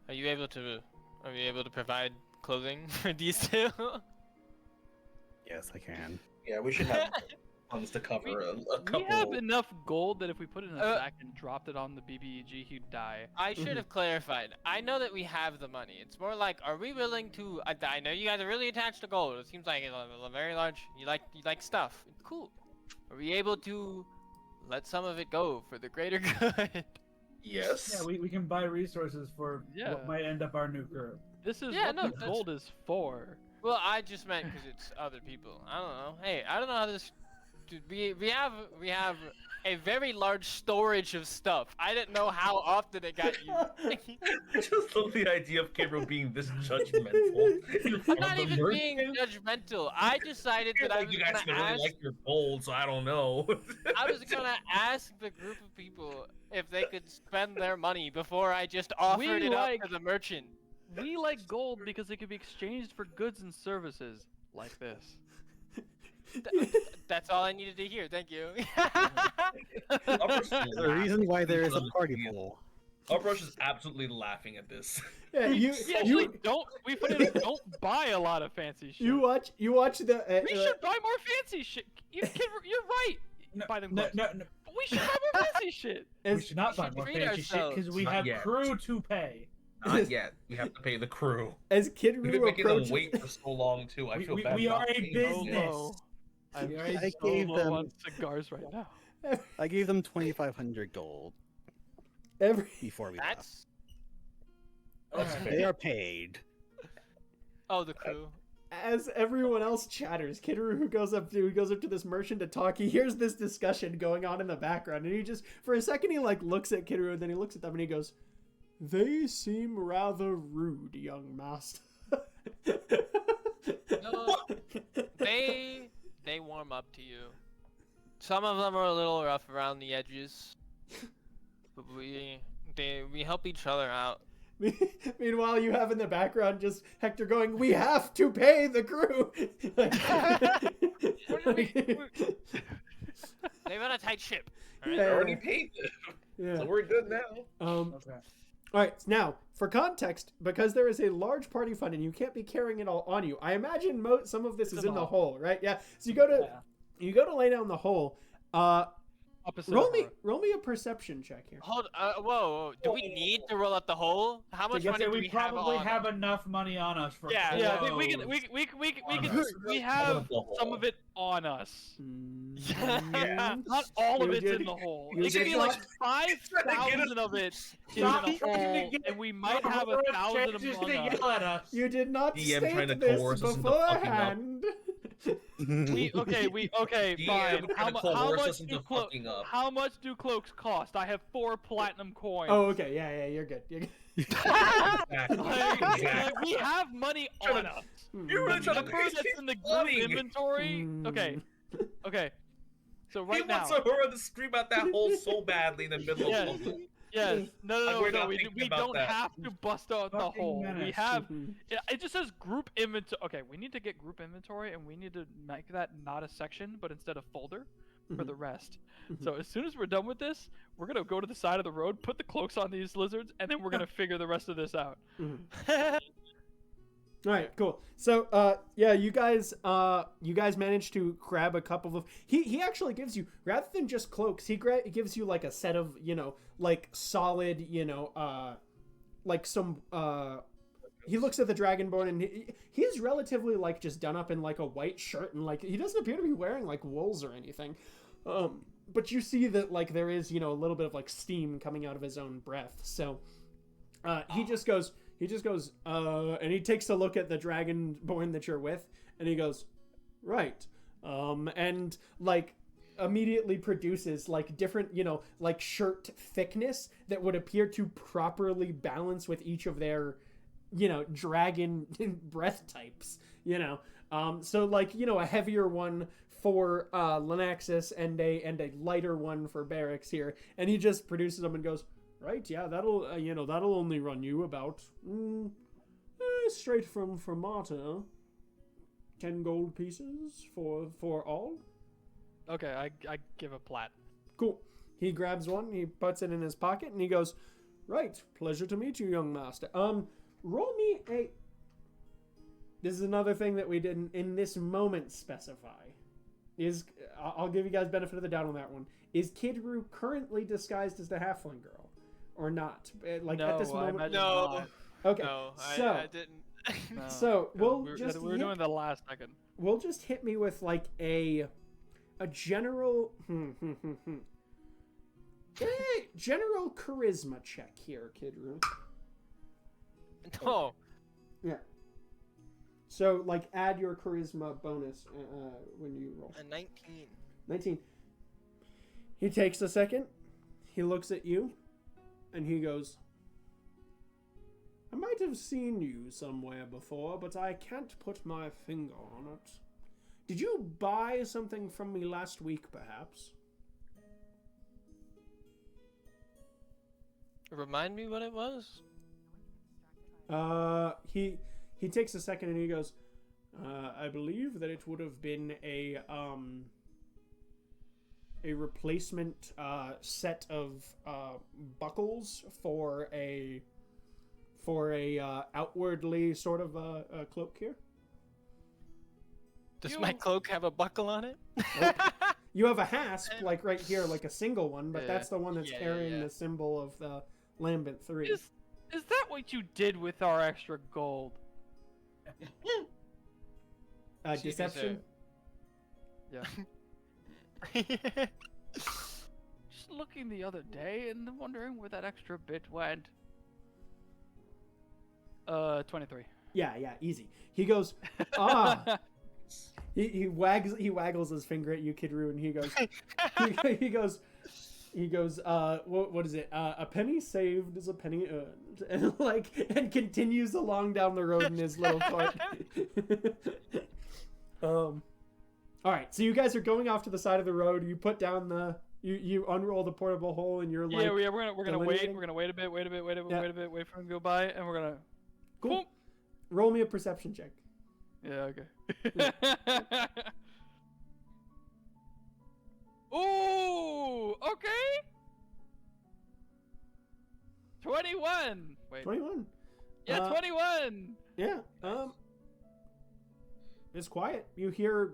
Are you able to provide clothing for these two? Yes, I can. Yeah, we should have funds to cover a couple. We have enough gold that if we put it in a sack and dropped it on the BBEG, he'd die. I should have clarified. I know that we have the money. It's more like, are we willing to? I know you guys are really attached to gold. It seems like it's a very large. You like stuff. It's cool. Are we able to let some of it go for the greater good? Yes. Yeah, we can buy resources for Yeah. what might end up our new group. This is Yeah, what no, the that's- gold is for. Well, I just meant because it's other people. I don't know. Hey, I don't know how this. Dude, we have a very large storage of stuff. I didn't know how often it got used. I just love the idea of Gabriel being this judgmental. In I'm front not of the even being merchant. judgmental. I decided that I Like, was you guys gonna really ask. like your gold, so I don't know. I was gonna ask the group of people if they could spend their money before I just offered it up to the merchant. We like gold because it can be exchanged for goods and services like this. That's all I needed to hear. Thank you. The reason why there is a party pool. Uprush is absolutely laughing at this. Yeah, We actually don't. We put in don't buy a lot of fancy shit. you watch the. We should buy more fancy shit. You're right. Buy them clothes. No. But we should buy more fancy shit. We should not buy should more treat fancy shit because ourselves. we Not have yet. crew to pay. Not yet. We have to pay the crew. As Kid We've been Roo making them approaches, wait for so long too. I feel bad. We about are a paying them. business. I'm I so gave low them- on cigars right now. I gave them 2,500 gold every before we left. That's They are paid. oh the crew. as everyone else chatters, Kid Roo goes up to this merchant to talk. He hears this discussion going on in the background, and he just for a second he like looks at Kid Roo, and then he looks at them and he goes, "They seem rather rude, young master." No, they warm up to you. Some of them are a little rough around the edges, but we help each other out. Meanwhile, you have in the background just Hector going, "We have to pay the crew." They run a tight ship. We Yeah. already paid them, Yeah. so we're good now. Okay. All right, now for context, because there is a large party fund and you can't be carrying it all on you. I imagine some of this is in the hole, right? Yeah. So you go to lay down the hole. Opposite Roll of me her. a perception check here. Hold. Whoa. Do we need to roll up the hole? How much money do we we have probably on have us? enough money on us for Yeah, Yeah, clothes. we have some of it on us. Yeah. Not all of You it's did- in the hole. you It could did be like not- 5,000 of it is in Stop the trying to hole, get and we might have Horror 1,000 changes among to us. yell at us. You did not DM state trying to this coerce us into fucking up. beforehand. Okay, DM fine. trying to coerce us into fucking up. How much do cloaks cost? I have 4 platinum coins. Oh, okay. Yeah, you're good. You're good. Exactly. Like, we have money on us. You're really The trying to number pay that's people in the group money. inventory. Hmm. Okay. So He right now. wants Ahura to scream out that hole so badly in the middle Yes. of it. Yes. No. We're not We thinking about don't that. have to bust out the Fucking hole. We menace. have. It just says group inventory. Okay, we need to get group inventory, and we need to make that not a section, but instead a folder for the rest. So as soon as we're done with this, we're gonna go to the side of the road, put the cloaks on these lizards, and then we're gonna figure the rest of this out. All right, cool. So, yeah, you guys managed to grab a couple of. He actually gives you, rather than just cloaks, he gives you like a set of, like solid, like some. He looks at the Dragonborn and he's relatively like just done up in like a white shirt and like he doesn't appear to be wearing like wools or anything. But you see that like there is a little bit of like steam coming out of his own breath. So, he just goes. And he takes a look at the Dragonborn that you're with, and he goes, right. And like immediately produces like different, like shirt thickness that would appear to properly balance with each of their, dragon breath types, So like, a heavier one for Lenaxis and a lighter one for Barracks here. And he just produces them and goes, right, yeah, that'll that'll only run you about straight from Fermata 10 gold pieces for all. Okay, I give a plat. Cool. He grabs one, he puts it in his pocket, and he goes, right, pleasure to meet you, young master. Roll me a. This is another thing that we didn't in this moment specify. I'll give you guys benefit of the doubt on that one. Is Kid Roo currently disguised as the halfling girl? Or not? Like at this No, I moment. imagine No. not. Okay. No, so I didn't. No, So, 'cause we'll we're, just we're hit- doing the last second. we'll just hit me with like a general general charisma check here, Kid Roo. No. Yeah. So like add your charisma bonus when you roll. A 19. 19. He takes a second. He looks at you, and he goes, I might have seen you somewhere before, but I can't put my finger on it. Did you buy something from me last week, perhaps? Remind me what it was? He takes a second and he goes, I believe that it would have been a replacement set of buckles for a outwardly sort of a cloak here. Does my cloak have a buckle on it? You have a hasp, like right here, like a single one, but Yeah. that's the one that's carrying the symbol of the Lambent 3. Is that what you did with our extra gold? Deception? Yeah. Just looking the other day and wondering where that extra bit went. 23. Yeah, easy. He goes, ah. He waggles his finger at you, Kidru, and he goes, he goes, what is it? A penny saved is a penny earned, and continues along down the road in his little cart. All right, so you guys are going off to the side of the road. You put down you unroll the portable hole, and you're like, yeah, we're gonna wait. delineating? We're gonna wait a bit, wait a bit, wait for him to go by, and we're gonna. Cool. Boom. Roll me a perception check. Yeah. Okay. Ooh. Okay. 21. Wait. 21. Yeah, 21. Yeah. It's quiet. You hear,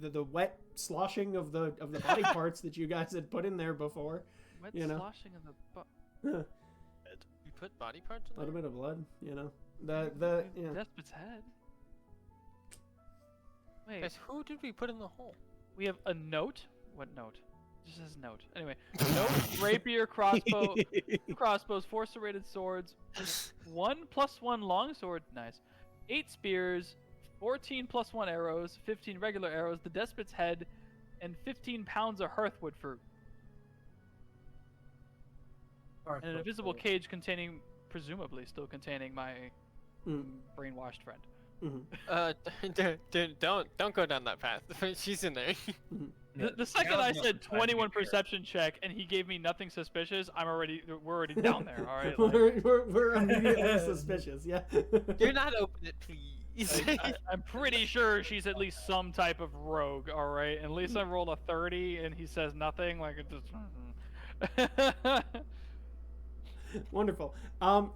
the wet sloshing of the body parts that you guys had put in there before. Wet you know. sloshing of the. Yeah. You put body parts in A little there? bit of blood. Despot's head. Wait. Guys, who did we put in the hole? We have a note. What note? It just says note. Anyway, note, rapier, crossbows, 4 serrated swords, 1+1 longsword, nice, 8 spears, 14 +1 arrows, 15 regular arrows, the despot's head, and 15 pounds of hearthwood fruit. And an invisible cage presumably still containing my brainwashed friend. Don't go down that path. She's in there. The second I said 21 perception check and he gave me nothing suspicious, we're already down there. All right. We're immediately suspicious. Yeah. Do not open it, please. I'm pretty sure she's at least some type of rogue. All right. At least I rolled a 30 and he says nothing. Like it just. Wonderful.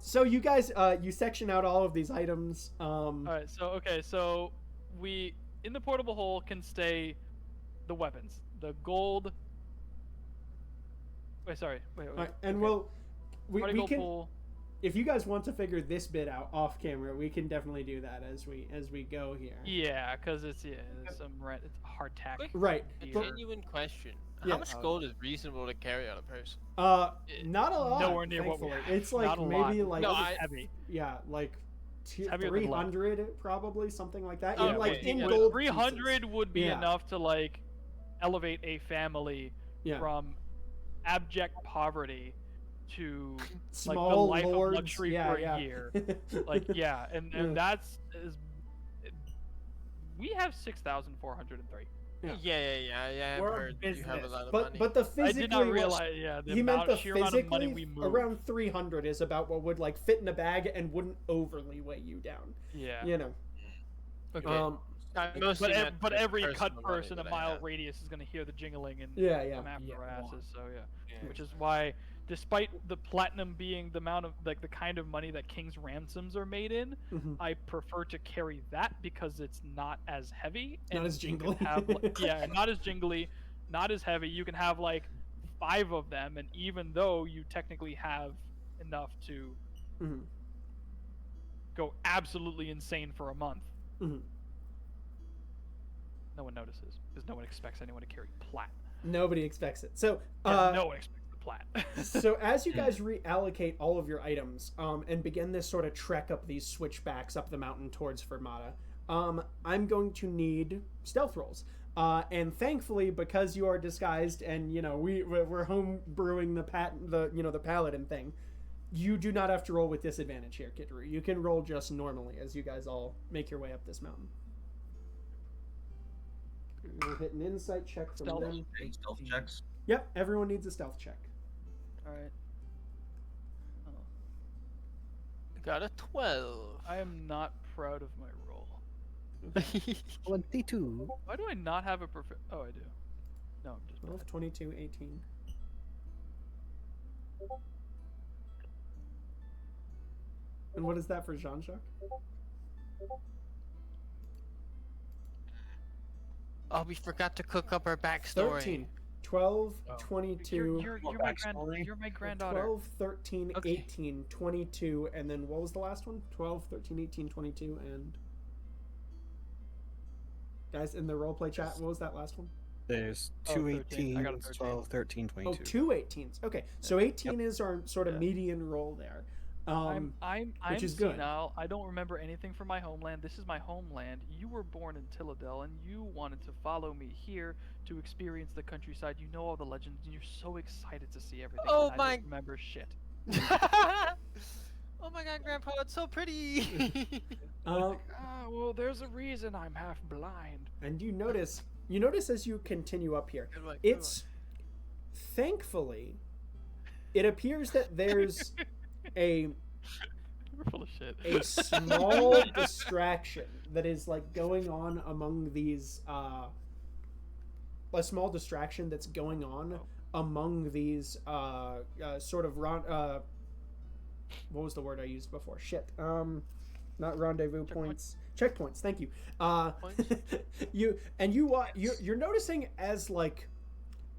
So you guys, you section out all of these items. All right. So we in the portable hole can stay the weapons, the gold. Wait. All right, and we can. Pool. If you guys want to figure this bit out off camera, we can definitely do that as we go here. Yeah, because it's some it's hardtack. Right. Genuine question. How much gold is reasonable to carry on a person? Not a lot. Nowhere near what thankfully. we. It's like maybe like heavy. Yeah, like heavier than 300 probably, something like that. Yeah, in gold 300 pieces. would be enough to like elevate a family from abject poverty to small like the life lords, of luxury for a year. And that's we have 6,403. Yeah. I've heard you have a lot of money. But the physically, I did not realize. He meant the sheer amount of money physically we move. around 300 is about what would like fit in a bag and wouldn't overly weigh you down. Yeah. Okay. But every cut person a mile radius is going to hear the jingling and from apparatuses. So which is why, despite the platinum being the amount of like the kind of money that king's ransoms are made in, I prefer to carry that because it's not as heavy. And not as jingly. Not as jingly, not as heavy. You can have like 5 of them, and even though you technically have enough to go absolutely insane for a month. No one notices because no one expects anyone to carry plat. Nobody expects it. So no one expects the plat. So as you guys reallocate all of your items and begin this sort of trek up these switchbacks up the mountain towards Fermata, I'm going to need stealth rolls. And thankfully, because you are disguised and, you know, we're home brewing the paladin thing, you do not have to roll with disadvantage here, Kidru. You can roll just normally as you guys all make your way up this mountain. We'll hit an insight check from Stealth. them. Stealth checks. Yep, everyone needs a stealth check. Alright. Got a 12. I am not proud of my roll. 22. Why do I not have a perfect... Oh, I do. No, I'm just... 12, 22, 18. And what is that for Jean-Jacques? Oh, we forgot to cook up our backstory. 13, 12, Oh. 22, You're my granddaughter. 12, 13, Okay. 18, 22, and then what was the last one? 12, 13, 18, 22, and... Guys, in the roleplay chat, what was that last one? There's Oh, two 13. I got a 18s, 13. 12, 13, 22. Oh, two 18s. Okay, so 18 is our sort of median roll there. I'm which is good. senile. I don't remember anything from my homeland. This is my homeland. You were born in Tilladel, and you wanted to follow me here to experience the countryside. You know all the legends, and you're so excited to see everything. Oh and my- I don't remember shit. Oh my god, Grandpa, it's so pretty! Well, there's a reason I'm half blind. And you notice as you continue up here, Good one, good it's thankfully, it appears that there's a We're full of shit. a small distraction that is like going on among these a small distraction that's going on among these sort of what was the word I used before? Shit. Not rendezvous points. Checkpoints. Thank you. You're noticing as like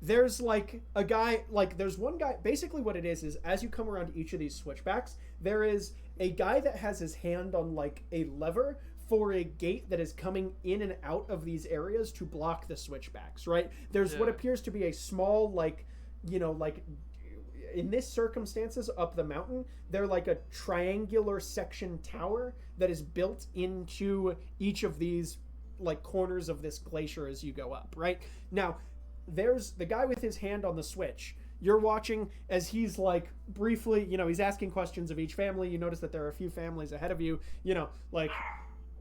there's like a guy, like there's one guy, basically what it is as you come around each of these switchbacks, there is a guy that has his hand on like a lever for a gate that is coming in and out of these areas to block the switchbacks, right? There's what appears to be a small, like, you know, like in this circumstances up the mountain, they're like a triangular section tower that is built into each of these like corners of this glacier as you go up, right? Now, there's the guy with his hand on the switch. You're watching as he's like briefly, you know, he's asking questions of each family. You notice that there are a few families ahead of you, you know, like,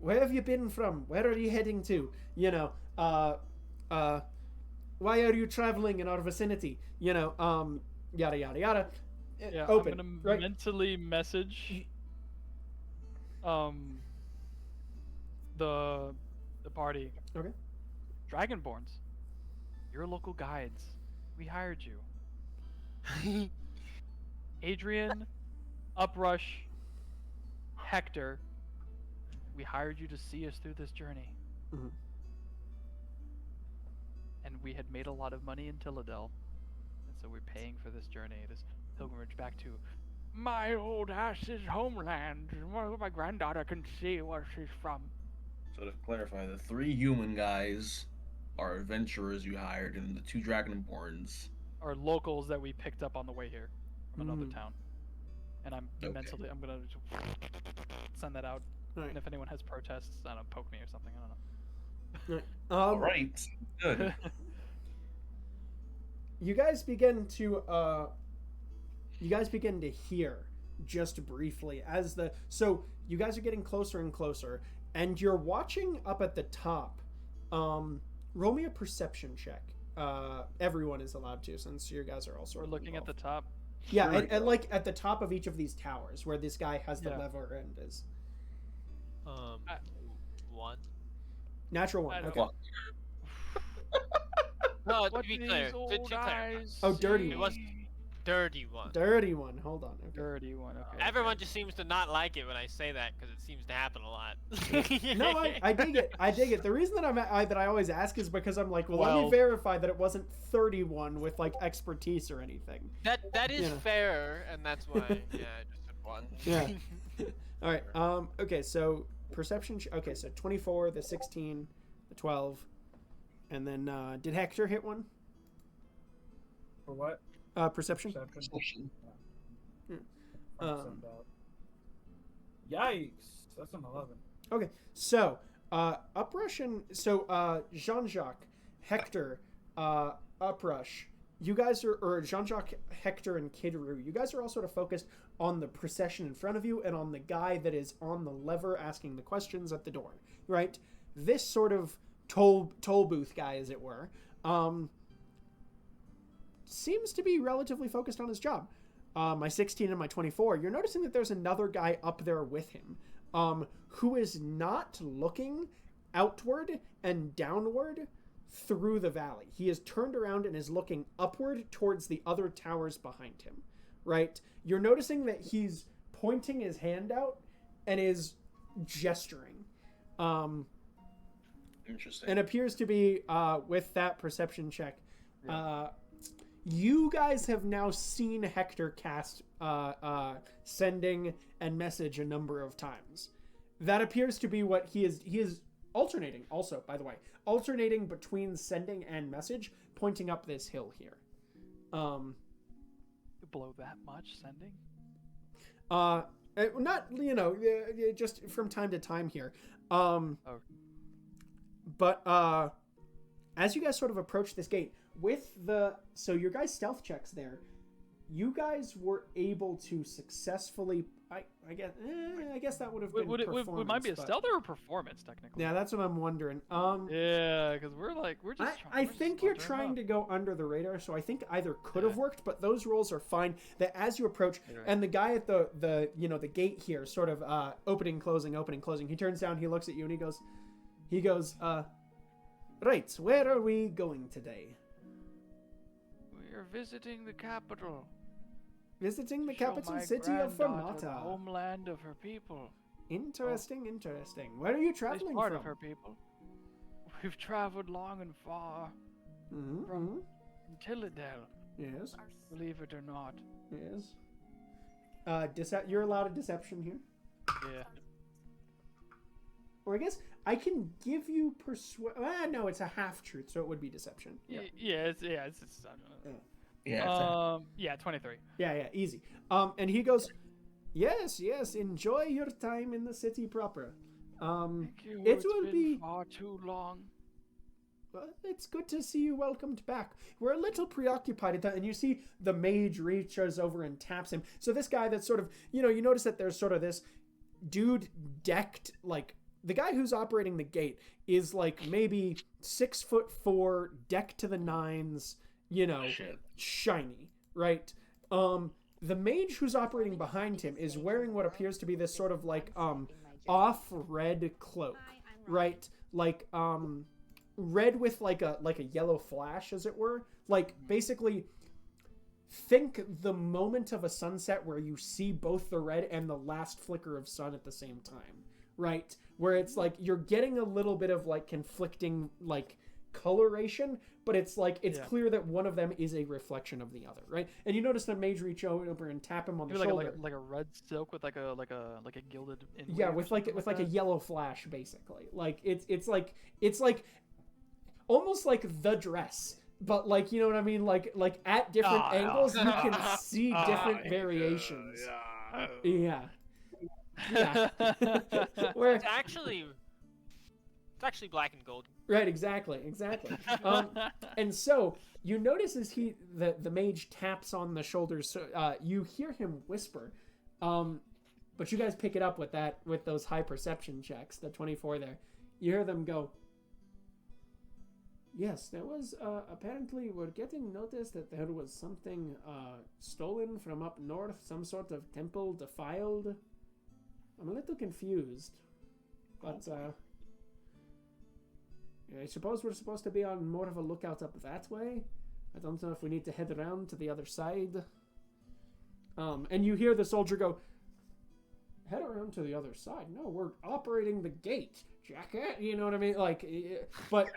where have you been from? Where are you heading to? You know, why are you traveling in our vicinity? You know, yada, yada, yada. Yeah, Open, I'm gonna right? mentally message the party. Okay. Dragonborns, you're local guides. We hired you. Adrian, Uprush, Hector, we hired you to see us through this journey. Mhm. And we had made a lot of money in Tilladel. And so we're paying for this journey, this pilgrimage back to my old ass's homeland, where my granddaughter can see where she's from. So to clarify, the 3 human guys are adventurers you hired, and the 2 dragonborns. Are locals that we picked up on the way here from another Mm. town. And I'm Okay. mentally, I'm gonna just send that out. Right. And if anyone has protests, I don't know, poke me or something, I don't know. Right. All right, good. You guys begin to hear just briefly as so you guys are getting closer and closer, and you're watching up at the top. Roll me a perception check. Everyone is allowed to, since you guys are all sort We're of looking at the involved. top. Yeah, and like at the top of each of these towers where this guy has the Yeah. lever and is 1. natural I 1. don't- Okay. No, to What be these clear, old to clarify. eyes Oh, dirty It was see. dirty one. Dirty one. Hold on. Okay. Dirty one, okay. Everyone just seems to not like it when I say that because it seems to happen a lot. No, I dig it. I dig it. The reason that I always ask is because I'm like, well, let me Well- verify that it wasn't 31 with like expertise or anything. That is Yeah. fair, and that's why I just took 1. Yeah. All right. Okay. So perception. Okay. So 24, the 16, the 12, and then did Hector hit one? For what? Perception. Perception. Um, Yikes! That's an 11. Okay, so Uprush and so Jean-Jacques, Hector, Uprush, you guys are, or Jean-Jacques, Hector, and Kidru, you guys are all sort of focused on the procession in front of you and on the guy that is on the lever asking the questions at the door, right? This sort of toll booth guy, as it were, seems to be relatively focused on his job. My 16 and my 24, you're noticing that there's another guy up there with him, who is not looking outward and downward through the valley. He is turned around and is looking upward towards the other towers behind him, right? You're noticing that he's pointing his hand out and is gesturing. Interesting. And appears to be, with that perception check, you guys have now seen Hector cast sending and message a number of times. That appears to be what he is. He is alternating also, by the way. Alternating between sending and message, pointing up this hill here. Blow that much sending? Not, just from time to time here. But as you guys sort of approach this gate, so your guys' stealth checks there, you guys were able to successfully, I guess that would have been performance. It might be a stealth or a performance, technically. Yeah, that's what I'm wondering. Yeah, because we're just I think you're trying to go under the radar, so I think either could have worked, but those rolls are fine. That as you approach, and the guy at the gate here, sort of opening, closing, he turns down, he looks at you, and he goes, right, where are we going today? We are visiting the capital. Visiting the capital city of Fermata. The homeland of her people. Interesting. Where are you traveling part from? Of her people. We've traveled long and far from Tillidale. Yes. Believe it or not. Yes. You're allowed a deception here. Yeah. Or I guess I can give you no, it's a half truth, so it would be deception. Yeah, it's Yeah, 23. Yeah, easy. And he goes, yes, enjoy your time in the city proper. Thank you. It will be far too long. Well, it's good to see you welcomed back. We're a little preoccupied at that, and you see the mage reaches over and taps him. So this guy that's sort of, you notice that there's sort of this dude decked, like, the guy who's operating the gate is like maybe 6'4", decked to the nines, shiny, right? The mage who's operating behind him is wearing what appears to be this sort of like off red cloak, right? Like red with like a yellow flash, as it were. Like basically think the moment of a sunset where you see both the red and the last flicker of sun at the same time, right? Where it's like you're getting a little bit of like conflicting like coloration, but it's like it's clear that one of them is a reflection of the other, right? And you notice the mage reach over and tap him on the shoulder, like a red silk with like a gilded inlay. Yeah, with like a yellow flash, basically. Like it's like almost like the dress, but like, you know what I mean? Like at different angles, you can see different variations. Yeah. Where It's actually black and gold. right, exactly. And so you notice as the mage taps on the shoulders, so you hear him whisper, but you guys pick it up with those high perception checks, the 24 there. You hear them go, yes, there was apparently we're getting notice that there was something stolen from up north, some sort of temple defiled. I'm a little confused, but I suppose we're supposed to be on more of a lookout up that way. I don't know if we need to head around to the other side. And you hear the soldier go, head around to the other side? No, we're operating the gate, jacket. You know what I mean? Like, but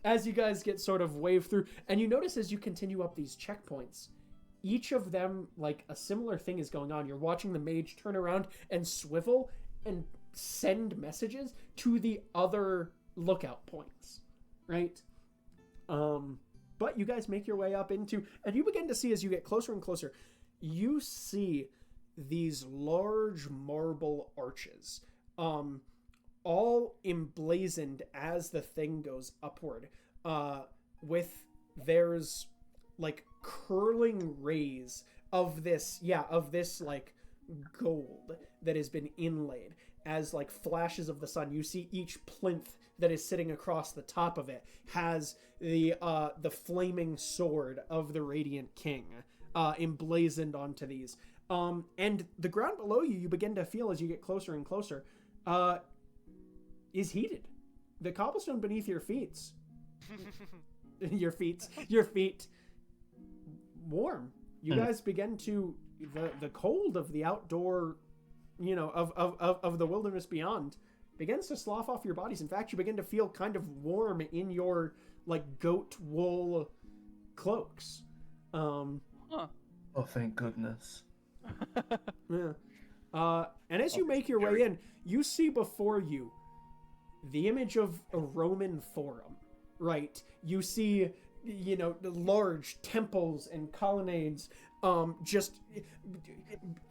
as you guys get sort of waved through, and you notice as you continue up these checkpoints, each of them, like, a similar thing is going on. You're watching the mage turn around and swivel and send messages to the other lookout points, right? But you guys make your way up into, and you begin to see as you get closer and closer, you see these large marble arches, all emblazoned as the thing goes upward. there's like curling rays of this like gold that has been inlaid as like flashes of the sun. You see each plinth that is sitting across the top of it has the flaming sword of the Radiant King emblazoned onto these. And the ground below you begin to feel as you get closer and closer, is heated. The cobblestone beneath your feet, your feet, warm. You guys begin to the cold of the outdoor, of the wilderness beyond begins to slough off your bodies. In fact, you begin to feel kind of warm in your like goat wool cloaks. Oh, thank goodness. Yeah. And as you make your way in, you see before you the image of a Roman forum, right? You see, large temples and colonnades, just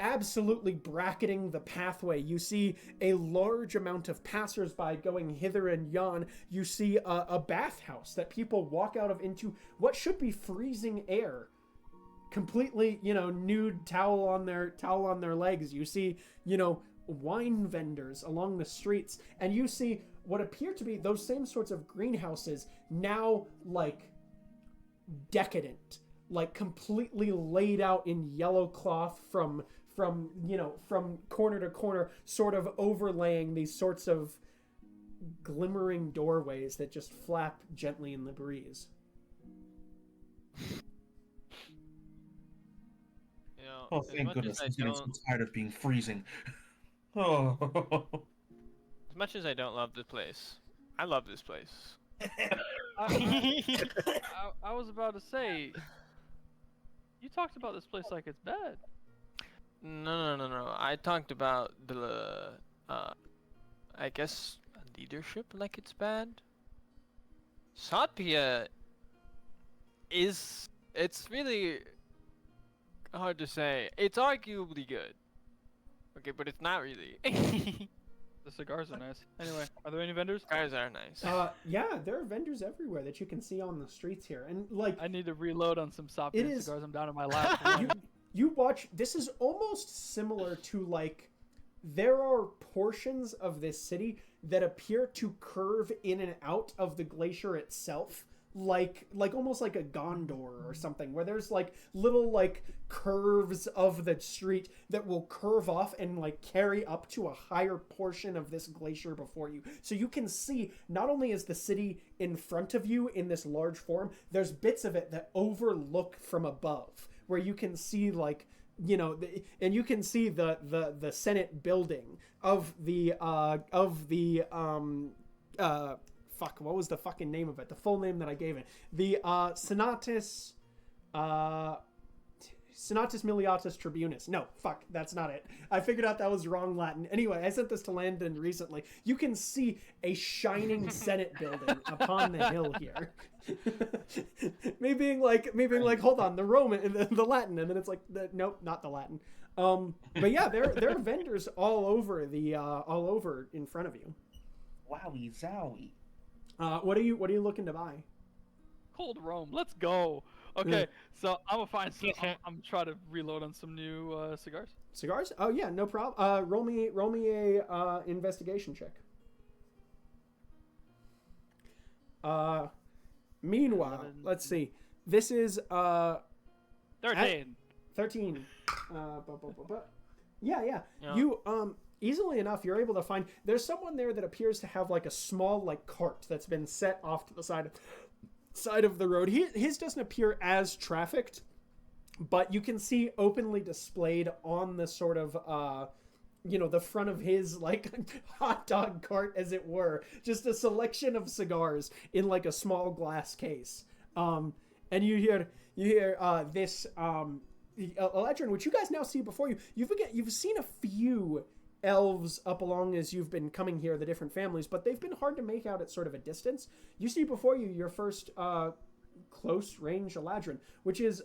absolutely bracketing the pathway. You see a large amount of passersby going hither and yon. You see a bathhouse that people walk out of into what should be freezing air. Completely, nude, towel on their legs. You see, wine vendors along the streets, and you see what appear to be those same sorts of greenhouses now like decadent, like completely laid out in yellow cloth from corner to corner, sort of overlaying these sorts of glimmering doorways that just flap gently in the breeze. Oh, thank goodness. I'm getting so tired of being freezing. Oh. As much as I don't love the place, I love this place. I was about to say, you talked about this place like it's bad. No. I talked about the, I guess, leadership like it's bad. Satpia it's really hard to say. It's arguably good. Okay, but it's not really. The cigars are nice. Anyway, are there any vendors? Cigars are nice. Yeah, there are vendors everywhere that you can see on the streets here. And like, I need to reload on some Satpia cigars. I'm down to my last one. You watch, this is almost similar to like, there are portions of this city that appear to curve in and out of the glacier itself. Like almost like a Gondor or something, where there's like little like curves of the street that will curve off and like carry up to a higher portion of this glacier before you. So you can see not only is the city in front of you in this large form, there's bits of it that overlook from above, where you can see like, and you can see the Senate building of the fuck, what was the fucking name of it? The full name that I gave it. The Senatus Miliatus Tribunus. No, fuck, that's not it. I figured out that was wrong Latin. Anyway, I sent this to Landon recently. You can see a shining Senate building upon the hill here. me being like, hold on, the Roman, the Latin, and then it's like, nope, not the Latin. But yeah, there are vendors all over in front of you. Wowie zowie. What are you looking to buy? Cold Rome, let's go. Okay, so I'm gonna find some. I'm trying to reload on some new cigars. Cigars? Oh yeah, no problem. Roll me a investigation check. Meanwhile, let's see. This is 13. 13. Yeah. You easily enough, you're able to find there's someone there that appears to have like a small like cart that's been set off to the side of the road. His doesn't appear as trafficked, but you can see openly displayed on the sort of the front of his like hot dog cart, as it were, just a selection of cigars in like a small glass case. And you hear this Eladrin, which you guys now see before you. You've seen a few elves up along as you've been coming here, the different families, but they've been hard to make out at sort of a distance. You see before you your first close range Eladrin, which is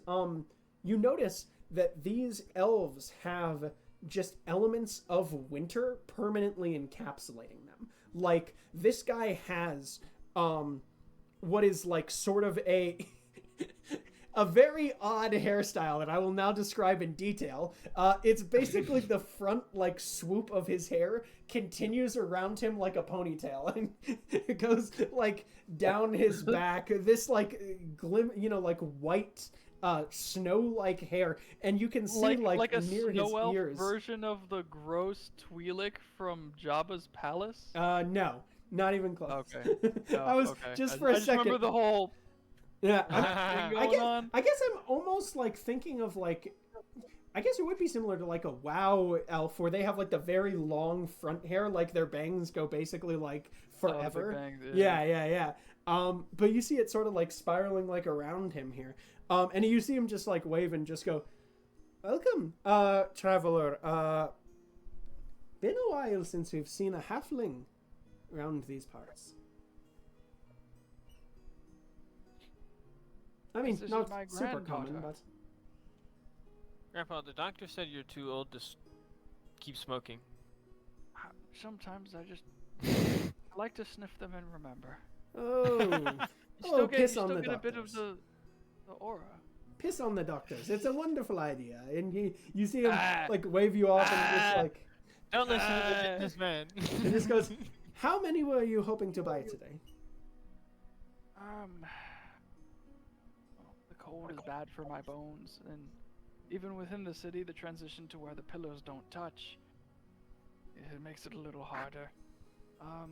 you notice that these elves have just elements of winter permanently encapsulating them. Like this guy has what is like sort of a a very odd hairstyle that I will now describe in detail. It's basically the front like swoop of his hair continues around him like a ponytail, and it goes like down his back. This like like white snow-like hair, and you can see like a near snow his elf ears. version of the gross Twi'lek from Jabba's palace. No, not even close. Okay. No, I was okay. just for a I just second. remember the whole Yeah, thing going on. I guess I'm almost like thinking of like, I guess it would be similar to like a WoW elf where they have like the very long front hair, like their bangs go basically like forever. bangs, Yeah. But you see it sort of like spiraling like around him here. And you see him just like wave and just go, "Welcome, traveler. Been a while since we've seen a halfling around these parts." I mean, This is not my super common, granddaughter. but Grandpa, the doctor said you're too old to keep smoking. Sometimes I just like to sniff them and remember. oh, You piss still on the get a bit of doctors. the aura. Piss on the doctors. It's a wonderful idea, and you see him Ah. like wave you off and just like Don't listen to this man. he just goes, "How many were you hoping to buy today?" The cold is bad for my bones, and even within the city, the transition to where the pillars don't touch, it makes it a little harder. I'll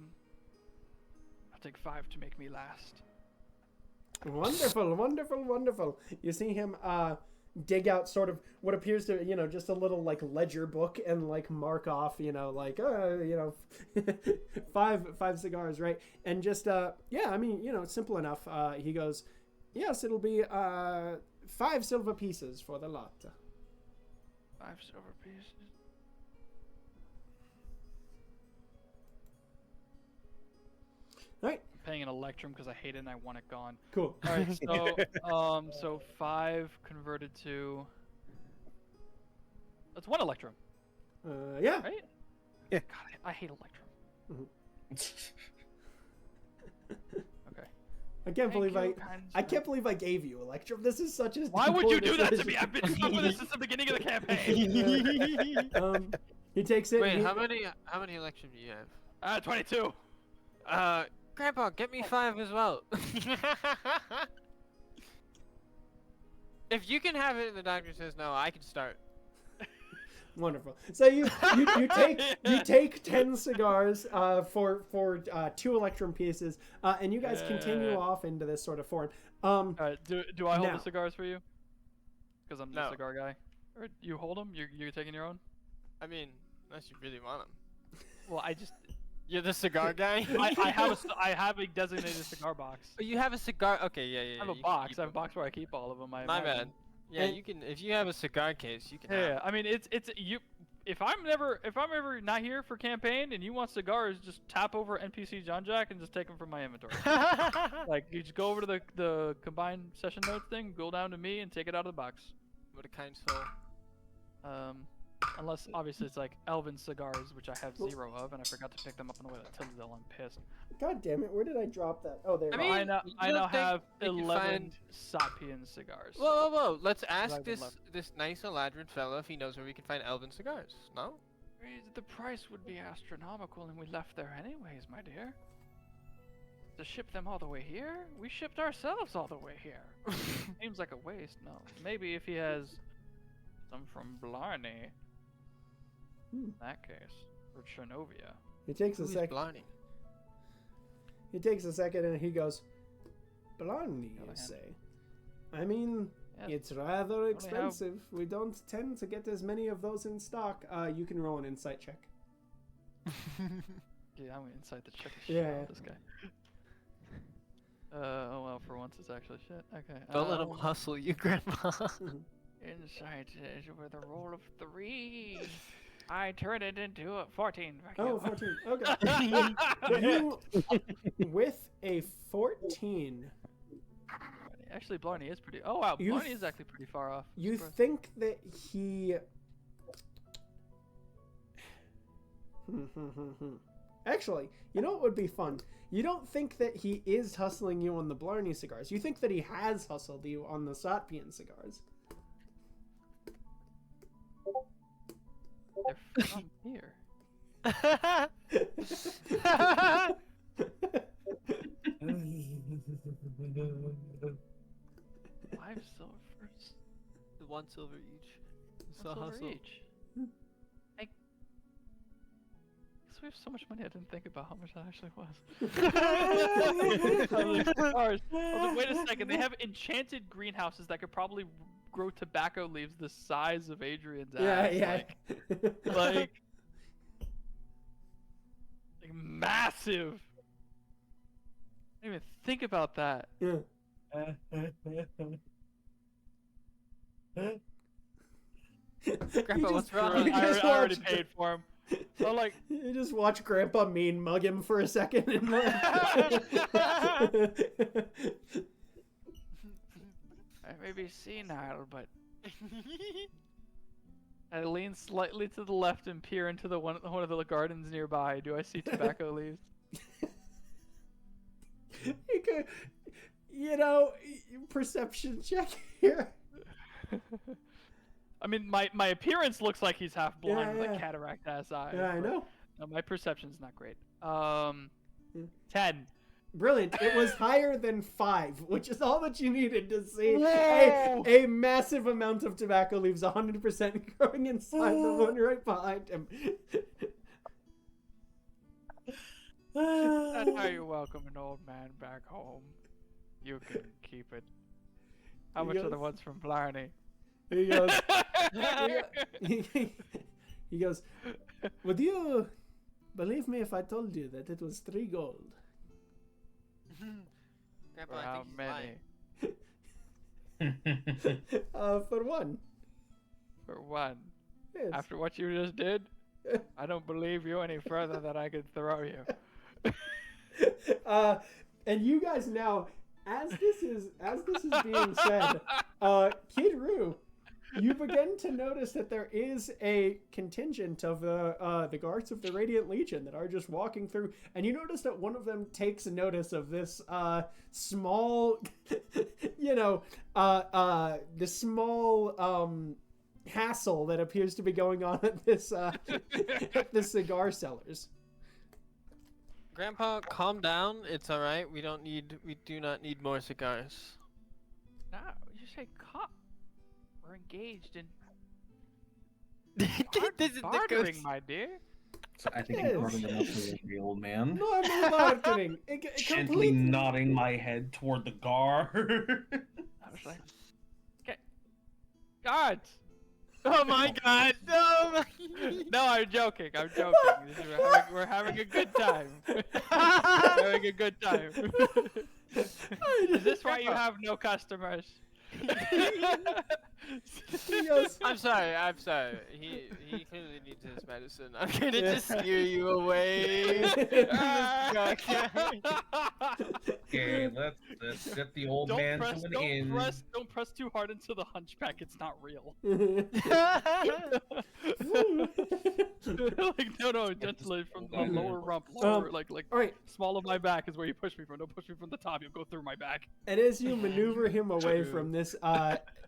take 5 to make me last. Wonderful. You see him dig out sort of what appears to just a little like ledger book and like mark off like 5 cigars, right? And just I mean it's simple enough. He goes, "Yes, it'll be 5 silver pieces for the lot." 5 silver pieces. Right. I'm paying an electrum because I hate it and I want it gone. Cool. All right, so 5 converted to. That's 1 electrum, Yeah. right? Yeah. God, I hate electrum. Okay. I can't believe Thank you, I can't believe I gave you Electrum. This is such a Why would you poor do that to decision. me? I've been stuck with this since the beginning of the campaign. He takes it. Wait, he- how many elections do you have? 22. Grandpa, get me 5 as well. If you can have it and the doctor says no, I can start. Wonderful. So you take 10 cigars for 2 Electrum pieces, and you guys continue off into this sort of form. Alright, do I hold now- the cigars for you? Because I'm the No. cigar guy. Or you hold them? You're taking your own? I mean, unless you really want them. Well, I just You're the cigar guy. I have a designated cigar box. Oh, you have a cigar. Okay, yeah. I have a you can box. keep I have a them. box where I keep all of them. My bad. Yeah, And- you can. If you have a cigar case, you can. Yeah, Have I mean it's you. If I'm ever not here for campaign and you want cigars, just tap over NPC John Jack and just take them from my inventory. Like you just go over to the combined session notes thing, go down to me and take it out of the box. What a kind soul. Unless obviously it's like Elven cigars, which I have 0 of, and I forgot to pick them up on the way to Tildale. I'm pissed. God damn it! Where did I drop that? Oh, there. I it is. mean, I now you I don't now think have we can 11 Sapian cigars. Whoa! Let's ask I've this left. this nice Eladrin fellow if he knows where we can find elven cigars. No? The price would be astronomical, and we left there anyways, my dear. To ship them all the way here? We shipped ourselves all the way here. Seems like a waste. No, maybe if he has some from Blarney. In that case, or Chernovia. He takes a Who's sec. Blarney? He takes a second and he goes, "Blarney, you Go ahead. say? I mean, Yes. it's rather have- expensive. We don't tend to get as many of those in stock. You can roll an insight check." Yeah, I'm inside the check. Yeah. This guy. Oh well, for once it's actually shit. Okay. Don't let him hustle you, Grandpa. Insight is with a roll of 3. I turned it into a 14. Oh, 14. Okay. You, with a 14, Actually, Blarney is pretty. Oh wow, You Blarney is actually pretty far off. you Surprised. think that he. Actually, you know what would be fun? You don't think that he is hustling you on the Blarney cigars. You think that he has hustled you on the Satpian cigars. They're from here. 5 silver first. 1 silver each. So 1 silver hustle. each. I guess we have so much money. I didn't think about how much that actually was. I was like, wait a second. They have enchanted greenhouses that could probably grow tobacco leaves the size of Adrian's ass. Yeah. Like massive. I didn't even think about that. Yeah. Grandpa, what's wrong? You I just already watched- paid for him. So like, You just watch Grandpa Mean mug him for a second and like... I may be senile, but I lean slightly to the left and peer into one of the gardens nearby. Do I see tobacco leaves? You could, perception check here. I mean, my appearance looks like he's half blind with Yeah. like cataract ass eyes. Yeah, I but, know. no, my perception's not great. 10. Brilliant. It was higher than 5, which is all that you needed to see Whoa! a massive amount of tobacco leaves 100% growing inside the one right behind him. That's how you welcome an old man back home. You can keep it. How He much are the goes- ones from Blarney? He goes, he goes, would you believe me if I told you that it was 3 gold? Grandpa, For I how think he's many? lying. For 1. For 1. Yes. After what you just did, I don't believe you any further that I could throw you. And you guys now, as this is being said, Kid Roo, you begin to notice that there is a contingent of the guards of the Radiant Legion that are just walking through, and you notice that one of them takes notice of this small, the small hassle that appears to be going on at this at the cigar sellers. Grandpa, calm down. It's all right. We do not need more cigars. No, you say cop. We're engaged in This is the bartering, ghost. my dear. So I think Yes. I'm growing enough for the old man. Normal bartering. Gently Complete. nodding my head toward the guard. I was like, okay, guards. Oh my God! Oh my. No, I'm joking. We're having a good time. Having a good time. Is this why you have no customers? He goes, I'm sorry. He clearly needs his medicine. I'm gonna just steer you away. Okay, let's get the old man to an inn. Don't press too hard into the hunchback. It's not real. Like no, gently from the lower rump, like all right. small of my back is where you push me from. Don't push me from the top. You'll go through my back. And as you maneuver him away from this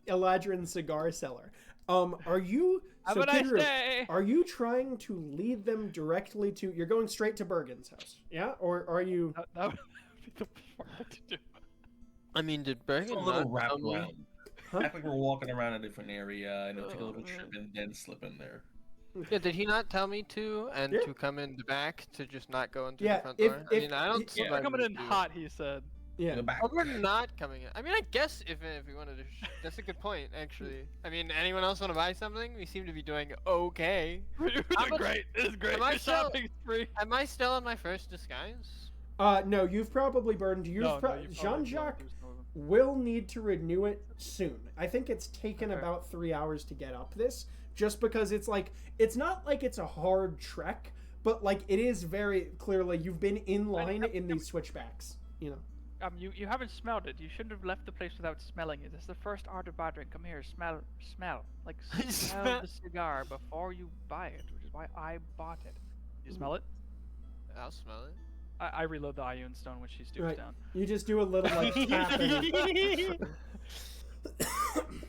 Eladrin cigar seller, are you? Have So a nice Kidru, day. are you trying to lead them directly to? You're going straight to Bergen's house, yeah? Or are you? That would be the smart thing to do. I mean, did A Bergen little not wrap tell me? around. Huh? Act like we're walking around a different area and take a little Oh, trip and then slip in there. Yeah, did he not tell me to and Yeah. to come in the back to just not go into Yeah, the front if- door? if- I mean, I don't. see yeah, We're why coming we in would do hot, he said. Yeah. The back. Oh, we're not coming in. I mean, I guess if we wanted to, that's a good point, actually. I mean, anyone else want to buy something? We seem to be doing okay. We're doing How much- great. This is great. Am I Your still- shopping's free. Am I still in my first disguise? No, you've probably burned. You probably Jean-Jacques through some of them. will need to renew it soon. I think it's taken Okay. about 3 hours to get up this, just because it's not like it's a hard trek, but like it is very clearly you've been in line in these switchbacks. You haven't smelled it. You shouldn't have left the place without smelling it. It's the first art of bartering. Come here, smell. Like smell Smell- the cigar before you buy it, which is why I bought it. You smell it? I'll smell it. I reload the Ioun stone when she stoops Right. down. You just do a little like tapping.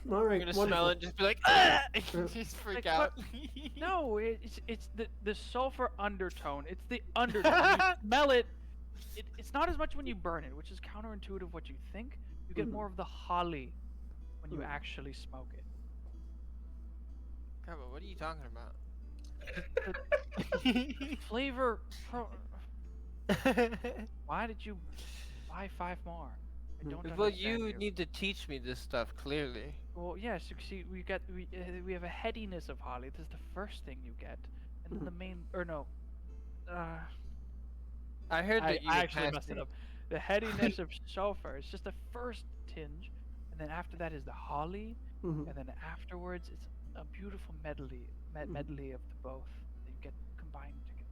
All right. I'm gonna wonderful. smell it and just be like, ah! Just freak Like, out. No, it's the sulfur undertone. It's the undertone. You smell it. It's not as much when you burn it, which is counterintuitive what you think. You get more of the holly when you actually smoke it. God, but what are you talking about? Flavor. Why did you buy 5 more? I don't Well, understand you need to teach me this stuff clearly. Well, yes. You see, we have a headiness of holly. This is the first thing you get, and then the main. Or no. I heard that I you actually passed messed it up. The headiness of sulfur is just the first tinge, and then after that is the holly, Mhm. and then afterwards it's a beautiful medley of the both that you get combined together.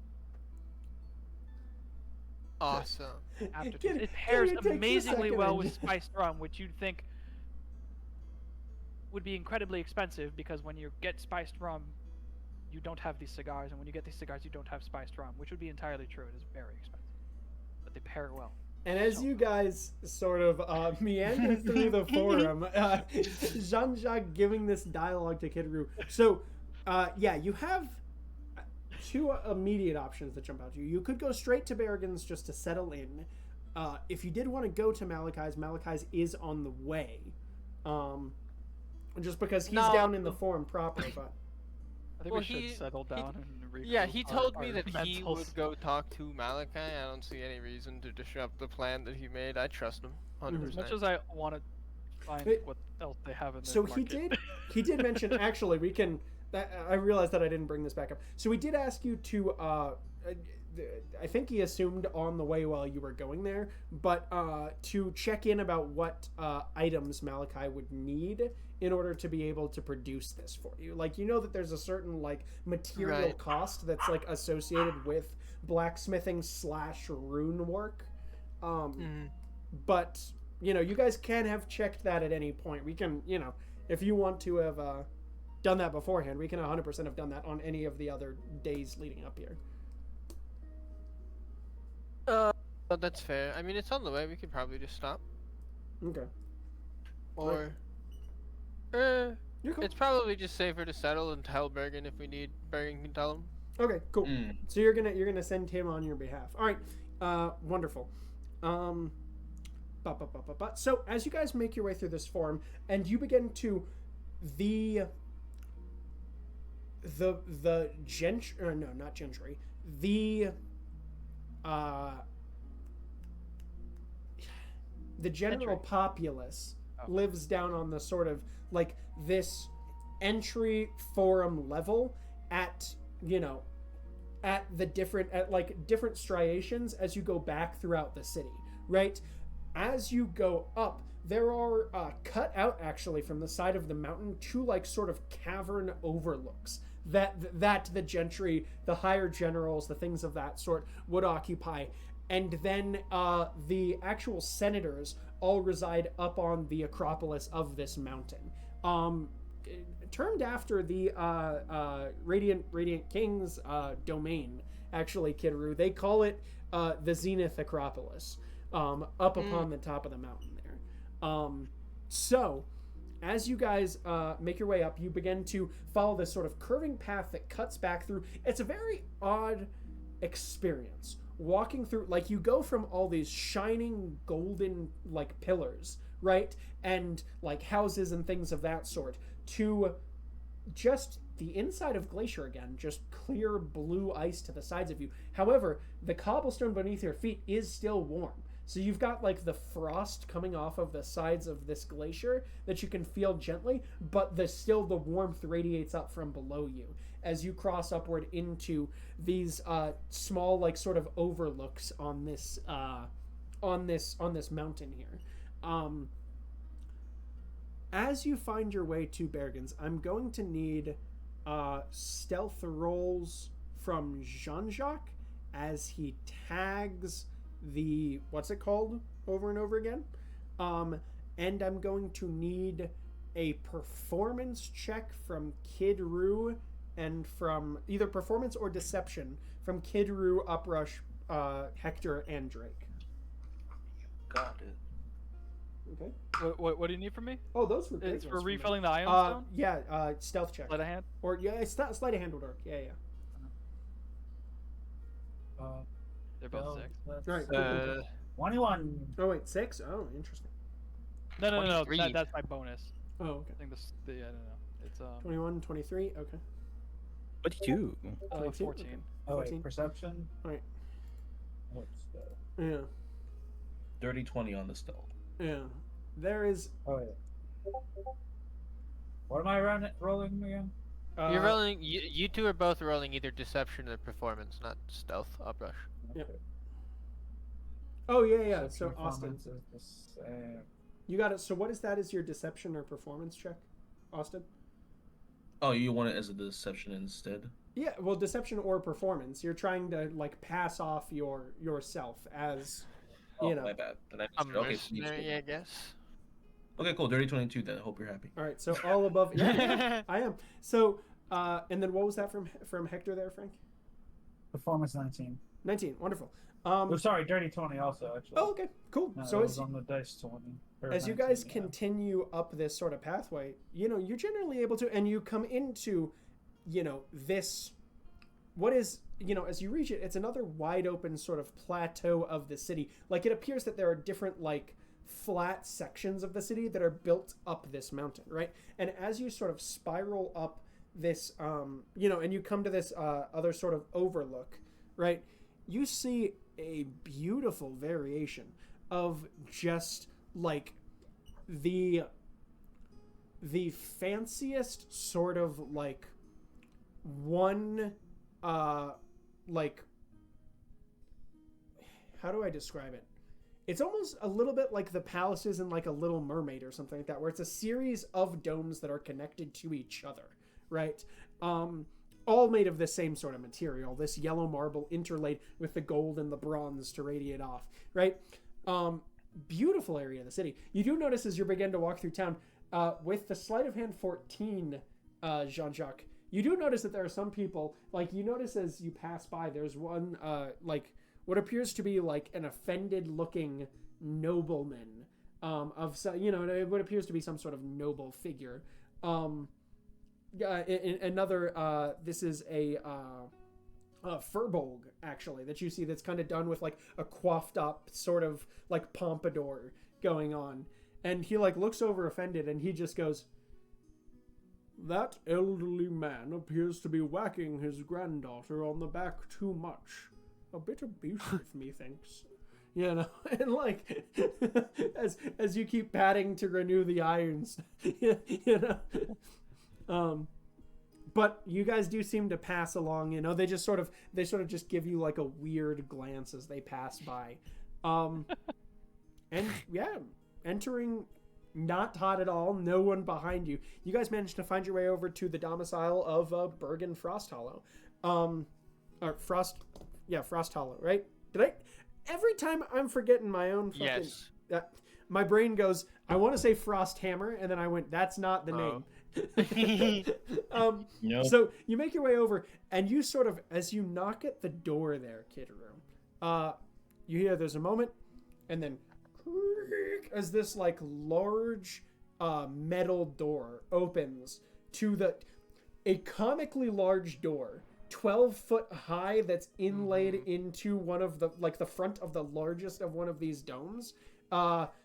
Awesome. After Can- it can pairs you take a amazingly well second with spiced rum, which you'd think would be incredibly expensive because when you get spiced rum, you don't have these cigars, and when you get these cigars, you don't have spiced rum, which would be entirely true. It is very expensive, but they pair well. And as you guys sort of meander through the forum, Jean-Jacques giving this dialogue to Kid Roo. So, yeah, you have 2 immediate options that jump out to you. You could go straight to Berrigan's just to settle in. If you did want to go to Malachi's is on the way. Just because he's down in the forum proper, but... I think we should settle down and regroup. Yeah, he told me our that he mentals. would go talk to Malachi. I don't see any reason to disrupt the plan that he made. I trust him, 100%. As much as I want to find Wait, what else they have in the So market. he did mention, actually, we can... I realized that I didn't bring this back up. So he did ask you to... I think he assumed on the way while you were going there, but to check in about what items Malachi would need in order to be able to produce this for you. Like, you know that there's a certain like material Right. cost that's like associated with blacksmithing / rune work. But you know, you guys can have checked that at any point. We can, you know, if you want to have done that beforehand, we can 100% have done that on any of the other days leading up here. But that's fair. I mean, it's on the way. We could probably just stop. Okay. Or... You're cool. It's probably just safer to settle and tell Bergen if we need. Bergen can tell him. Okay, cool. So you're gonna send him on your behalf. All right, wonderful. So as you guys make your way through this forum, and you begin to the gentry, no, not gentry, the general populace lives down on the sort of like this entry forum level at, you know, at the different striations as you go back throughout the city, right? As you go up, there are cut out actually from the side of the mountain 2 like sort of cavern overlooks that the gentry, the higher generals, the things of that sort would occupy. And then the actual senators all reside up on the Acropolis of this mountain. Termed after the Radiant King's domain, actually, Kid Roo. They call it the Zenith Acropolis, up upon the top of the mountain there. So, as you guys make your way up, you begin to follow this sort of curving path that cuts back through. It's a very odd experience. Walking through, like, you go from all these shining golden, like, pillars, right? And, like, houses and things of that sort, to just the inside of Glacier again, just clear blue ice to the sides of you. However, the cobblestone beneath your feet is still warm. So you've got, like, the frost coming off of the sides of this glacier that you can feel gently, but still the warmth radiates up from below you as you cross upward into these small, like, sort of overlooks on this mountain here. As you find your way to Bergen's, I'm going to need stealth rolls from Jean-Jacques as he tags the, what's it called, over and over again. And I'm going to need a performance check from Kid Roo, and from either performance or deception from Kid Roo, Uprush, Hector and Drake. Got it. Okay. What do you need from me? Oh, those were great. It's for ones from me. refilling the ion stone? Yeah, stealth check. Sleight of hand? Or, yeah, it's not sleight of hand would work. Yeah. They're both 6. All right, cool. 21. Oh, wait, 6? Oh, interesting. No. 23. That's my bonus. Oh, okay. I think I don't know. It's 21, 23, okay. What did you do? 22? 14. Oh, 14. wait, perception. Right. What's that? Yeah, Dirty 20 on the stealth. yeah. There is... Oh, yeah. What am I rolling again? You're rolling. You two are both rolling either deception or performance, not stealth. Uprush. Yeah. Oh, yeah. Perception So, Austin, performance is the same. you got it. So what is that? Is your deception or performance check, Austin? Oh, you want it as a deception instead? Yeah, well, deception or performance. You're trying to, like, pass off yourself as, Oh, you know. my bad. Then I A missed it. Okay, so mercenary, I guess. okay, cool. Dirty 22 then. I hope you're happy. All right, so all above. Yeah, I am. So, and then what was that from Hector there, Frank? Performance 19. 19. Wonderful. Oh, sorry, dirty 20 also, actually. Oh, okay, cool. No, So it as was on the dice 20. Or as you 19, guys yeah. continue up this sort of pathway, you're generally able to, and you come into, this, what is, as you reach it, it's another wide open sort of plateau of the city. Like, it appears that there are different, like, flat sections of the city that are built up this mountain, right? And as you sort of spiral up this, and you come to this other sort of overlook, right? You see a beautiful variation of just like the fanciest sort of like one like, how do I describe it? It's almost a little bit like the palaces in like a Little Mermaid or something like that, where it's a series of domes that are connected to each other, right? All made of the same sort of material, this yellow marble interlaid with the gold and the bronze to radiate off, right? Beautiful area of the city. You do notice as you begin to walk through town, with the sleight of hand 14, Jean-Jacques, you do notice that there are some people, like you notice as you pass by, there's one, like what appears to be like an offended looking nobleman, of some, what appears to be some sort of noble figure. Another, this is a furbolg, actually, that you see that's kind of done with, like, a coiffed up sort of, like, pompadour going on. And he, like, looks over offended, and he just goes, "That elderly man appears to be whacking his granddaughter on the back too much. A bit abusive, methinks." And like, as you keep patting to renew the irons, but you guys do seem to pass along, they just sort of just give you like a weird glance as they pass by. And yeah, entering not hot at all, no one behind you. You guys managed to find your way over to the domicile of Bergen Frost Hollow. Or Frost Hollow, right? Every time I'm forgetting my own fucking... Yes. My brain goes, I want to say Frost Hammer, and then I went, that's not the name. Nope. So you make your way over, and you sort of, as you knock at the door there, Kitaru, you hear there's a moment, and then creak, as this like large metal door opens to a comically large door, 12 foot high, that's inlaid into one of the front of the largest of one of these domes.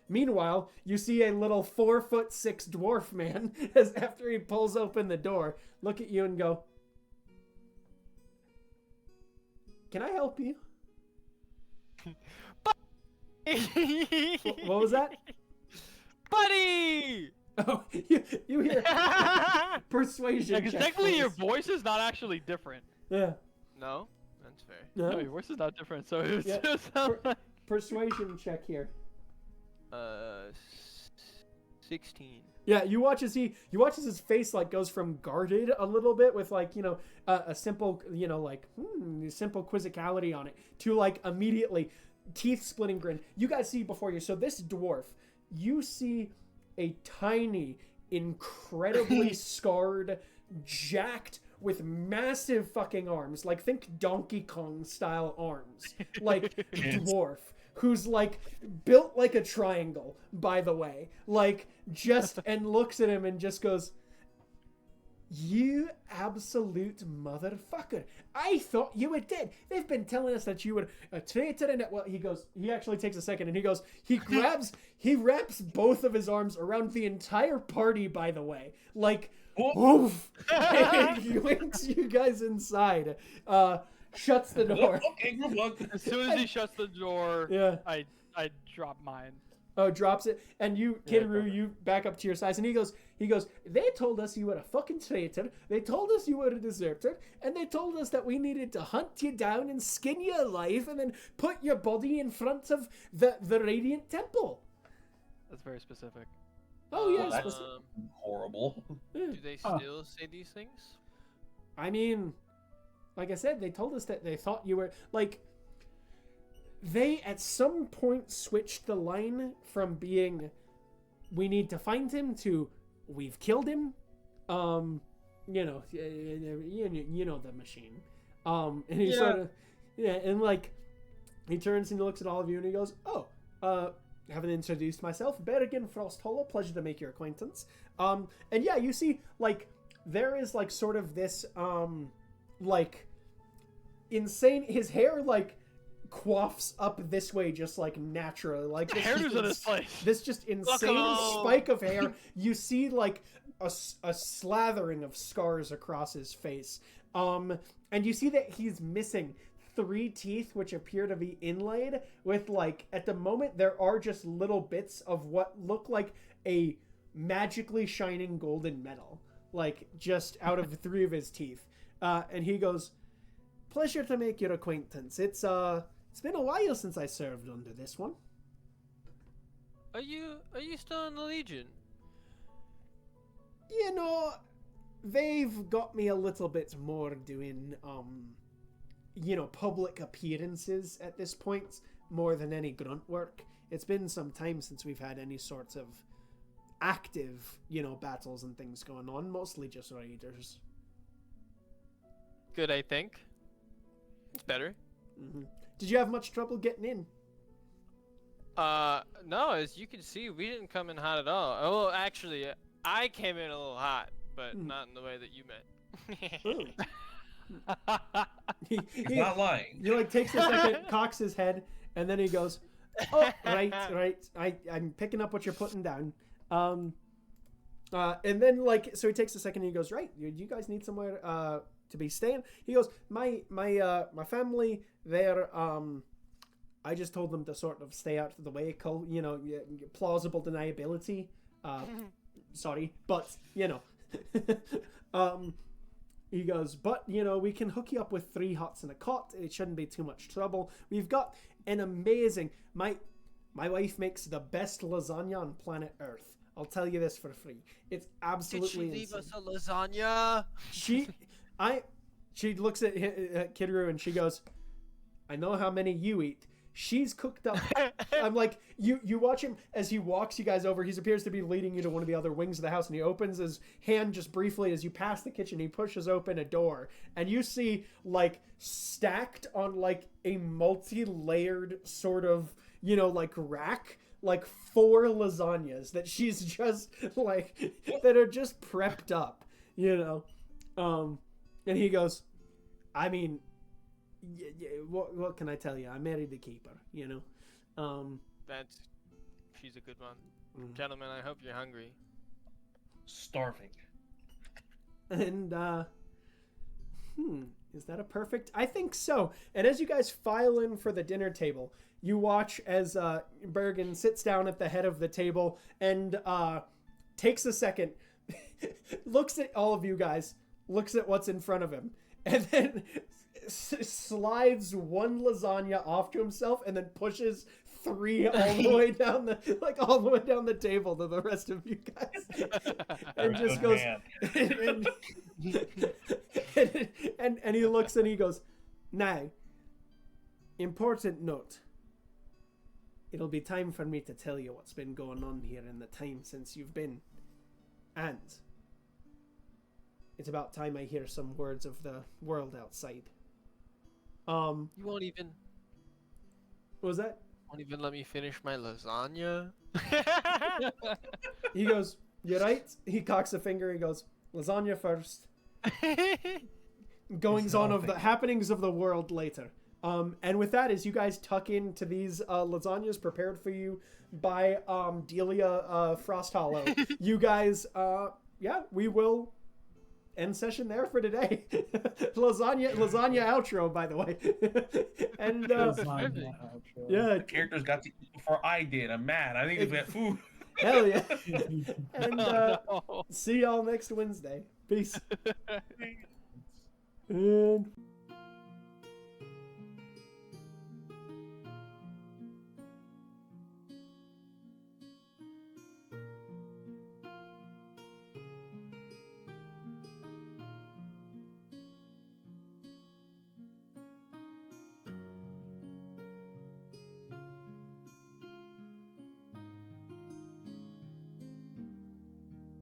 Meanwhile, you see a little 4'6" dwarf man, as after he pulls open the door, look at you and go, "Can I help you?" What was that? Buddy! Oh, you hear persuasion. Because check, technically your please. voice is not actually different. Yeah. No, that's fair. No, your voice is not different, so it Yeah. just sounds like... Persuasion check here. 16. Yeah, you watch as his face like goes from guarded a little bit with like, a simple, simple quizzicality on it to like immediately teeth splitting grin. You guys see before you. So this dwarf, you see a tiny, incredibly scarred, jacked, with massive fucking arms, like think Donkey Kong style arms, like dwarf, who's like built like a triangle, by the way, like just and looks at him and just goes, "You absolute motherfucker. I thought you were dead. They've been telling us that you were a traitor and well," he goes, he actually takes a second and he goes, he wraps both of his arms around the entire party, by the way. Like, woof. And he winks you guys inside. Shuts the door. Okay, good luck. As soon as he shuts the door, Yeah. I drop mine. Oh, drops it, and you, Kidru, you back up to your size, and he goes, "They told us you were a fucking traitor. They told us you were a deserter, and they told us that we needed to hunt you down and skin you alive, and then put your body in front of the Radiant Temple." That's very specific. Oh yeah, That's horrible. Do they still say these things? I mean, like I said, they told us that they thought you were like. They at some point switched the line from being, "We need to find him," to "We've killed him." You know the machine. And he sort of, and like, he turns and he looks at all of you and he goes, "Oh, haven't introduced myself, Bergen Frosthollow. Pleasure to make your acquaintance." And yeah, you see, like, there is like sort of this, like, insane. His hair like quaffs up this way just like naturally, like the hairdos in this place. This just insane spike of hair. You see like a slathering of scars across his face, and you see that he's missing 3 teeth, which appear to be inlaid with, like, at the moment there are just little bits of what look like a magically shining golden metal, like just out of 3 of his teeth. And he goes, "Pleasure to make your acquaintance. It's been a while since I served under this one." Are you still in the Legion? You know, they've got me a little bit more doing, public appearances at this point, more than any grunt work. It's been some time since we've had any sorts of active, battles and things going on, mostly just raiders. Good, I think. It's better. Mm-hmm. Did you have much trouble getting in? No, as you can see, we didn't come in hot at all. Oh, well, actually, I came in a little hot, but not in the way that you meant. He's not lying. He like takes a second, cocks his head, and then he goes, "Oh, right. I'm picking up what you're putting down." And then like, so he takes a second and he goes, "Right, you guys need somewhere to be staying." He goes, my family, they're I just told them to sort of stay out of the way, plausible deniability. Sorry, but he goes, "But we can hook you up with 3 huts and a cot. It shouldn't be too much trouble. We've got an amazing my wife makes the best lasagna on planet Earth. I'll tell you this for free. It's absolutely Did she leave insane. us a lasagna? She looks at Kidru and she goes, "I know how many you eat." She's cooked up. I'm like, you watch him as he walks you guys over. He appears to be leading you to one of the other wings of the house, and he opens his hand just briefly as you pass the kitchen. He pushes open a door, and you see, like, stacked on like a multi-layered sort of, like rack, like 4 lasagnas that she's just like, that are just prepped up, and he goes, "I mean, what can I tell you? I married the keeper, She's a good one. Gentlemen, I hope you're hungry. Starving. And, is that a perfect? I think so. And as you guys file in for the dinner table, you watch as Bergen sits down at the head of the table and takes a second, looks at all of you guys, looks at what's in front of him, and then slides 1 lasagna off to himself and then pushes 3 all the way down the table to the rest of you guys, and just goes and he looks and he goes, "Now, important note. It'll be time for me to tell you what's been going on here in the time since you've been, and it's about time I hear some words of the world outside. You won't even What was that? let me finish my lasagna. He goes, "You're right." He cocks a finger. He goes, "Lasagna first. Goings on of the happenings of the world later." And with that, as you guys tuck into these lasagnas prepared for you by Delia Frost Hollow, you guys, we will end session there for today. lasagna outro, by the way. And yeah, The characters got to eat before I did. I'm mad. I think they got food. hell yeah. And see y'all next Wednesday. Peace. And